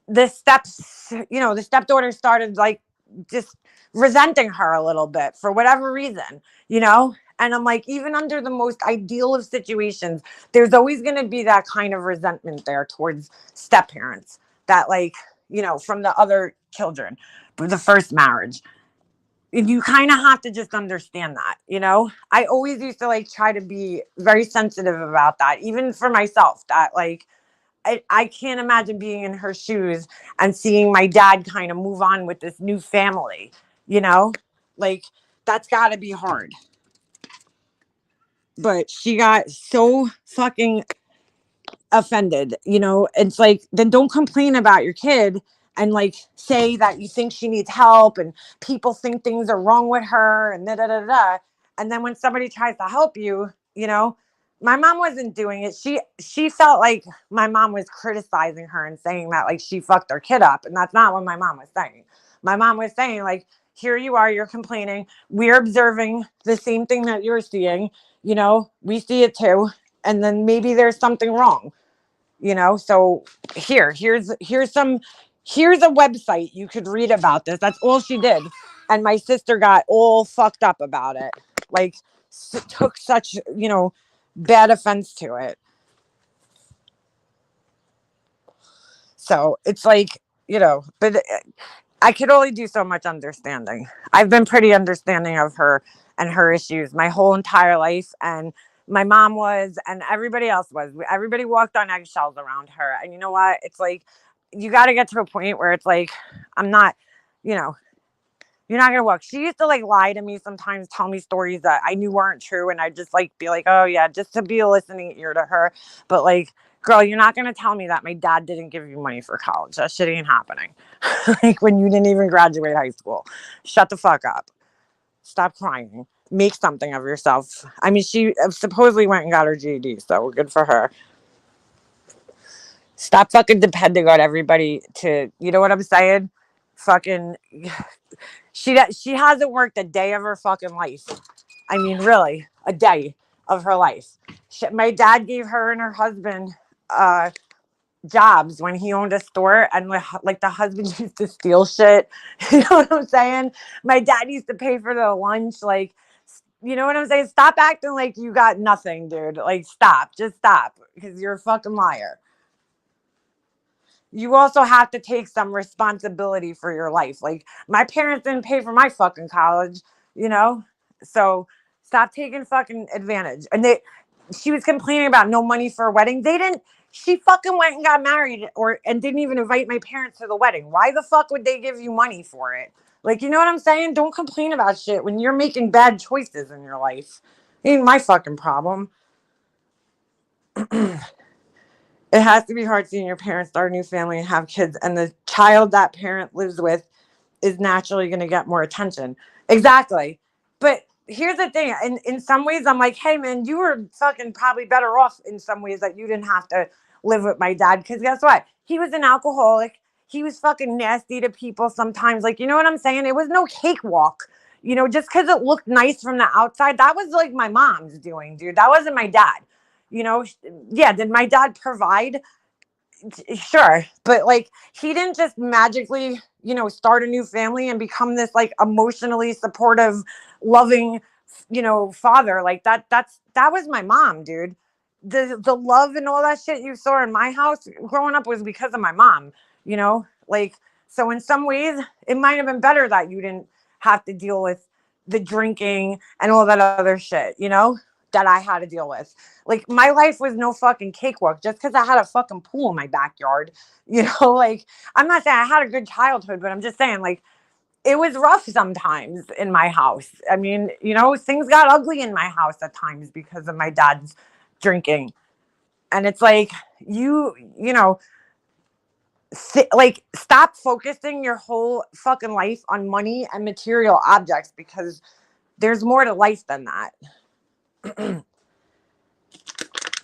the stepdaughter started, like, just resenting her a little bit for whatever reason, you know? And I'm like, even under the most ideal of situations, there's always going to be that kind of resentment there towards step parents that, like, from the other children, the first marriage. You kind of have to just understand that. I always used to, like, try to be very sensitive about that, even for myself, that, like, I can't imagine being in her shoes and seeing my dad kind of move on with this new family, you know? Like, that's got to be hard. But she got so fucking offended. It's like, then don't complain about your kid and, like, say that you think she needs help and people think things are wrong with her and da da da da. And then when somebody tries to help you, my mom wasn't doing it. She felt like my mom was criticizing her and saying that, like, she fucked her kid up, and that's not what my mom was saying. My mom was saying, like, here you are, you're complaining, we're observing the same thing that you're seeing, we see it too, and then maybe there's something wrong. So here's a website you could read about this. That's all she did. And my sister got all fucked up about it, like, took such bad offense to it. So it's like, but I could only do so much understanding. I've been pretty understanding of her and her issues my whole entire life, and my mom was, and everybody else was. Everybody walked on eggshells around her. And you know what? It's like, you got to get to a point where it's like, I'm not, you know, you're not gonna walk. She used to, like, lie to me sometimes, tell me stories that I knew weren't true, and I'd just, like, be like, oh yeah, just to be a listening ear to her. But, like, girl, you're not gonna tell me that my dad didn't give you money for college. That shit ain't happening. Like, when you didn't even graduate high school. Shut the fuck up. Stop crying. Make something of yourself. I mean, she supposedly went and got her GED, so good for her. Stop fucking depending on everybody to, you know what I'm saying? Fucking, she hasn't worked a day of her fucking life. I mean, really, a day of her life. My dad gave her and her husband jobs when he owned a store, and, like, the husband used to steal shit. You know what I'm saying? My dad used to pay for the lunch. Like, you know what I'm saying? Stop acting like you got nothing, dude. Like, stop. Just stop, because you're a fucking liar. You also have to take some responsibility for your life. Like, my parents didn't pay for my fucking college, you know? So stop taking fucking advantage. And she was complaining about no money for a wedding. She fucking went and got married and didn't even invite my parents to the wedding. Why the fuck would they give you money for it? Like, you know what I'm saying? Don't complain about shit when you're making bad choices in your life. It ain't my fucking problem. It has to be hard seeing your parents start a new family and have kids, and the child that parent lives with is naturally going to get more attention. Exactly. But here's the thing. In some ways, I'm like, hey, man, you were fucking probably better off in some ways that you didn't have to live with my dad. Because guess what? He was an alcoholic. He was fucking nasty to people sometimes. Like, you know what I'm saying? It was no cakewalk. Just because it looked nice from the outside, that was, like, my mom's doing, dude. That wasn't my dad. You know, yeah, did my dad provide? Sure, but, like, he didn't just magically start a new family and become this, like, emotionally supportive, loving father. Like, that was my mom, dude. The love and all that shit you saw in my house growing up was because of my mom. Like, so in some ways it might have been better that you didn't have to deal with the drinking and all that other shit that I had to deal with. Like, my life was no fucking cakewalk just because I had a fucking pool in my backyard. Like, I'm not saying I had a good childhood, but I'm just saying, like, it was rough sometimes in my house. I mean, things got ugly in my house at times because of my dad's drinking. And it's like, like, stop focusing your whole fucking life on money and material objects, because there's more to life than that.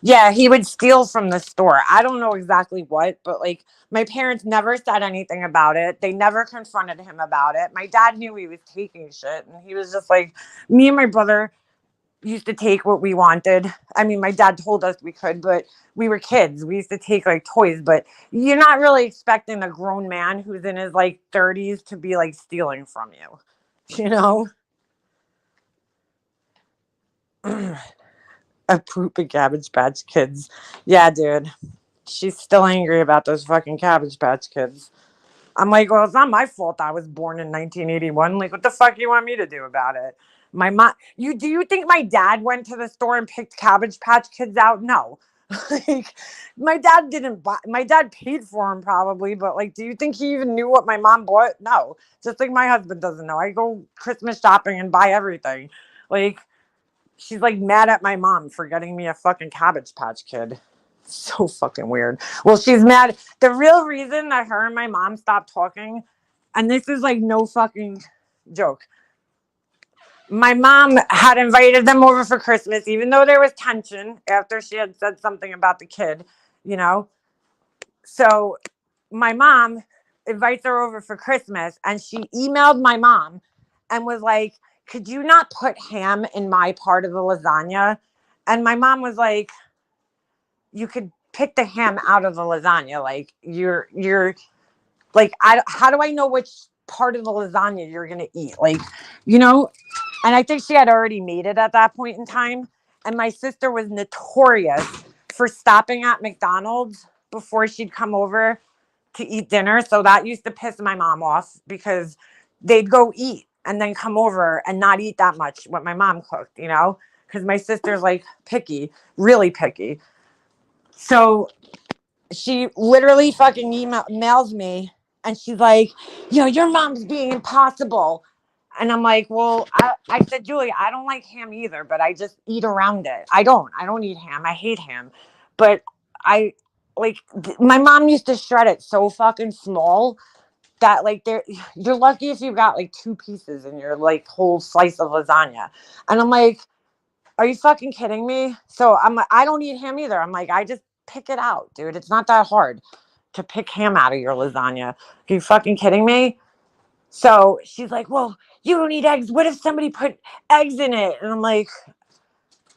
Yeah, he would steal from the store. I don't know exactly what, but like my parents never said anything about it. They never confronted him about it. My dad knew he was taking shit, and he was just like, me and my brother used to take what we wanted. I mean, my dad told us we could, but we were kids. We used to take like toys, but you're not really expecting a grown man who's in his like 30s to be like stealing from you, you know? A poop and Cabbage Patch Kids. Yeah, dude. She's still angry about those fucking Cabbage Patch Kids. I'm like, well, it's not my fault I was born in 1981. Like, what the fuck do you want me to do about it? My mom, do you think my dad went to the store and picked Cabbage Patch Kids out? No. Like, my dad didn't buy, my dad paid for them probably, but like, do you think he even knew what my mom bought? No. Just like my husband doesn't know. I go Christmas shopping and buy everything. Like, she's like mad at my mom for getting me a fucking Cabbage Patch Kid. So fucking weird. Well, she's mad. The real reason that her and my mom stopped talking, and this is like no fucking joke. My mom had invited them over for Christmas, even though there was tension after she had said something about the kid, you know? So my mom invites her over for Christmas, and she emailed my mom and was like, could you not put ham in my part of the lasagna? And my mom was like, you could pick the ham out of the lasagna. Like you're like, how do I know which part of the lasagna you're going to eat? Like, you know, and I think she had already made it at that point in time. And my sister was notorious for stopping at McDonald's before she'd come over to eat dinner. So that used to piss my mom off because they'd go eat and then come over and not eat that much what my mom cooked, you know, because my sister's like picky, really picky. So she literally fucking mails me and she's like, you know, your mom's being impossible. And I'm like, well, I said, Julie, I don't like ham either, but I just eat around it. I don't eat ham. I hate ham. But I like, my mom used to shred it so fucking small that like you're lucky if you got like two pieces in your like whole slice of lasagna. And I'm like, are you fucking kidding me? So I'm like, I don't eat ham either. I'm like, I just pick it out, dude. It's not that hard to pick ham out of your lasagna. Are you fucking kidding me? So she's like, well, you don't eat eggs. What if somebody put eggs in it? And I'm like,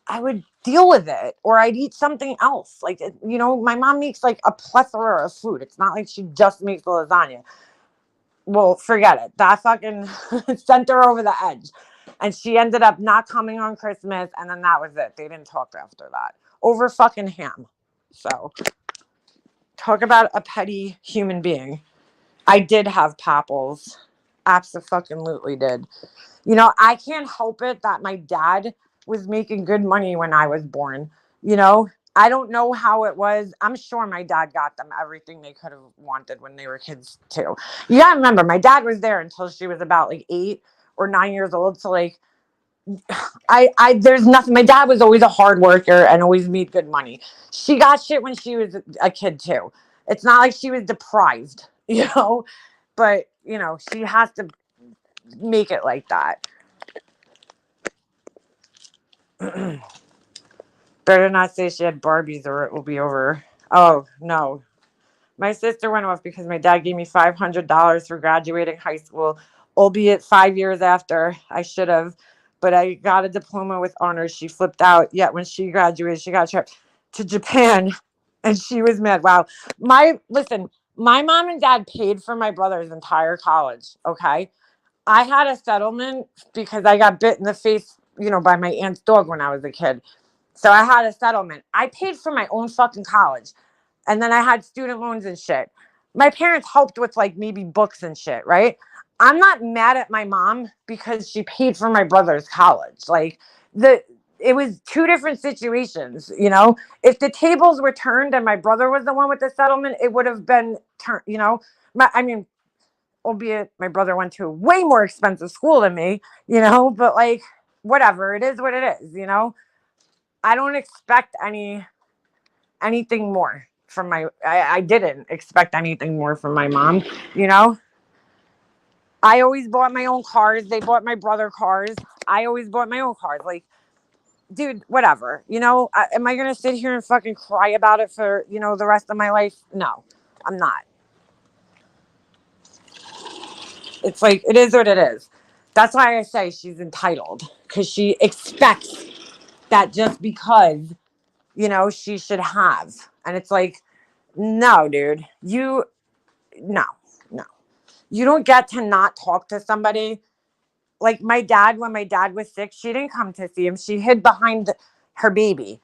I would deal with it or I'd eat something else. Like, you know, my mom makes like a plethora of food. It's not like she just makes the lasagna. Well, forget it. That fucking sent her over the edge. And she ended up not coming on Christmas. And then that was it. They didn't talk after that over fucking ham. So talk about a petty human being. I did have papples. Absolutely did. You know, I can't help it that my dad was making good money when I was born. You know, I don't know how it was. I'm sure my dad got them everything they could have wanted when they were kids too. You gotta remember, my dad was there until she was about like 8 or 9 years old. So like, there's nothing. My dad was always a hard worker and always made good money. She got shit when she was a kid too. It's not like she was deprived, you know, but you know, she has to make it like that. Better not say she had Barbies or it will be over. Oh, no. My sister went off because my dad gave me $500 for graduating high school, albeit 5 years after I should have. But I got a diploma with honors. She flipped out. Yet when she graduated, she got a trip to Japan and she was mad. Wow. Listen, my mom and dad paid for my brother's entire college. Okay. I had a settlement because I got bit in the face, you know, by my aunt's dog when I was a kid. So I had a settlement. I paid for my own fucking college. And then I had student loans and shit. My parents helped with like maybe books and shit, right? I'm not mad at my mom because she paid for my brother's college. Like the it was two different situations, you know. If the tables were turned and my brother was the one with the settlement, it would have been turned, you know. I mean, albeit my brother went to a way more expensive school than me, you know, but like whatever, it is what it is, you know. I don't expect anything more from I didn't expect anything more from my mom, you know. I always bought my own cars. They bought my brother cars. I always bought my own cars. Like dude, whatever. Am I going to sit here and fucking cry about it for, the rest of my life? No, I'm not. It's like, it is what it is. That's why I say she's entitled, because she expects that just because, she should have. And it's like, no, dude, no, no. You don't get to not talk to somebody. Like my dad, when my dad was sick, she didn't come to see him. She hid behind her baby.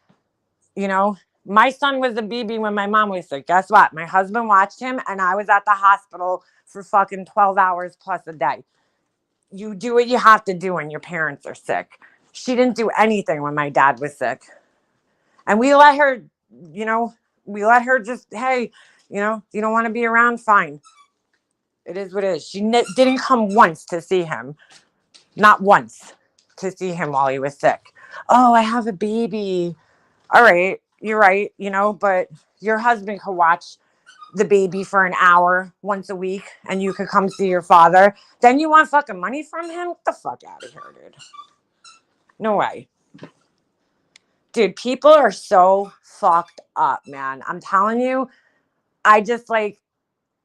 You know, my son was a baby when my mom was sick. Guess what? My husband watched him, and I was at the hospital for fucking 12 hours plus a day. You do what you have to do when your parents are sick. She didn't do anything when my dad was sick. And we let her, you know, we let her just, hey, you don't want to be around? Fine. It is what it is. She didn't come once to see him. Not once to see him while he was sick. Oh, I have a baby. All right, you're right, but your husband could watch the baby for an hour once a week and you could come see your father. Then you want fucking money from him? Get the fuck out of here, dude. No way. Dude, people are so fucked up, man. I'm telling you, I just like,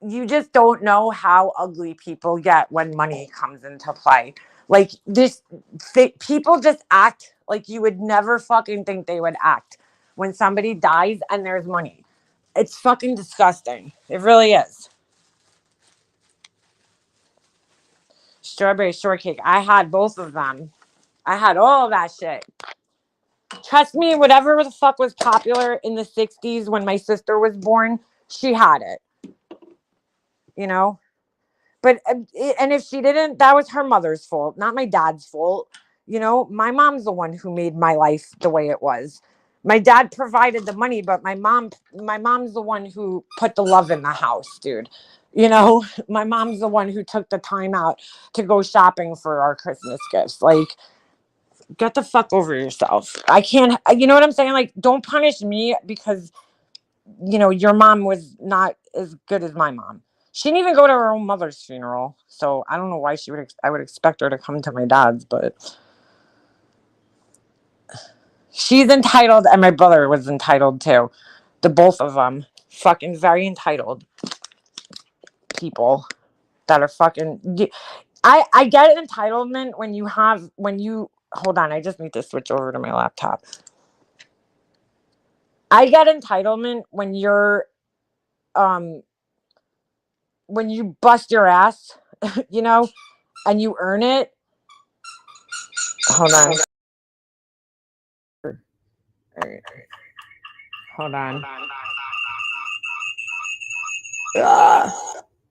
you just don't know how ugly people get when money comes into play. Like people just act like you would never fucking think they would act when somebody dies and there's money. It's fucking disgusting. It really is. Strawberry shortcake. I had both of them. I had all of that shit. Trust me, whatever the fuck was popular in the 60s when my sister was born, she had it. You know? But, and if she didn't, that was her mother's fault, not my dad's fault. My mom's the one who made my life the way it was. My dad provided the money, but my mom's the one who put the love in the house, dude. My mom's the one who took the time out to go shopping for our Christmas gifts. Like, get the fuck over yourself. I can't, you know what I'm saying? Like, don't punish me because, your mom was not as good as my mom. She didn't even go to her own mother's funeral. So I don't know why I would expect her to come to my dad's, but she's entitled and my brother was entitled too. The both of them. Fucking very entitled people that are fucking. I get entitlement hold on, I just need to switch over to my laptop. I get entitlement um when you bust your ass, and you earn it. Hold on. All right. Hold on. Ugh.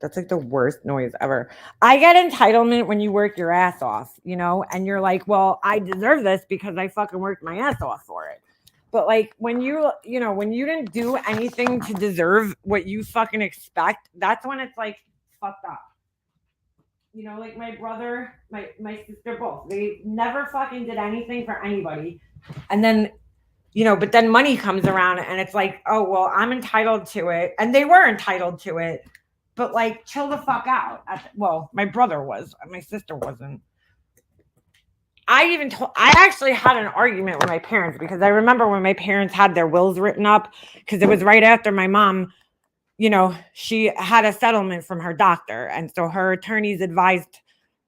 That's like the worst noise ever. I get entitlement when you work your ass off, and you're like, well, I deserve this because I fucking worked my ass off for it. But like when when you didn't do anything to deserve what you fucking expect, that's when it's like fucked up. Like my brother, my sister, both. They never fucking did anything for anybody. And then, but then money comes around and it's like, oh, well, I'm entitled to it. And they were entitled to it. But like, chill the fuck out. Well, my brother was. My sister wasn't. I actually had an argument with my parents because I remember when my parents had their wills written up, because it was right after my mom, she had a settlement from her doctor. And so her attorneys advised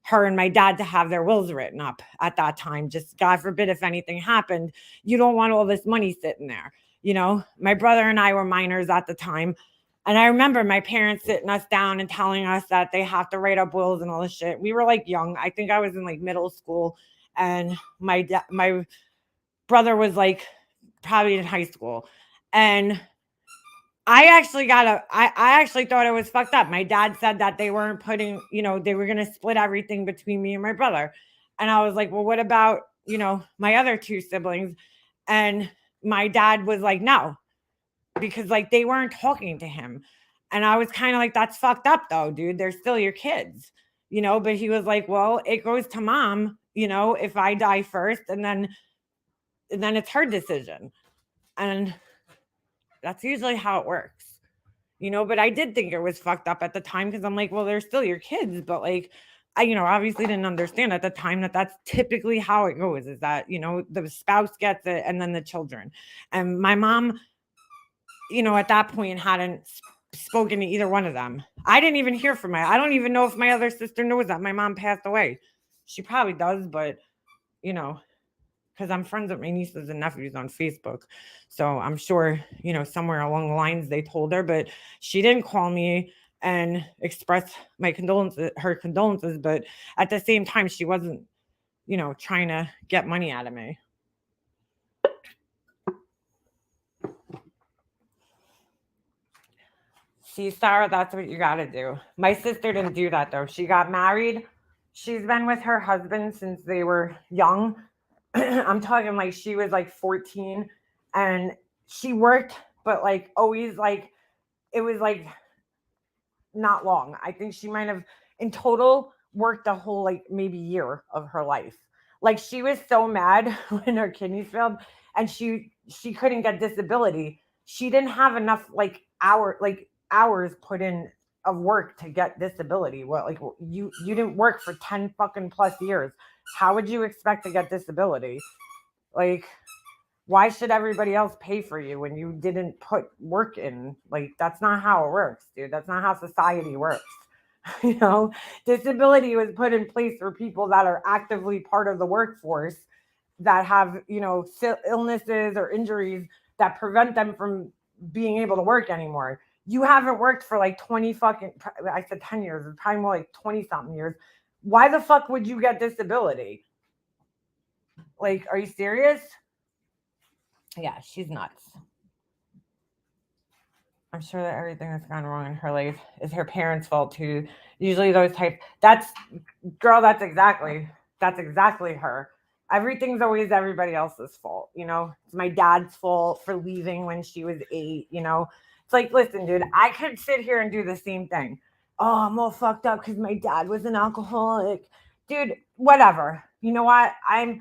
her and my dad to have their wills written up at that time. Just God forbid if anything happened, you don't want all this money sitting there. My brother and I were minors at the time. And I remember my parents sitting us down and telling us that they have to write up wills and all this shit. We were like young. I think I was in like middle school. And my brother was like probably in high school. And I actually I actually thought it was fucked up. My dad said that they weren't putting, they were going to split everything between me and my brother. And I was like, well, what about, my other two siblings? And my dad was like, no, because like they weren't talking to him. And I was kind of like, that's fucked up though, dude. They're still your kids, but he was like, well, it goes to mom, if I die first, and then it's her decision. And that's usually how it works. But I did think it was fucked up at the time because I'm like, well, they're still your kids, but like, I, obviously didn't understand at the time that that's typically how it goes, is that, the spouse gets it and then the children. And my mom, at that point hadn't spoken to either one of them. I didn't even hear from I don't even know if my other sister knows that my mom passed away. She probably does, but, because I'm friends with my nieces and nephews on Facebook. So I'm sure, somewhere along the lines they told her, but she didn't call me and express her condolences. But at the same time, she wasn't, trying to get money out of me. See, Sarah, that's what you got to do. My sister didn't do that, though. She got married. She's been with her husband since they were young. I'm talking like she was like 14, and she worked, but like always like it was like not long. I think she might have in total worked a whole like maybe year of her life. Like she was so mad when her kidneys failed and she couldn't get disability. She didn't have enough hours put in of work to get disability. What like you didn't work for 10 fucking plus years. How would you expect to get disability? Like why should everybody else pay for you when you didn't put work in? Like that's not how it works, dude. That's not how society works. you know, disability was put in place for people that are actively part of the workforce that have, illnesses or injuries that prevent them from being able to work anymore. You haven't worked for like 20 fucking, I said 10 years, it's probably more like 20 something years. Why the fuck would you get disability? Like, are you serious? Yeah, she's nuts. I'm sure that everything that's gone wrong in her life is her parents' fault too. Usually those types. That's exactly her. Everything's always everybody else's fault. It's my dad's fault for leaving when she was 8. It's like, listen, dude, I could sit here and do the same thing. Oh, I'm all fucked up because my dad was an alcoholic, dude. Whatever. You know what? I'm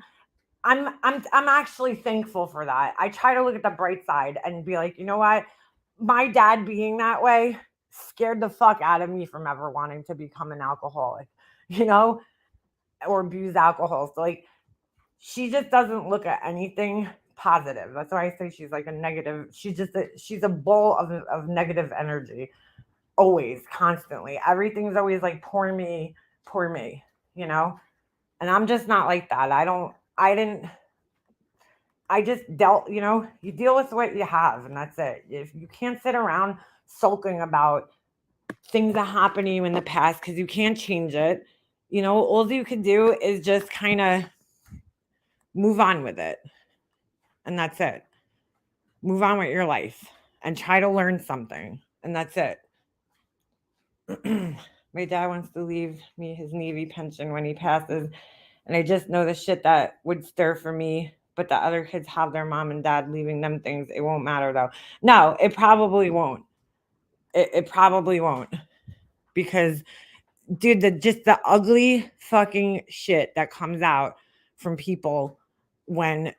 actually thankful for that. I try to look at the bright side and be like, you know what? My dad being that way scared the fuck out of me from ever wanting to become an alcoholic, or abuse alcohol. So like she just doesn't look at anything positive. That's why I say she's like a negative. She's a ball of negative energy. Always, constantly. Everything's always like poor me, And I'm just not like that. I just dealt, you deal with what you have and that's it. If you can't sit around sulking about things that happened to you in the past because you can't change it, all you can do is just kind of move on with it. And that's it. Move on with your life and try to learn something. And that's it. My dad wants to leave me his Navy pension when he passes. And I just know the shit that would stir for me. But the other kids have their mom and dad leaving them things. It won't matter though. No, it probably won't. It probably won't. Because, dude, the ugly fucking shit that comes out from people when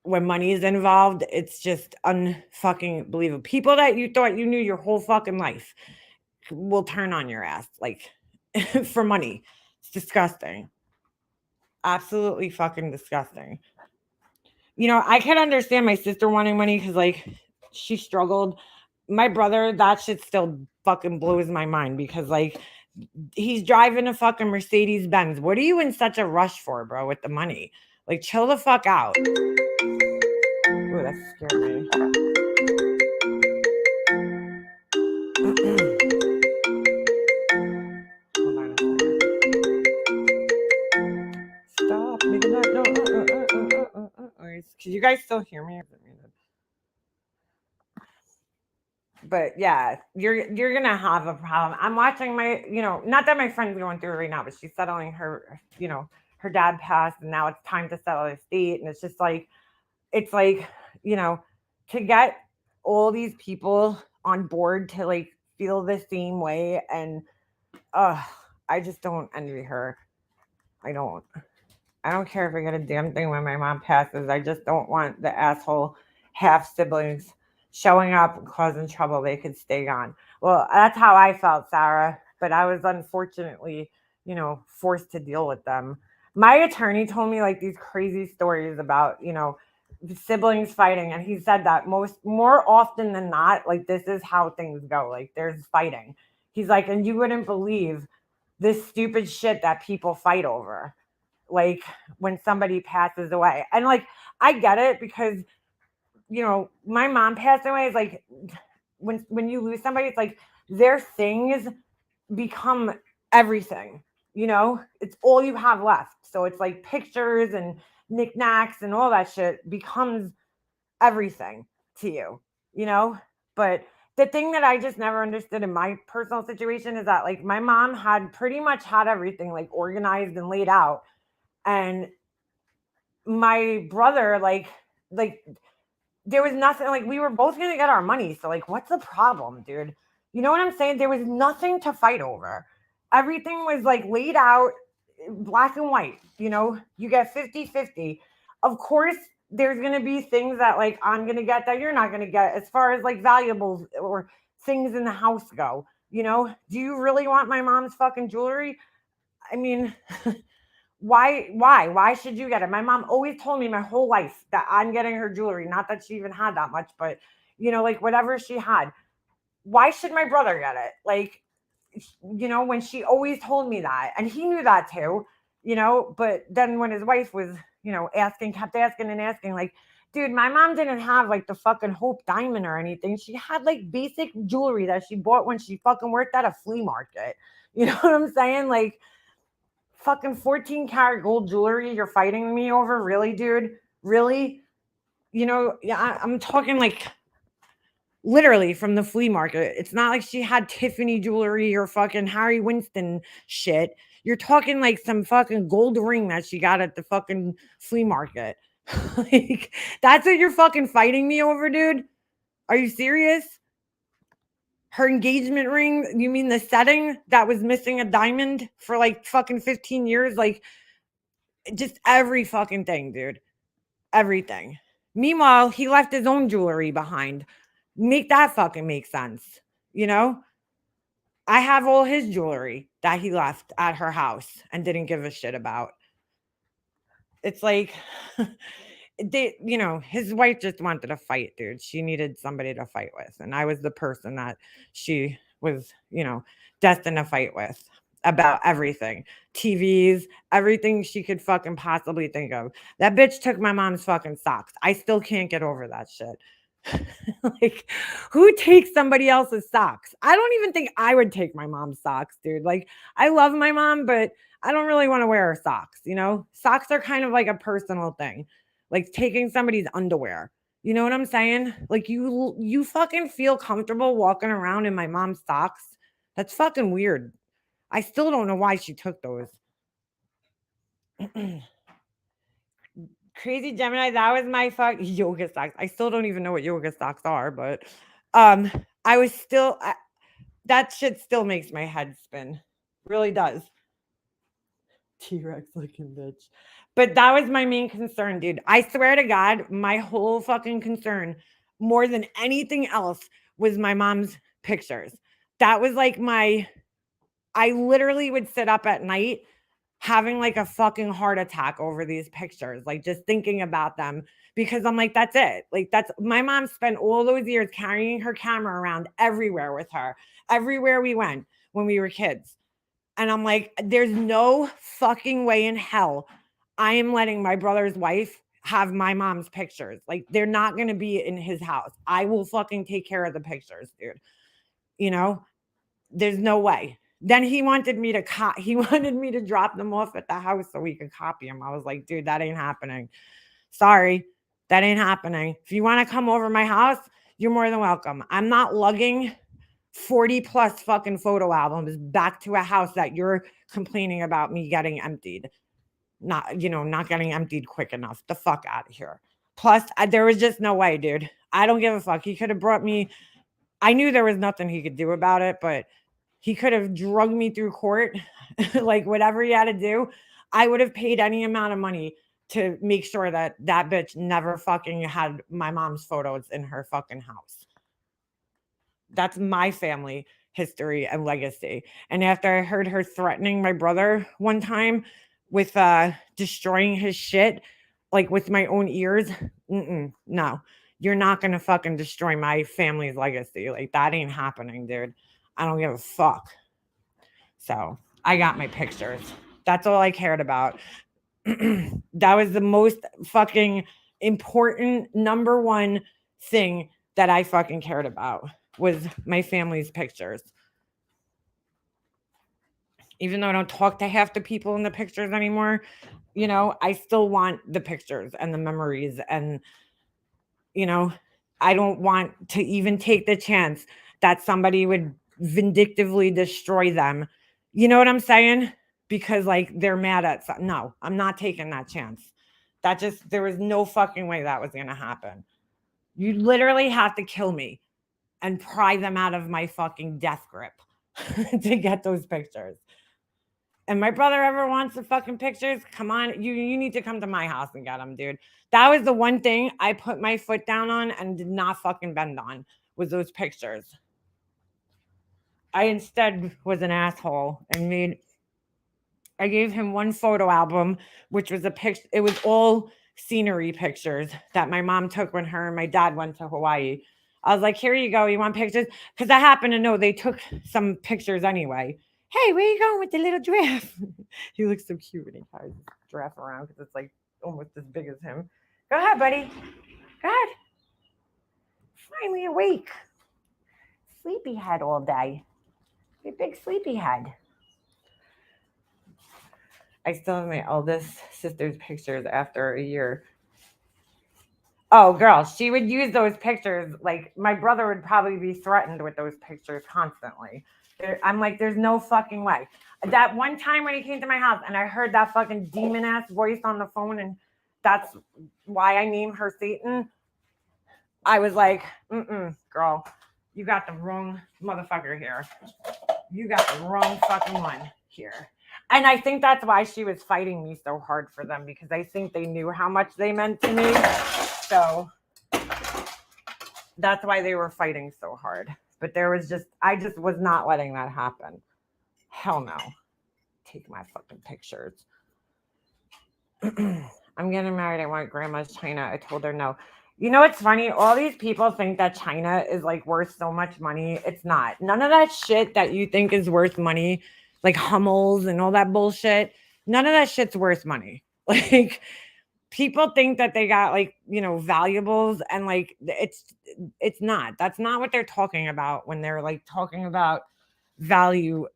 money is involved, it's just unfucking believable. People that you thought you knew your whole fucking life will turn on your ass, like, for money. It's disgusting. Absolutely fucking disgusting. I can understand my sister wanting money because, like, she struggled. My brother, that shit still fucking blows my mind because, like, he's driving a fucking Mercedes Benz. What are you in such a rush for, bro, with the money? Like, chill the fuck out. Ooh, that scared me. Hold on a second. Stop making that noise. Can you guys still hear me? But yeah, you're gonna have a problem. I'm watching my, not that my friend's going through it right now, but she's settling her, her dad passed, and now it's time to settle the estate, and it's just like, to get all these people on board to like feel the same way, and I just don't envy her. I don't care if I get a damn thing when my mom passes. I just don't want the asshole half siblings showing up and causing trouble. They could stay gone. Well, that's how I felt, Sarah. But I was unfortunately forced to deal with them. My attorney told me like these crazy stories about, siblings fighting, and he said that more often than not, like this is how things go. Like there's fighting. He's like, and you wouldn't believe this stupid shit that people fight over. Like when somebody passes away. And like I get it because my mom passed away. It's like when you lose somebody, it's like their things become everything. It's all you have left. So it's like pictures and knickknacks and all that shit becomes everything to you. You know, but the thing that I just never understood in my personal situation is that like my mom had pretty much had everything like organized and laid out, and my brother like there was nothing, like we were both gonna get our money. So like what's the problem, dude? You know what I'm saying? There was nothing to fight over. Everything was like laid out black and white. You get 50-50. Of course, there's gonna be things that like I'm gonna get that you're not gonna get as far as like valuables or things in the house go. Do you really want my mom's fucking jewelry? I mean, why should you get it? My mom always told me my whole life that I'm getting her jewelry. Not that she even had that much, but like whatever she had. Why should my brother get it? Like, when she always told me that, and he knew that too. But then when his wife was kept asking and asking, like, dude, my mom didn't have like the fucking Hope diamond or anything. She had like basic jewelry that she bought when she fucking worked at a flea market. You know what I'm saying? Like fucking 14 karat gold jewelry you're fighting me over? Really, dude? Really? Yeah, I'm talking like literally from the flea market. It's not like she had Tiffany jewelry or fucking Harry Winston shit. You're talking like some fucking gold ring that she got at the fucking flea market. Like, that's what you're fucking fighting me over, dude? Are you serious? Her engagement ring, you mean the setting that was missing a diamond for like fucking 15 years? Like, just every fucking thing, dude. Everything. Meanwhile, he left his own jewelry behind. Make that fucking make sense. You know? I have all his jewelry that he left at her house and didn't give a shit about. It's like his wife just wanted to fight, dude. She needed somebody to fight with. And I was the person that she was, destined to fight with about everything. TVs, everything she could fucking possibly think of. That bitch took my mom's fucking socks. I still can't get over that shit. Like, who takes somebody else's socks? I don't even think I would take my mom's socks, dude. Like, I love my mom, but I don't really want to wear her socks. Socks are kind of like a personal thing, like taking somebody's underwear. You know what I'm saying? Like, you fucking feel comfortable walking around in my mom's socks? That's fucking weird. I still don't know why she took those. Crazy Gemini, that was my yoga socks. I still don't even know what yoga socks are, but I was still that shit still makes my head spin. Really does. T-Rex looking bitch. But that was my main concern, dude. I swear to God, my whole fucking concern, more than anything else, was my mom's pictures. That was like I literally would sit up at night having like a fucking heart attack over these pictures, like just thinking about them, because I'm like, that's it. Like, that's my mom spent all those years carrying her camera around everywhere with her, everywhere we went when we were kids. And I'm like, there's no fucking way in hell I am letting my brother's wife have my mom's pictures. Like, they're not going to be in his house. I will fucking take care of the pictures, dude. There's no way. Then he wanted me to he wanted me to drop them off at the house so we could copy them. I was like, dude, that ain't happening. Sorry, that ain't happening. If you want to come over my house, you're more than welcome. I'm not lugging 40 plus fucking photo albums back to a house that you're complaining about me getting emptied. Not getting emptied quick enough. The fuck out of here. Plus, there was just no way, dude. I don't give a fuck. He could have brought me. I knew there was nothing he could do about it, but he could have drugged me through court, like whatever he had to do. I would have paid any amount of money to make sure that that bitch never fucking had my mom's photos in her fucking house. That's my family. history and legacy. And after I heard her threatening my brother one time with destroying his shit, like with my own ears, no, you're not gonna fucking destroy my family's legacy. Like that ain't happening, dude. I don't give a fuck. So I got my pictures. That's all I cared about. That was the most fucking important number one thing that I fucking cared about was my family's pictures. Even though I don't talk to half the people in the pictures anymore, I still want the pictures and the memories. And, I don't want to even take the chance that somebody would vindictively destroy them. You know what I'm saying? Because like they're mad at no, I'm not taking that chance. There was no fucking way that was going to happen. You literally have to kill me and pry them out of my fucking death grip to get those pictures. And my brother ever wants the fucking pictures, come on, you need to come to my house and get them, dude. That was the one thing I put my foot down on and did not fucking bend on, was those pictures. I instead was an asshole and I gave him one photo album, which was a picture. It was all scenery pictures that my mom took when her and my dad went to Hawaii. I was like, here you go. You want pictures? Because I happen to know they took some pictures anyway. Hey, where you going with the little giraffe? He looks so cute when he carries his giraffe around because it's like almost as big as him. Go ahead, buddy. Go ahead. Finally awake. Sleepyhead all day. You big sleepyhead. I still have my eldest sister's pictures after a year. Oh, girl, she would use those pictures. Like, my brother would probably be threatened with those pictures constantly. I'm like, there's no fucking way. That one time when he came to my house and I heard that fucking demon ass voice on the phone, and that's why I named her Satan. I was like, girl, you got the wrong motherfucker here. You got the wrong fucking one here. And I think that's why she was fighting me so hard for them, because I think they knew how much they meant to me. So that's why they were fighting so hard. But I just was not letting that happen. Hell no. Take my fucking pictures. I'm getting married. I want grandma's china. I told her no. You know what's funny? All these people think that china is like worth so much money. It's not. None of that shit that you think is worth money, like Hummels and all that bullshit, none of that shit's worth money. Like, people think that they got like, valuables, and like it's not. That's not what they're talking about when they're like talking about value,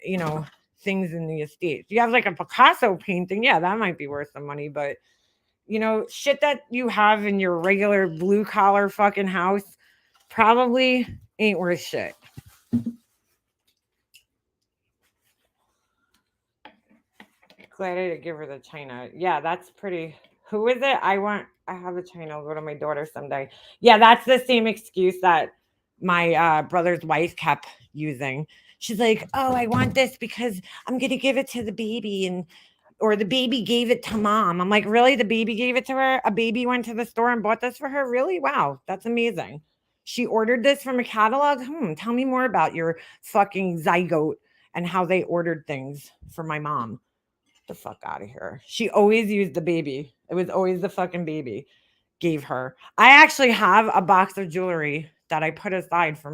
things in the estate. You have like a Picasso painting, yeah, that might be worth some money, but shit that you have in your regular blue collar fucking house probably ain't worth shit. Glad I didn't give her the china. Yeah, that's pretty. Who is it? I have a china. I'll go to my daughter someday. Yeah, that's the same excuse that my brother's wife kept using. She's like, oh, I want this because I'm going to give it to the baby, or the baby gave it to mom. I'm like, really? The baby gave it to her? A baby went to the store and bought this for her? Really? Wow, that's amazing. She ordered this from a catalog? Tell me more about your fucking zygote and how they ordered things for my mom. The fuck out of here. She always used the baby. It was always the fucking baby gave her. I actually have a box of jewelry that I put aside for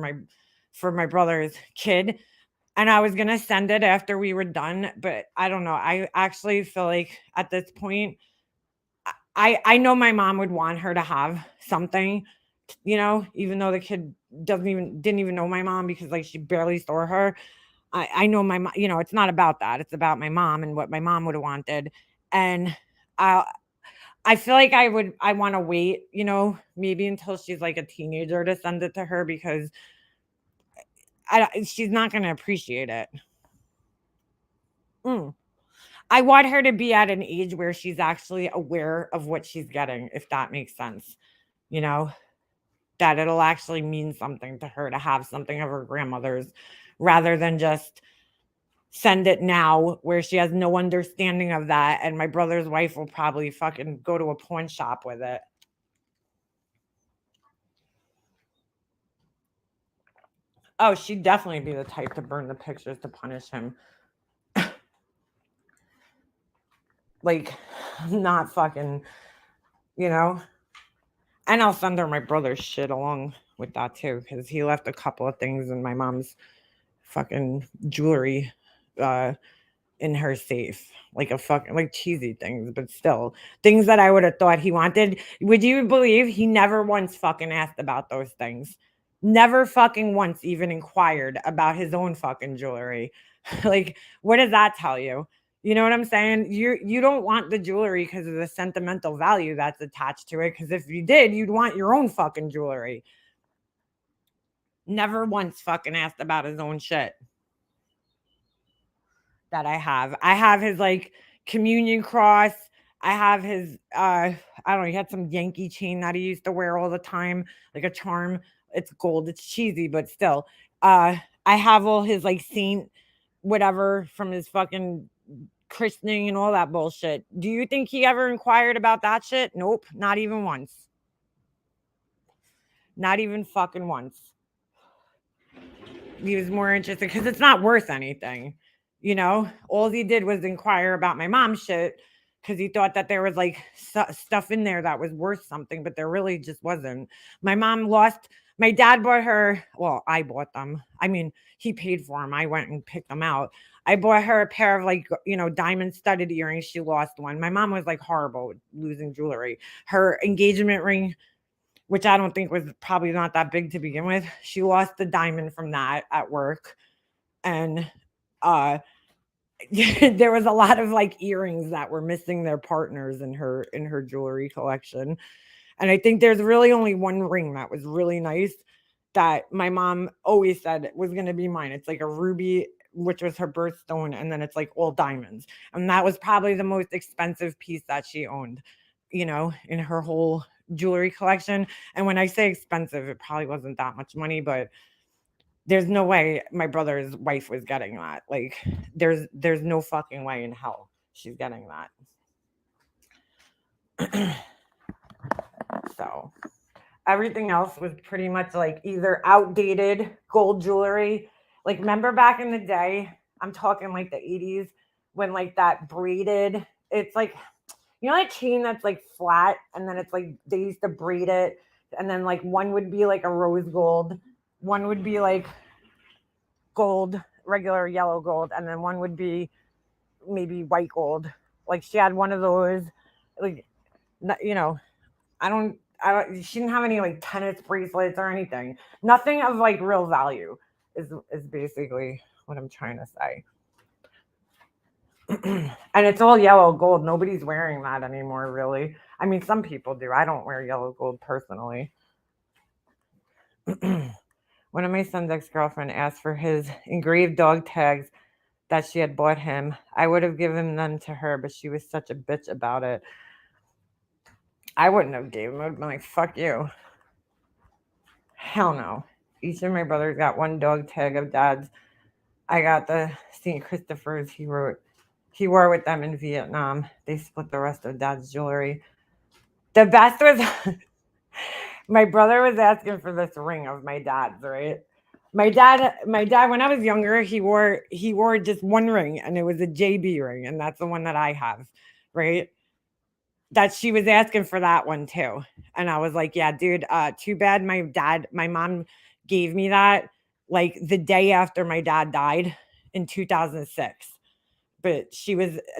my brother's kid, and I was gonna send it after we were done, but I don't know. I actually feel like at this point, I know my mom would want her to have something, even though the kid didn't even know my mom, because like she barely saw her. I know my mom, it's not about that. It's about my mom and what my mom would have wanted. And I feel like I want to wait, maybe until she's like a teenager to send it to her, because she's not going to appreciate it. I want her to be at an age where she's actually aware of what she's getting, if that makes sense. That it'll actually mean something to her to have something of her grandmother's, rather than just send it now where she has no understanding of that, and my brother's wife will probably fucking go to a pawn shop with it. Oh, she'd definitely be the type to burn the pictures to punish him. Like, not fucking, you know? And I'll send her my brother's shit along with that too, because he left a couple of things in my mom's fucking jewelry uh in her safe. Like a fucking like cheesy things, but still things that I would have thought he wanted. Would you believe he never once fucking asked about those things? Never fucking once even inquired about his own fucking jewelry. Like, what does that tell you? You know what I'm saying? You don't want the jewelry because of the sentimental value that's attached to it. Because if you did, you'd want your own fucking jewelry. Never once fucking asked about his own shit that I have. I have his like communion cross. I have his I don't know, he had some Yankee chain that he used to wear all the time, like a charm. It's gold, it's cheesy, but still. I have all his like saint whatever from his fucking christening and all that bullshit. Do you think he ever inquired about that shit? Nope, not even once. Not even fucking once. He was more interested because it's not worth anything. You know, all he did was inquire about my mom's shit because he thought that there was like stuff in there that was worth something, but there really just wasn't. My mom lost. My dad bought her. Well, I bought them. I mean, he paid for them. I went and picked them out. I bought her a pair of like diamond studded earrings. She lost one. My mom was like horrible with losing jewelry. Her engagement ring, which I don't think was probably not that big to begin with. She lost the diamond from that at work. And uh there was a lot of like earrings that were missing their partners in her jewelry collection. And I think there's really only one ring that was really nice that my mom always said was going to be mine. It's like a ruby, which was her birthstone, and then it's like all diamonds. And that was probably the most expensive piece that she owned, in her whole jewelry collection. And when I say expensive, it probably wasn't that much money, but there's no way my brother's wife was getting that. Like there's no fucking way in hell she's getting that. So everything else was pretty much like either outdated gold jewelry. Like remember back in the day, I'm talking like the 80s when like that braided, it's like that chain that's like flat and then it's like they used to braid it and then like one would be like a rose gold, one would be like gold, regular yellow gold, and then one would be maybe white gold. Like she had one of those, like I don't. She didn't have any like tennis bracelets or anything. Nothing of like real value is basically what I'm trying to say. And it's all yellow gold. Nobody's wearing that anymore, really. I mean, some people do. I don't wear yellow gold personally. One of my son's ex-girlfriend asked for his engraved dog tags that she had bought him. I would have given them to her, but she was such a bitch about it. I wouldn't have gave them. I would have been like, fuck you. Hell no. Each of my brothers got one dog tag of dad's. I got the St. Christopher's he wore with them in Vietnam. They split the rest of dad's jewelry. The best was my brother was asking for this ring of my dad's, right? My dad when I was younger, he wore just one ring and it was a JB ring, and that's the one that I have, right? That she was asking for that one too. And I was like, yeah, dude, too bad my mom gave me that like the day after my dad died in 2006. But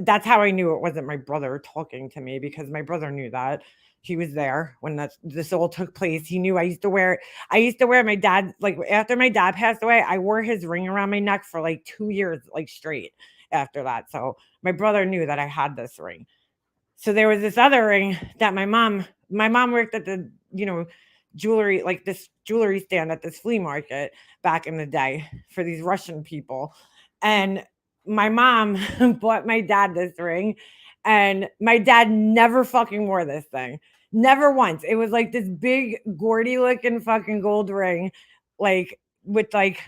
that's how I knew it wasn't my brother talking to me, because my brother knew that. He was there when this all took place. He knew I used to wear my dad, like after my dad passed away, I wore his ring around my neck for like 2 years, like straight after that. So my brother knew that I had this ring. So there was this other ring that my mom worked at the, jewelry, like this jewelry stand at this flea market back in the day for these Russian people. And my mom bought my dad this ring, and my dad never fucking wore this thing. Never once. It was like this big Gordy looking fucking gold ring, like with like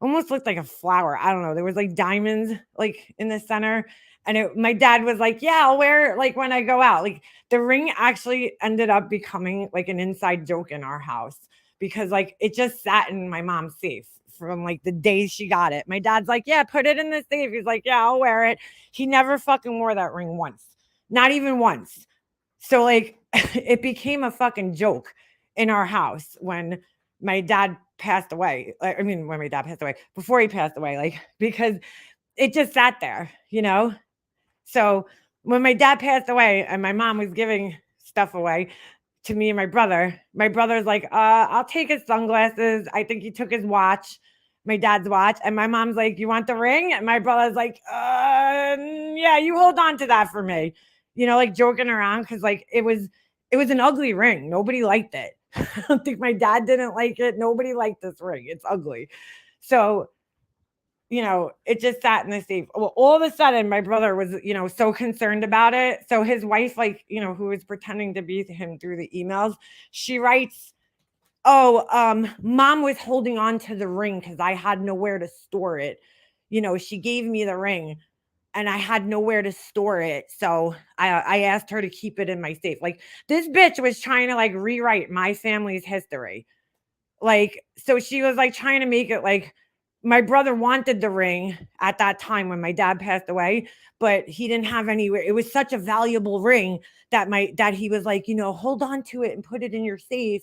almost looked like a flower. I don't know. There was like diamonds like in the center. And my dad was like, yeah, I'll wear it like when I go out. Like the ring actually ended up becoming like an inside joke in our house because like it just sat in my mom's safe from like the day she got it. My dad's like, yeah, put it in the safe. He's like, yeah, I'll wear it. He never fucking wore that ring once, not even once. So like it became a fucking joke in our house when my dad passed away. I mean, when my dad passed away, before he passed away, like because it just sat there, you know? So when my dad passed away and my mom was giving stuff away to me and my brother's like, I'll take his sunglasses. I think he took his watch, my dad's watch. And my mom's like, you want the ring? And my brother's like, yeah, you hold on to that for me. You know, like joking around because like it was an ugly ring. Nobody liked it. I don't think my dad didn't like it. Nobody liked this ring. It's ugly. So it just sat in the safe. Well, all of a sudden, my brother was, so concerned about it. So his wife, like, who was pretending to be him through the emails, she writes, "Oh, mom was holding on to the ring because I had nowhere to store it. She gave me the ring and I had nowhere to store it. So I asked her to keep it in my safe." Like, this bitch was trying to like rewrite my family's history. Like, so she was like trying to make it like my brother wanted the ring at that time when my dad passed away, but he didn't have anywhere. It was such a valuable ring that he was like, hold on to it and put it in your safe,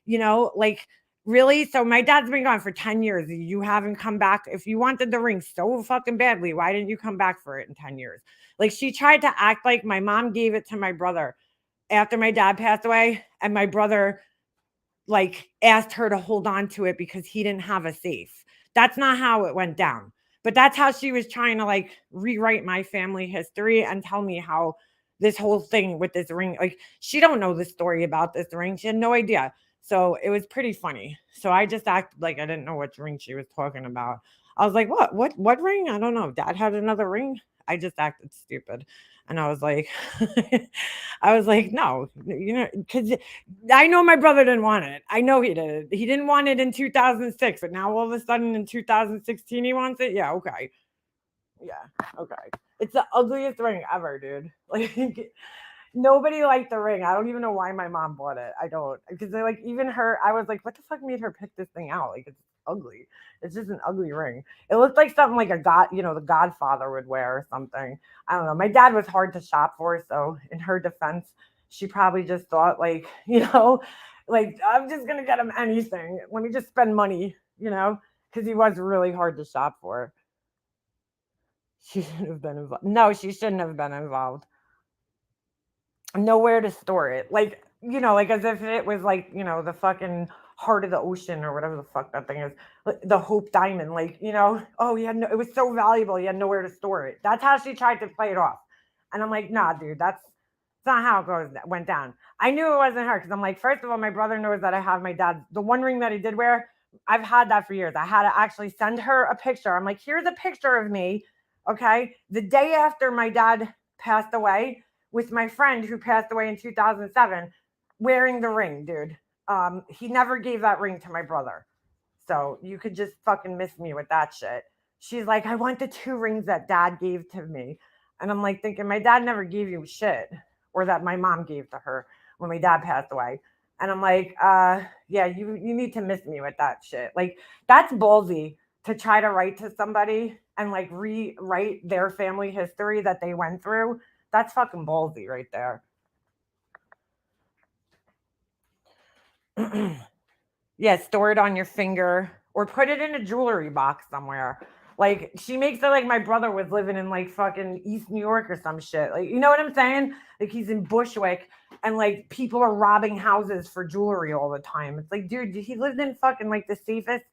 like really. So my dad's been gone for 10 years. You haven't come back. If you wanted the ring so fucking badly, why didn't you come back for it in 10 years? Like, she tried to act like my mom gave it to my brother after my dad passed away, and my brother like asked her to hold on to it because he didn't have a safe. That's not how it went down. But that's how she was trying to like rewrite my family history and tell me how this whole thing with this ring, like she don't know the story about this ring. She had no idea. So it was pretty funny. So I just acted like I didn't know which ring she was talking about. I was like, what ring? I don't know. Dad had another ring. I just acted stupid. And I was like, no, because I know my brother didn't want it. I know he did. He didn't want it in 2006, but now all of a sudden in 2016 he wants it. Yeah, okay. Yeah, okay. It's the ugliest ring ever, dude. Like, nobody liked the ring. I don't even know why my mom bought it. I don't, because like even her, I was like, what the fuck made her pick this thing out? Like, it's ugly. It's just an ugly ring. It looked like something like the Godfather would wear or something. I don't know. My dad was hard to shop for, so in her defense, she probably just thought like, like I'm just gonna get him anything. Let me just spend money, because he was really hard to shop for. She should have been involved. No, she shouldn't have been involved. Nowhere to store it. Like, like as if it was like, the fucking heart of the ocean or whatever the fuck that thing is. Like, the Hope Diamond. Like, oh, it was so valuable. You had nowhere to store it. That's how she tried to play it off. And I'm like, nah, dude, that's not how went down. I knew it wasn't her because I'm like, first of all, my brother knows that I have my dad. The one ring that he did wear, I've had that for years. I had to actually send her a picture. I'm like, here's a picture of me. Okay. The day after my dad passed away, with my friend who passed away in 2007 wearing the ring, dude. He never gave that ring to my brother. So you could just fucking miss me with that shit. She's like, I want the 2 rings that dad gave to me. And I'm like thinking, my dad never gave you shit, or that my mom gave to her when my dad passed away. And I'm like, yeah, you need to miss me with that shit. Like, that's ballsy to try to write to somebody and like rewrite their family history that they went through. That's fucking ballsy right there. Yeah, store it on your finger or put it in a jewelry box somewhere. Like, she makes it like my brother was living in like fucking East New York or some shit. Like, you know what I'm saying? Like, he's in Bushwick and like people are robbing houses for jewelry all the time. It's like, dude, he lived in fucking like the safest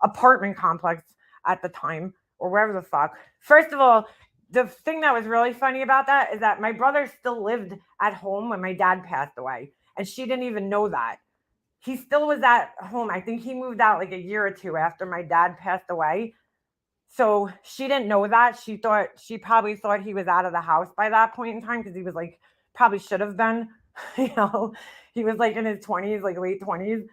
apartment complex at the time or wherever the fuck. First of all, the thing that was really funny about that is that my brother still lived at home when my dad passed away, and she didn't even know that. He still was at home. I think he moved out like a year or two after my dad passed away. So she didn't know that. She probably thought he was out of the house by that point in time because he was like, probably should have been, you know, he was like in his 20s, like late 20s.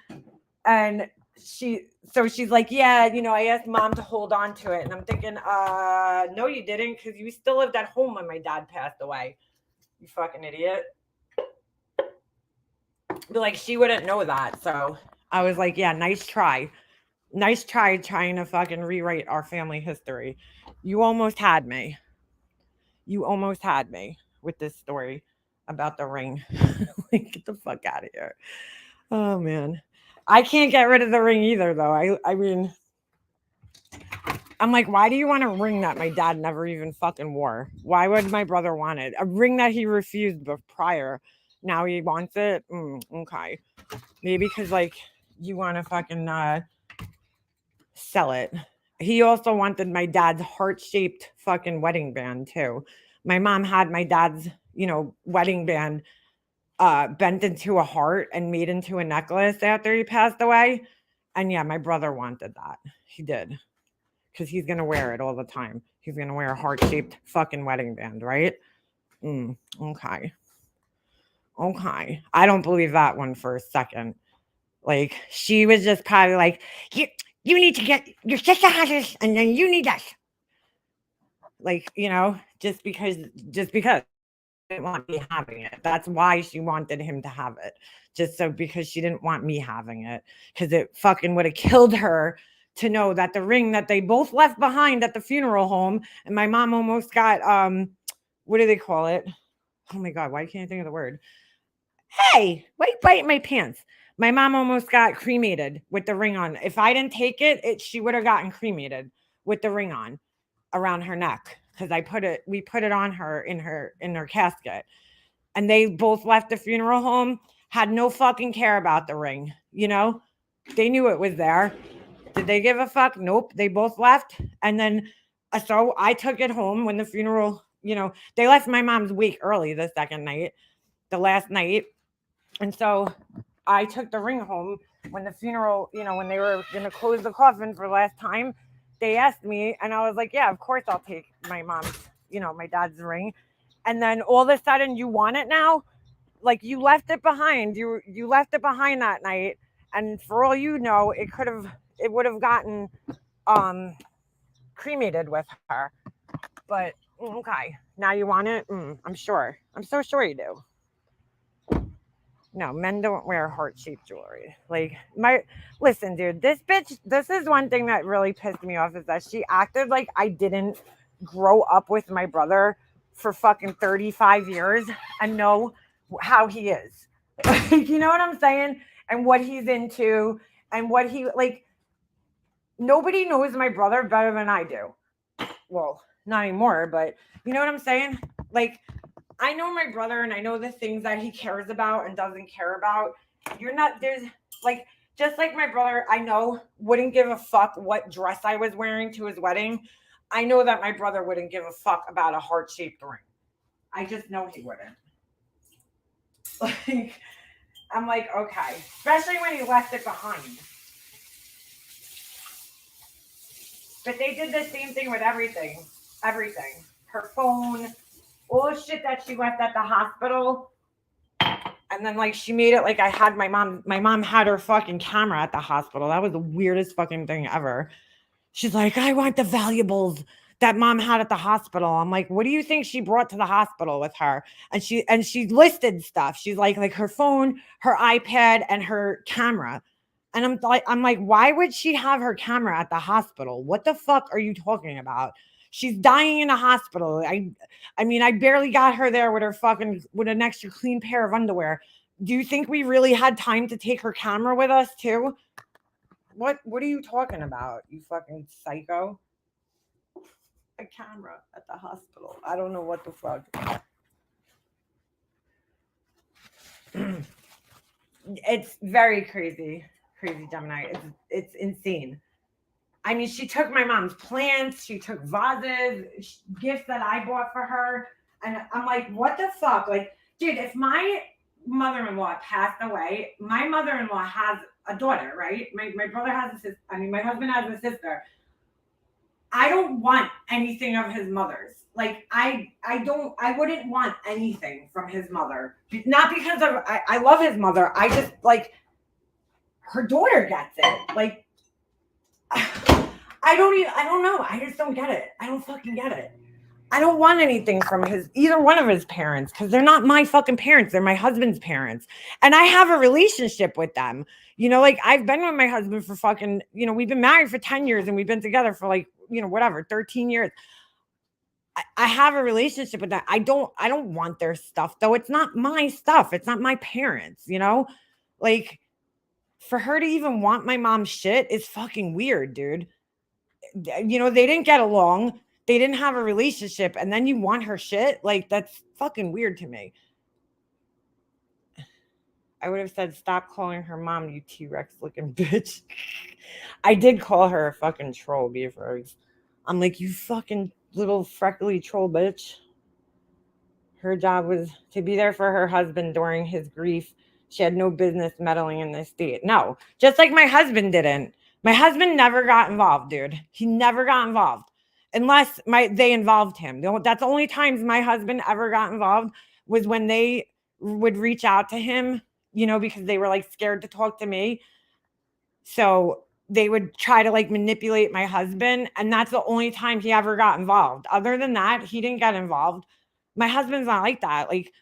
And she's like, yeah, I asked mom to hold on to it. And I'm thinking, no, you didn't, because you still lived at home when my dad passed away. You fucking idiot. But like, she wouldn't know that. So I was like, yeah, nice try. Nice try trying to fucking rewrite our family history. You almost had me. You almost had me with this story about the ring. Like, get the fuck out of here. Oh man. I can't get rid of the ring either though. I mean, I'm like, why do you want a ring that my dad never even fucking wore? Why would my brother want it? A ring that he refused prior. Now he wants it? Okay. Maybe because, like, you want to fucking sell it. He also wanted my dad's heart-shaped fucking wedding band, too. My mom had my dad's, wedding band bent into a heart and made into a necklace after he passed away. And yeah, my brother wanted that. He did. Because he's going to wear it all the time. He's going to wear a heart-shaped fucking wedding band, right? Okay. Okay. I don't believe that one for a second. Like, she was just probably like, you need to get, your sister has this, and then you need this. Like, just because she didn't want me having it. That's why she wanted him to have it. Just so because she didn't want me having it. Because it fucking would have killed her to know that the ring that they both left behind at the funeral home, and my mom almost got, what do they call it? Oh my God, why can't I think of the word? Hey, why you biting my pants? My mom almost got cremated with the ring on. If I didn't take it, she would have gotten cremated with the ring on around her neck because we put it on her in her casket. And they both left the funeral home, had no fucking care about the ring, They knew it was there. Did they give a fuck? Nope. They both left. And then so I took it home when the funeral, they left my mom's wake early the second night, the last night. And so I took the ring home when the funeral, when they were going to close the coffin for the last time. They asked me, and I was like, yeah, of course I'll take my mom's, my dad's ring. And then all of a sudden, you want it now? Like, you left it behind. You left it behind that night. And for all you know, it would have gotten cremated with her. But okay, now you want it? I'm sure. I'm so sure you do. No, men don't wear heart-shaped jewelry. Like, listen, dude, this bitch, this is one thing that really pissed me off is that she acted like I didn't grow up with my brother for fucking 35 years and know how he is. You know what I'm saying? And what he's into and what nobody knows my brother better than I do. Well, not anymore, but you know what I'm saying? Like, I know my brother and I know the things that he cares about and doesn't care about. Just like my brother, I know wouldn't give a fuck what dress I was wearing to his wedding. I know that my brother wouldn't give a fuck about a heart-shaped ring. I just know he wouldn't. Like, I'm like, okay. Especially when he left it behind. But they did the same thing with everything. Everything. Her phone, all the shit that she left at the hospital. And then, like, she made it like I had my mom had her fucking camera at the hospital. That was the weirdest fucking thing ever. She's like, I want the valuables that mom had at the hospital. I'm like, what do you think she brought to the hospital with her? And she listed stuff. She's like her phone, her iPad, and her camera. And I'm like, why would she have her camera at the hospital? What the fuck are you talking about? She's dying in a hospital. I mean, I barely got her there with with an extra clean pair of underwear. Do you think we really had time to take her camera with us too? What are you talking about, you fucking psycho? A camera at the hospital. I don't know what the fuck. It's very crazy, Gemini. It's insane. I mean, she took my mom's plants, she took vases, gifts that I bought for her, and I'm like, what the fuck? Like, dude, if my mother-in-law passed away, my mother-in-law has a daughter, right? My brother has a sister. I mean, my husband has a sister. I don't want anything of his mother's. Like, I wouldn't want anything from his mother. Not because of I love his mother. I just like her daughter gets it. Like, I don't know. I just don't get it. I don't fucking get it. I don't want anything from either one of his parents because they're not my fucking parents. They're my husband's parents. And I have a relationship with them. Like I've been with my husband for fucking, we've been married for 10 years and we've been together for like, whatever, 13 years. I have a relationship with that. I don't want their stuff though. It's not my stuff. It's not my parents. Like for her to even want my mom's shit is fucking weird, dude. They didn't get along. They didn't have a relationship, and then you want her shit? Like, that's fucking weird to me. I would have said, stop calling her mom, you T-Rex looking bitch. I did call her a fucking troll, Beefers. I'm like, you fucking little freckly troll bitch. Her job was to be there for her husband during his grief. She had no business meddling in this state. No, just like my husband didn't. My husband never got involved, dude. He never got involved unless they involved him. That's the only times my husband ever got involved was when they would reach out to him, because they were like scared to talk to me. So they would try to like manipulate my husband, and that's the only time he ever got involved. Other than that, he didn't get involved. My husband's not like that. Like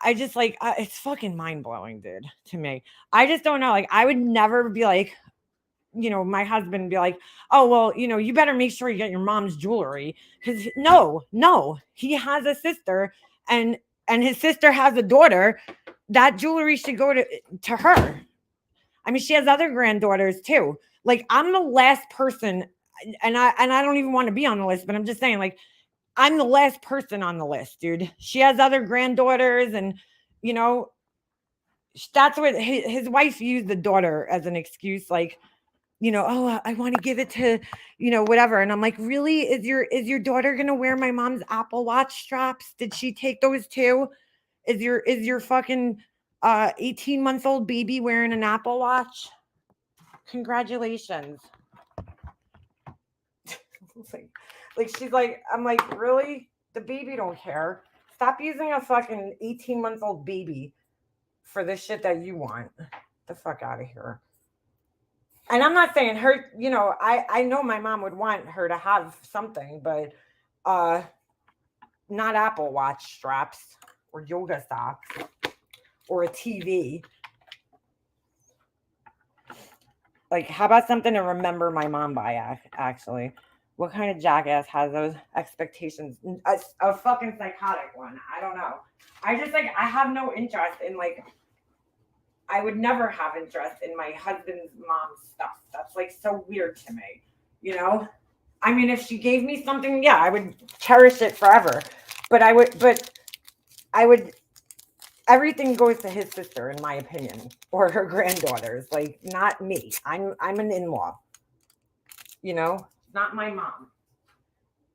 I just like it's fucking mind blowing, dude, to me. I just don't know. Like I would never be like, my husband be like, oh well, you better make sure you get your mom's jewelry because no, he has a sister, and his sister has a daughter. That jewelry should go to her. I mean, she has other granddaughters too. Like I'm the last person, and I don't even want to be on the list, but I'm just saying, like, I'm the last person on the list, dude. She has other granddaughters, and you know, that's what his wife used the daughter as an excuse, like, oh, I want to give it to, whatever. And I'm like, really? Is your daughter gonna wear my mom's Apple Watch straps? Did she take those too? Is your fucking 18-month-old baby wearing an Apple Watch? Congratulations. like she's like, I'm like, really? The baby don't care. Stop using a fucking 18-month-old baby for the shit that you want. The fuck out of here. And I'm not saying her, I know my mom would want her to have something, but uh not Apple Watch straps or yoga socks or a TV. Like, how about something to remember my mom by, actually? What kind of jackass has those expectations? A fucking psychotic one. I don't know. I just, like, I have no interest in, like, I would never have interest in my husband's mom's stuff. That's, like, so weird to me, I mean, if she gave me something, yeah, I would cherish it forever. But I would everything goes to his sister, in my opinion, or her granddaughters. Like, not me. I'm an in-law. Not my mom.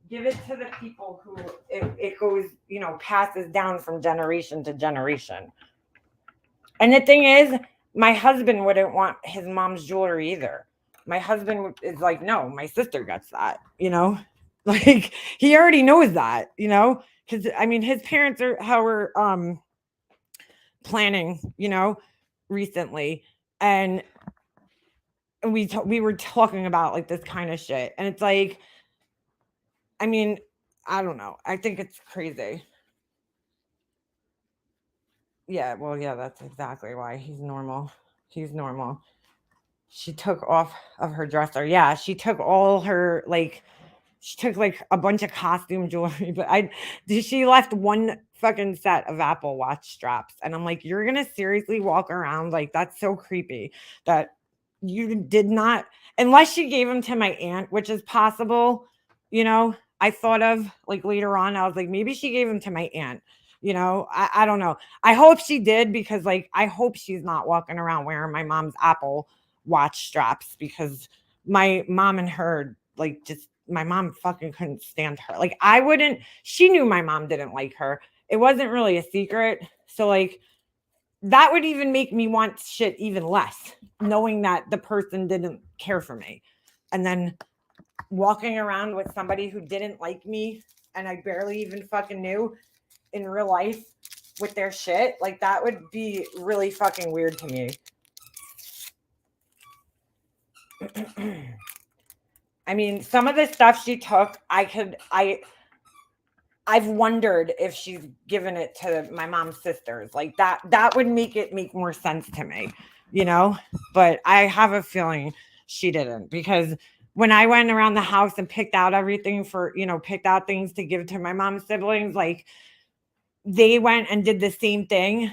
Give it to the people who it goes, passes down from generation to generation. And the thing is, my husband wouldn't want his mom's jewelry either. My husband is like, no, my sister gets that. Like he already knows that. Because I mean, his parents were planning, recently, and we were talking about like this kind of shit, and it's like, I mean, I don't know. I think it's crazy. Yeah, well, yeah, that's exactly why he's normal. He's normal. She took off of her dresser. Yeah, she took all her like she took like a bunch of costume jewelry, but she left one fucking set of Apple Watch straps. And I'm like, you're gonna seriously walk around like that's so creepy that you did not, unless she gave them to my aunt, which is possible, I thought of like later on, I was like, maybe she gave them to my aunt. I don't know. I hope she did because like I hope she's not walking around wearing my mom's Apple Watch straps because my mom and her like just my mom fucking couldn't stand her. Like I wouldn't, she knew my mom didn't like her. It wasn't really a secret. So like that would even make me want shit even less, knowing that the person didn't care for me. And then walking around with somebody who didn't like me and I barely even fucking knew in real life with their shit, like that would be really fucking weird to me. I mean, some of the stuff she took, I've wondered if she's given it to my mom's sisters. Like that would make it make more sense to me, you know? But I have a feeling she didn't, because when I went around the house and picked out everything for, picked out things to give to my mom's siblings, like they went and did the same thing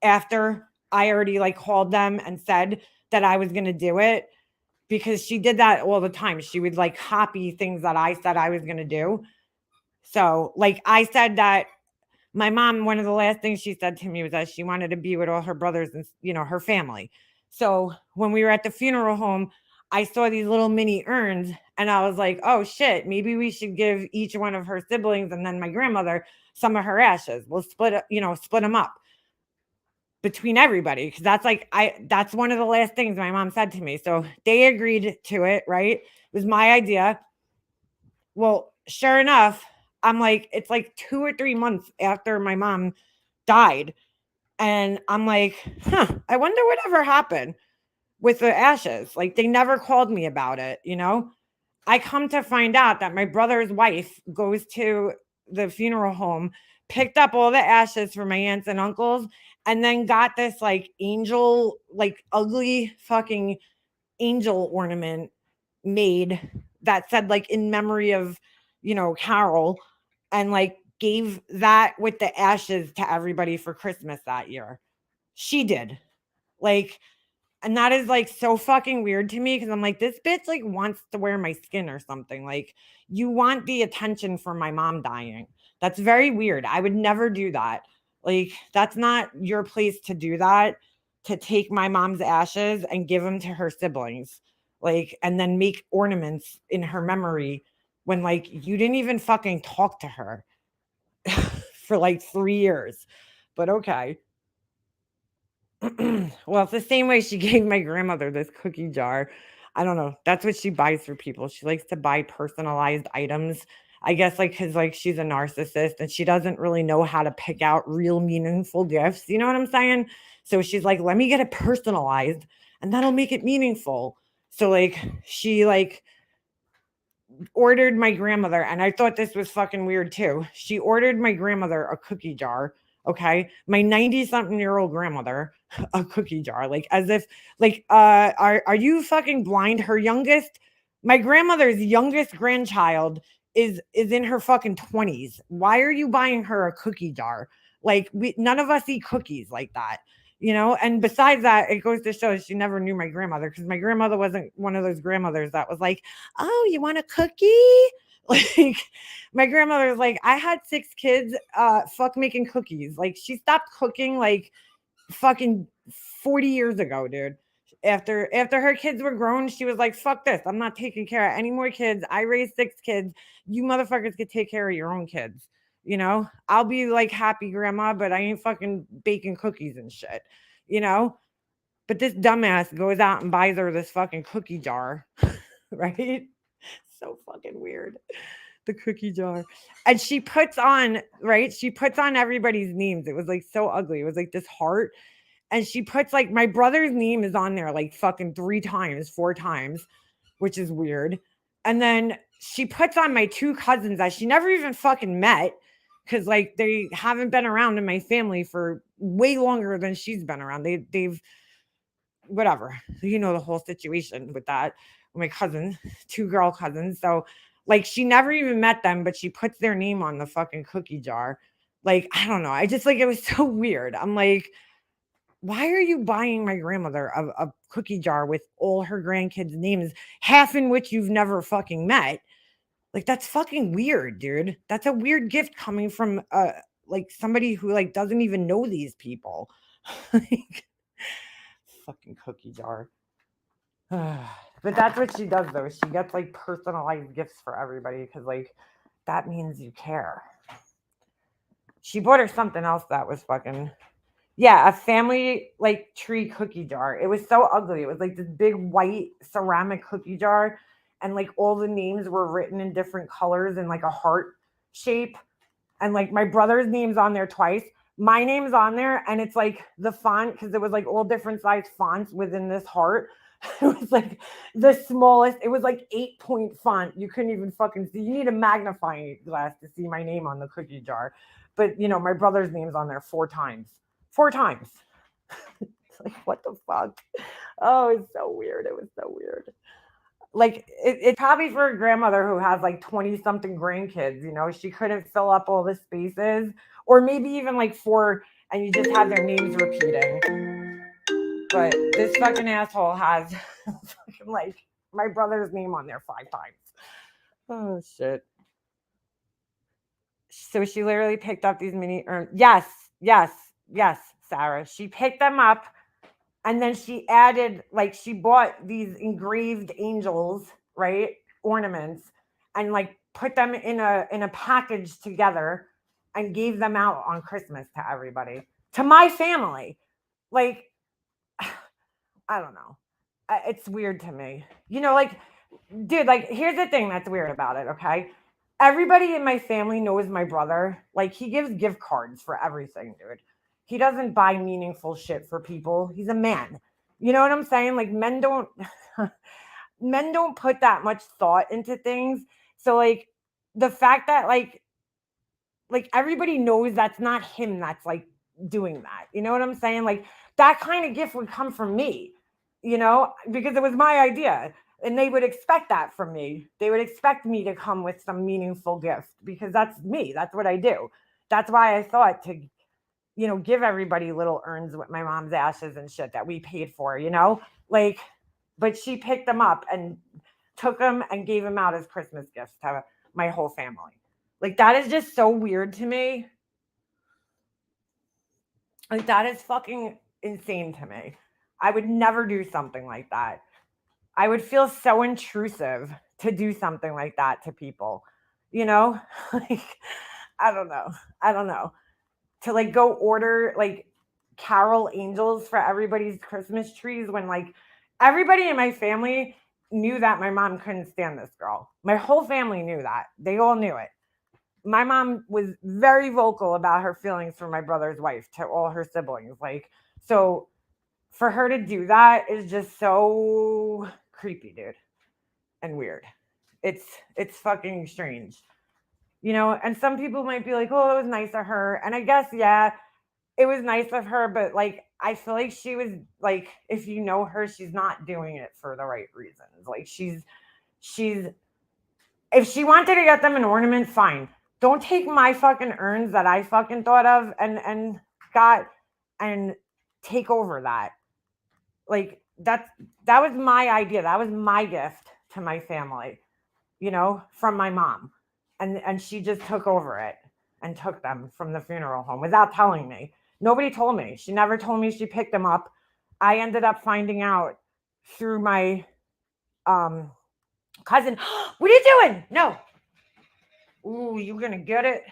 after I already like called them and said that I was going to do it, because she did that all the time. She would like copy things that I said I was going to do. So, like I said that my mom, one of the last things she said to me was that she wanted to be with all her brothers and, her family. So, when we were at the funeral home, I saw these little mini urns and I was like, oh shit, maybe we should give each one of her siblings and then my grandmother some of her ashes. We'll split them up between everybody, because that's one of the last things my mom said to me. So they agreed to it, right? It was my idea. Well, sure enough, I'm like, it's like 2 or 3 months after my mom died. And I'm like, I wonder whatever happened with the ashes. Like, they never called me about it. I come to find out that my brother's wife goes to the funeral home, picked up all the ashes from my aunts and uncles, and then got this like angel, like ugly fucking angel ornament made that said like in memory of, Carol, and like gave that with the ashes to everybody for Christmas that year. She did. Like, and that is like so fucking weird to me, because I'm like, this bitch like wants to wear my skin or something. Like, you want the attention for my mom dying. That's very weird. I would never do that. Like, that's not your place to do that, to take my mom's ashes and give them to her siblings. Like, and then make ornaments in her memory when like you didn't even fucking talk to her for like 3 years. But okay. Well, it's the same way she gave my grandmother this cookie jar. I don't know. That's what she buys for people. She likes to buy personalized items. I guess like cuz like she's a narcissist and she doesn't really know how to pick out real meaningful gifts. You know what I'm saying? So she's like, "Let me get it personalized and that'll make it meaningful." So like she like ordered my grandmother, and I thought this was fucking weird too. She ordered my grandmother a cookie jar. Okay. My 90 something year old grandmother, a cookie jar. Like, as if, like, are you fucking blind? Her youngest, my grandmother's youngest grandchild is in her fucking 20s. Why are you buying her a cookie jar? Like, none of us eat cookies like that. And besides that, it goes to show she never knew my grandmother, because my grandmother wasn't one of those grandmothers that was like, oh, you want a cookie? Like, my grandmother was like, I had 6 kids, fuck making cookies. Like, she stopped cooking like fucking 40 years ago, dude. After her kids were grown, she was like, fuck this. I'm not taking care of any more kids. I raised 6 kids. You motherfuckers could take care of your own kids. I'll be like happy grandma, but I ain't fucking baking cookies and shit, you know? But this dumbass goes out and buys her this fucking cookie jar, right? So fucking weird. The cookie jar. And she puts on, right? She puts on everybody's names. It was like so ugly. It was like this heart. And she puts like my brother's name is on there like fucking 3 times, 4 times, which is weird. And then she puts on my 2 cousins that she never even fucking met, because like they haven't been around in my family for way longer than she's been around. They've whatever, the whole situation with that. My cousin, 2 girl cousins. So like she never even met them, but she puts their name on the fucking cookie jar. Like, I don't know. I just like, it was so weird. I'm like, why are you buying my grandmother a cookie jar with all her grandkids' names, half in which you've never fucking met? Like, that's fucking weird, dude. That's a weird gift coming from like somebody who like doesn't even know these people. Like, fucking cookie jar. But that's what she does though. She gets like personalized gifts for everybody, because like that means you care. She bought her something else that was fucking, yeah, a family like tree cookie jar. It was so ugly. It was like this big white ceramic cookie jar, and like all the names were written in different colors in like a heart shape. And like my brother's name's on there twice. My name's on there, and it's like the font, because it was like all different size fonts within this heart. It was like the smallest. It was like 8-point font. You couldn't even fucking see. You need a magnifying glass to see my name on the cookie jar. But my brother's name's on there 4 times. 4 times. It's like, what the fuck? Oh, it's so weird. It was so weird. Like it's probably for a grandmother who has like 20 something grandkids. She couldn't fill up all the spaces, or maybe even like four, and you just have their names repeating. But this fucking asshole has fucking like my brother's name on there 5 times. Oh shit. So she literally picked up these mini urns. Yes, yes, yes, Sarah. She picked them up, and then she added, like, she bought these engraved angels, right? Ornaments, and like put them in a package together and gave them out on Christmas to everybody. To my family. Like, I don't know. It's weird to me. Like, dude, like, here's the thing that's weird about it, okay? Everybody in my family knows my brother. Like, he gives gift cards for everything, dude. He doesn't buy meaningful shit for people. He's a man. You know what I'm saying? Like, men don't men don't put that much thought into things. So like the fact that like everybody knows that's not him that's like doing that. You know what I'm saying? Like that kind of gift would come from me, because it was my idea. And they would expect that from me. They would expect me to come with some meaningful gift because that's me. That's what I do. That's why I thought to, give everybody little urns with my mom's ashes and shit that we paid for, like, but she picked them up and took them and gave them out as Christmas gifts to my whole family. Like, that is just so weird to me. Like, that is fucking insane to me. I would never do something like that. I would feel so intrusive to do something like that to people, like, I don't know. I don't know. To like go order like carol angels for everybody's Christmas trees when like everybody in my family knew that my mom couldn't stand this girl. My whole family knew that. They all knew it. My mom was very vocal about her feelings for my brother's wife to all her siblings. Like, so for her to do that is just so creepy, dude, and weird. It's fucking strange. And some people might be like, "Oh, it was nice of her." And I guess yeah, it was nice of her, but like I feel like she was like, if you know her, she's not doing it for the right reasons. Like she's if she wanted to get them an ornament, fine. Don't take my fucking urns that I fucking thought of and got and take over that. Like that was my idea. That was my gift to my family, from my mom. And she just took over it and took them from the funeral home without telling me. Nobody told me. She never told me she picked them up. I ended up finding out through my cousin. What are you doing? No. Ooh, you're gonna get it.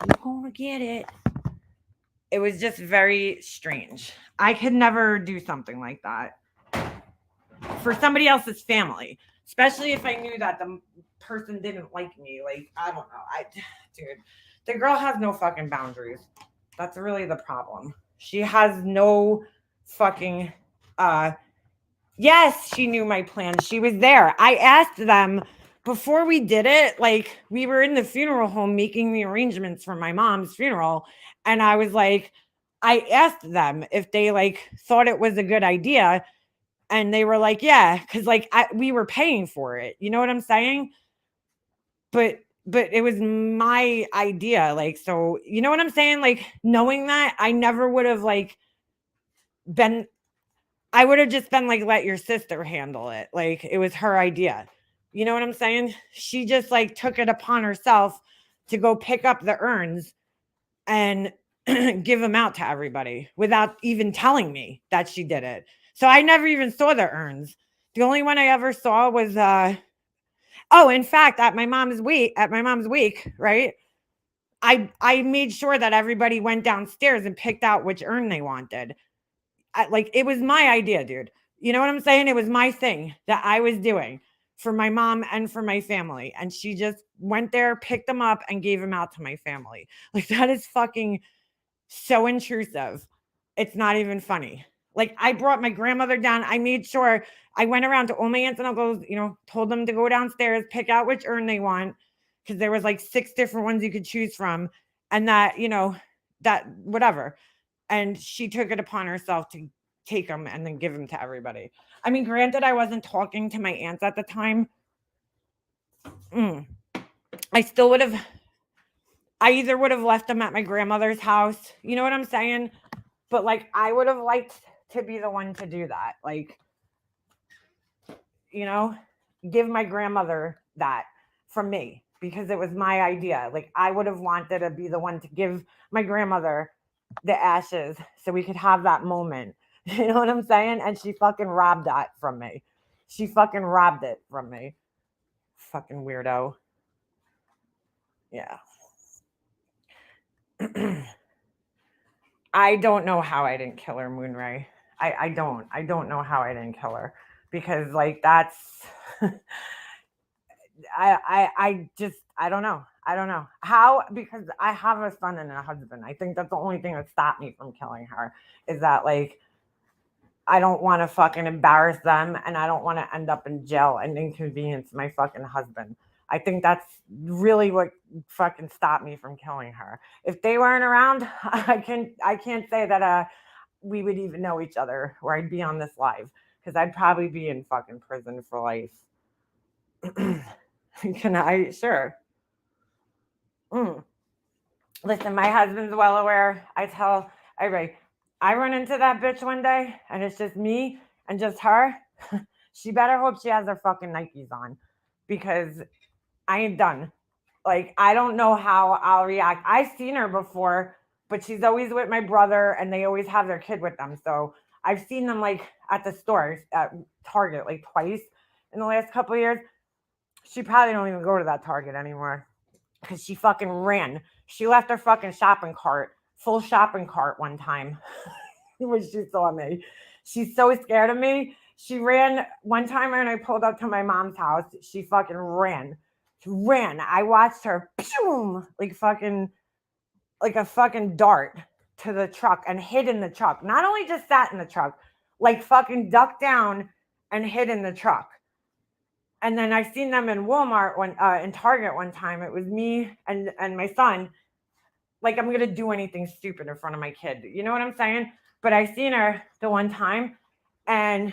You're gonna get it. It was just very strange. I could never do something like that for somebody else's family, especially if I knew that the person didn't like me. Like, I don't know. Dude, the girl has no fucking boundaries. That's really the problem. She has no fucking yes, she knew my plan. She was there. I asked them before we did it, like we were in the funeral home making the arrangements for my mom's funeral, and I was like, I asked them if they like thought it was a good idea, and they were like, yeah, because like we were paying for it. You know what I'm saying? But it was my idea. Like, so you know what I'm saying? Like, knowing that, I never would have like been. I would have just been like, let your sister handle it. Like, it was her idea. You know what I'm saying? She just like took it upon herself to go pick up the urns and give them out to everybody without even telling me that she did it. So I never even saw the urns. The only one I ever saw was oh, in fact, at my mom's week, right? I made sure that everybody went downstairs and picked out which urn they wanted. Like, it was my idea, dude. You know what I'm saying? It was my thing that I was doing for my mom and for my family. And she just went there, picked them up, and gave them out to my family. Like, that is fucking so intrusive. It's not even funny. Like, I brought my grandmother down. I made sure I went around to all my aunts and uncles, told them to go downstairs, pick out which urn they want, because there was like 6 different ones you could choose from, and that whatever. And she took it upon herself to take them and then give them to everybody. I mean, granted, I wasn't talking to my aunts at the time. I still would have. I either would have left them at my grandmother's house. You know what I'm saying? But like, I would have liked to be the one to do that. Like, give my grandmother that from me, because it was my idea. Like, I would have wanted to be the one to give my grandmother the ashes so we could have that moment. You know what I'm saying? And she fucking robbed that from me. She fucking robbed it from me. Fucking weirdo. Yeah. I don't know how I didn't kill her, Moonray. I don't. I don't know how I didn't kill her, because like that's I don't know. I don't know how, because I have a son and a husband. I think that's the only thing that stopped me from killing her, is that like I don't want to fucking embarrass them, and I don't want to end up in jail and inconvenience my fucking husband. I think that's really what fucking stopped me from killing her. If they weren't around, I can't say that we would even know each other, or I'd be on this live, because I'd probably be in fucking prison for life. Can I? Sure. Listen, my husband's well aware. I tell everybody, I run into that bitch one day and it's just me and just her. She better hope she has her fucking Nikes on, because I ain't done. Like, I don't know how I'll react. I've seen her before, but she's always with my brother and they always have their kid with them. So I've seen them like at the stores at Target like twice in the last couple of years. She probably don't even go to that Target anymore, because she fucking ran. She left her fucking full shopping cart one time when she saw me. She's so scared of me. She ran one time when I pulled up to my mom's house. She fucking ran. She ran. I watched her, like a fucking dart to the truck and hid in the truck. Not only just sat in the truck, like fucking ducked down and hid in the truck. And then I seen them in Walmart in Target one time. It was me and my son. Like, I'm gonna do anything stupid in front of my kid. You know what I'm saying? But I seen her the one time, and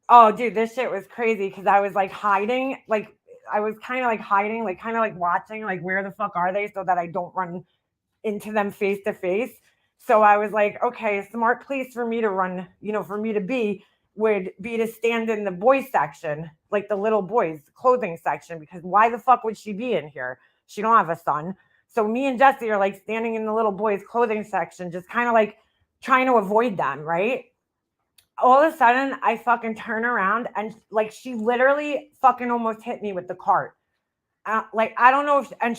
oh, dude, this shit was crazy, because I was like hiding, like I was kind of like hiding, like kind of like watching, like where the fuck are they, so that I don't run into them face to face. So I was like, okay, a smart place for me to run, for me to be, would be to stand in the boys section, like the little boys clothing section, because why the fuck would she be in here? She don't have a son. So me and Jesse are like standing in the little boys clothing section, just kind of like trying to avoid them, right? All of a sudden I fucking turn around and like she literally fucking almost hit me with the cart. Like, I don't know if, and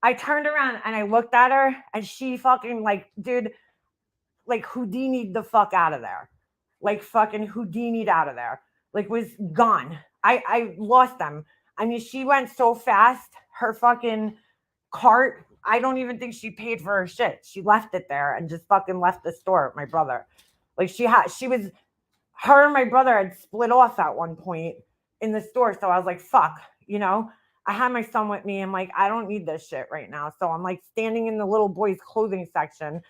I turned around and I looked at her and she fucking like, dude, like Houdini'd the fuck out of there. Like fucking Houdini'd out of there. Like, was gone. I lost them. I mean, she went so fast, her fucking cart, I don't even think she paid for her shit. She left it there and just fucking left the store with my brother. Like, her and my brother had split off at one point in the store. So I was like, fuck, I had my son with me. I'm like, I don't need this shit right now. So I'm like standing in the little boys' clothing section.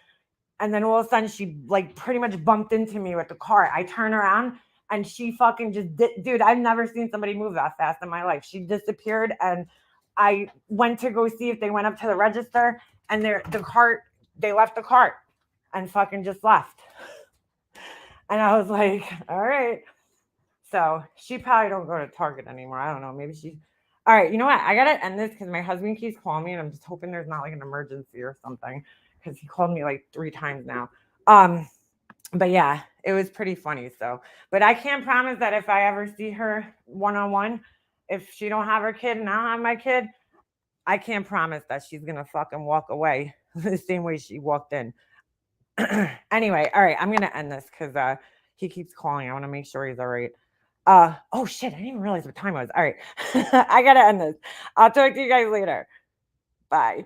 And then all of a sudden she like pretty much bumped into me with the cart. I turn around and she fucking just dude, I've never seen somebody move that fast in my life. She disappeared, and I went to go see if they went up to the register, and they left the cart and fucking just left. And I was like, all right. So she probably don't go to Target anymore. I don't know. Maybe all right. You know what? I got to end this because my husband keeps calling me, and I'm just hoping there's not like an emergency or something, because he called me like 3 times now. But yeah, it was pretty funny. So, but I can't promise that if I ever see her one-on-one, if she don't have her kid and I don't have my kid, I can't promise that she's going to fucking walk away the same way she walked in. Anyway, all right, I'm going to end this because he keeps calling. I want to make sure he's all right. Oh shit, I didn't even realize what time it was. All right. I got to end this. I'll talk to you guys later. Bye.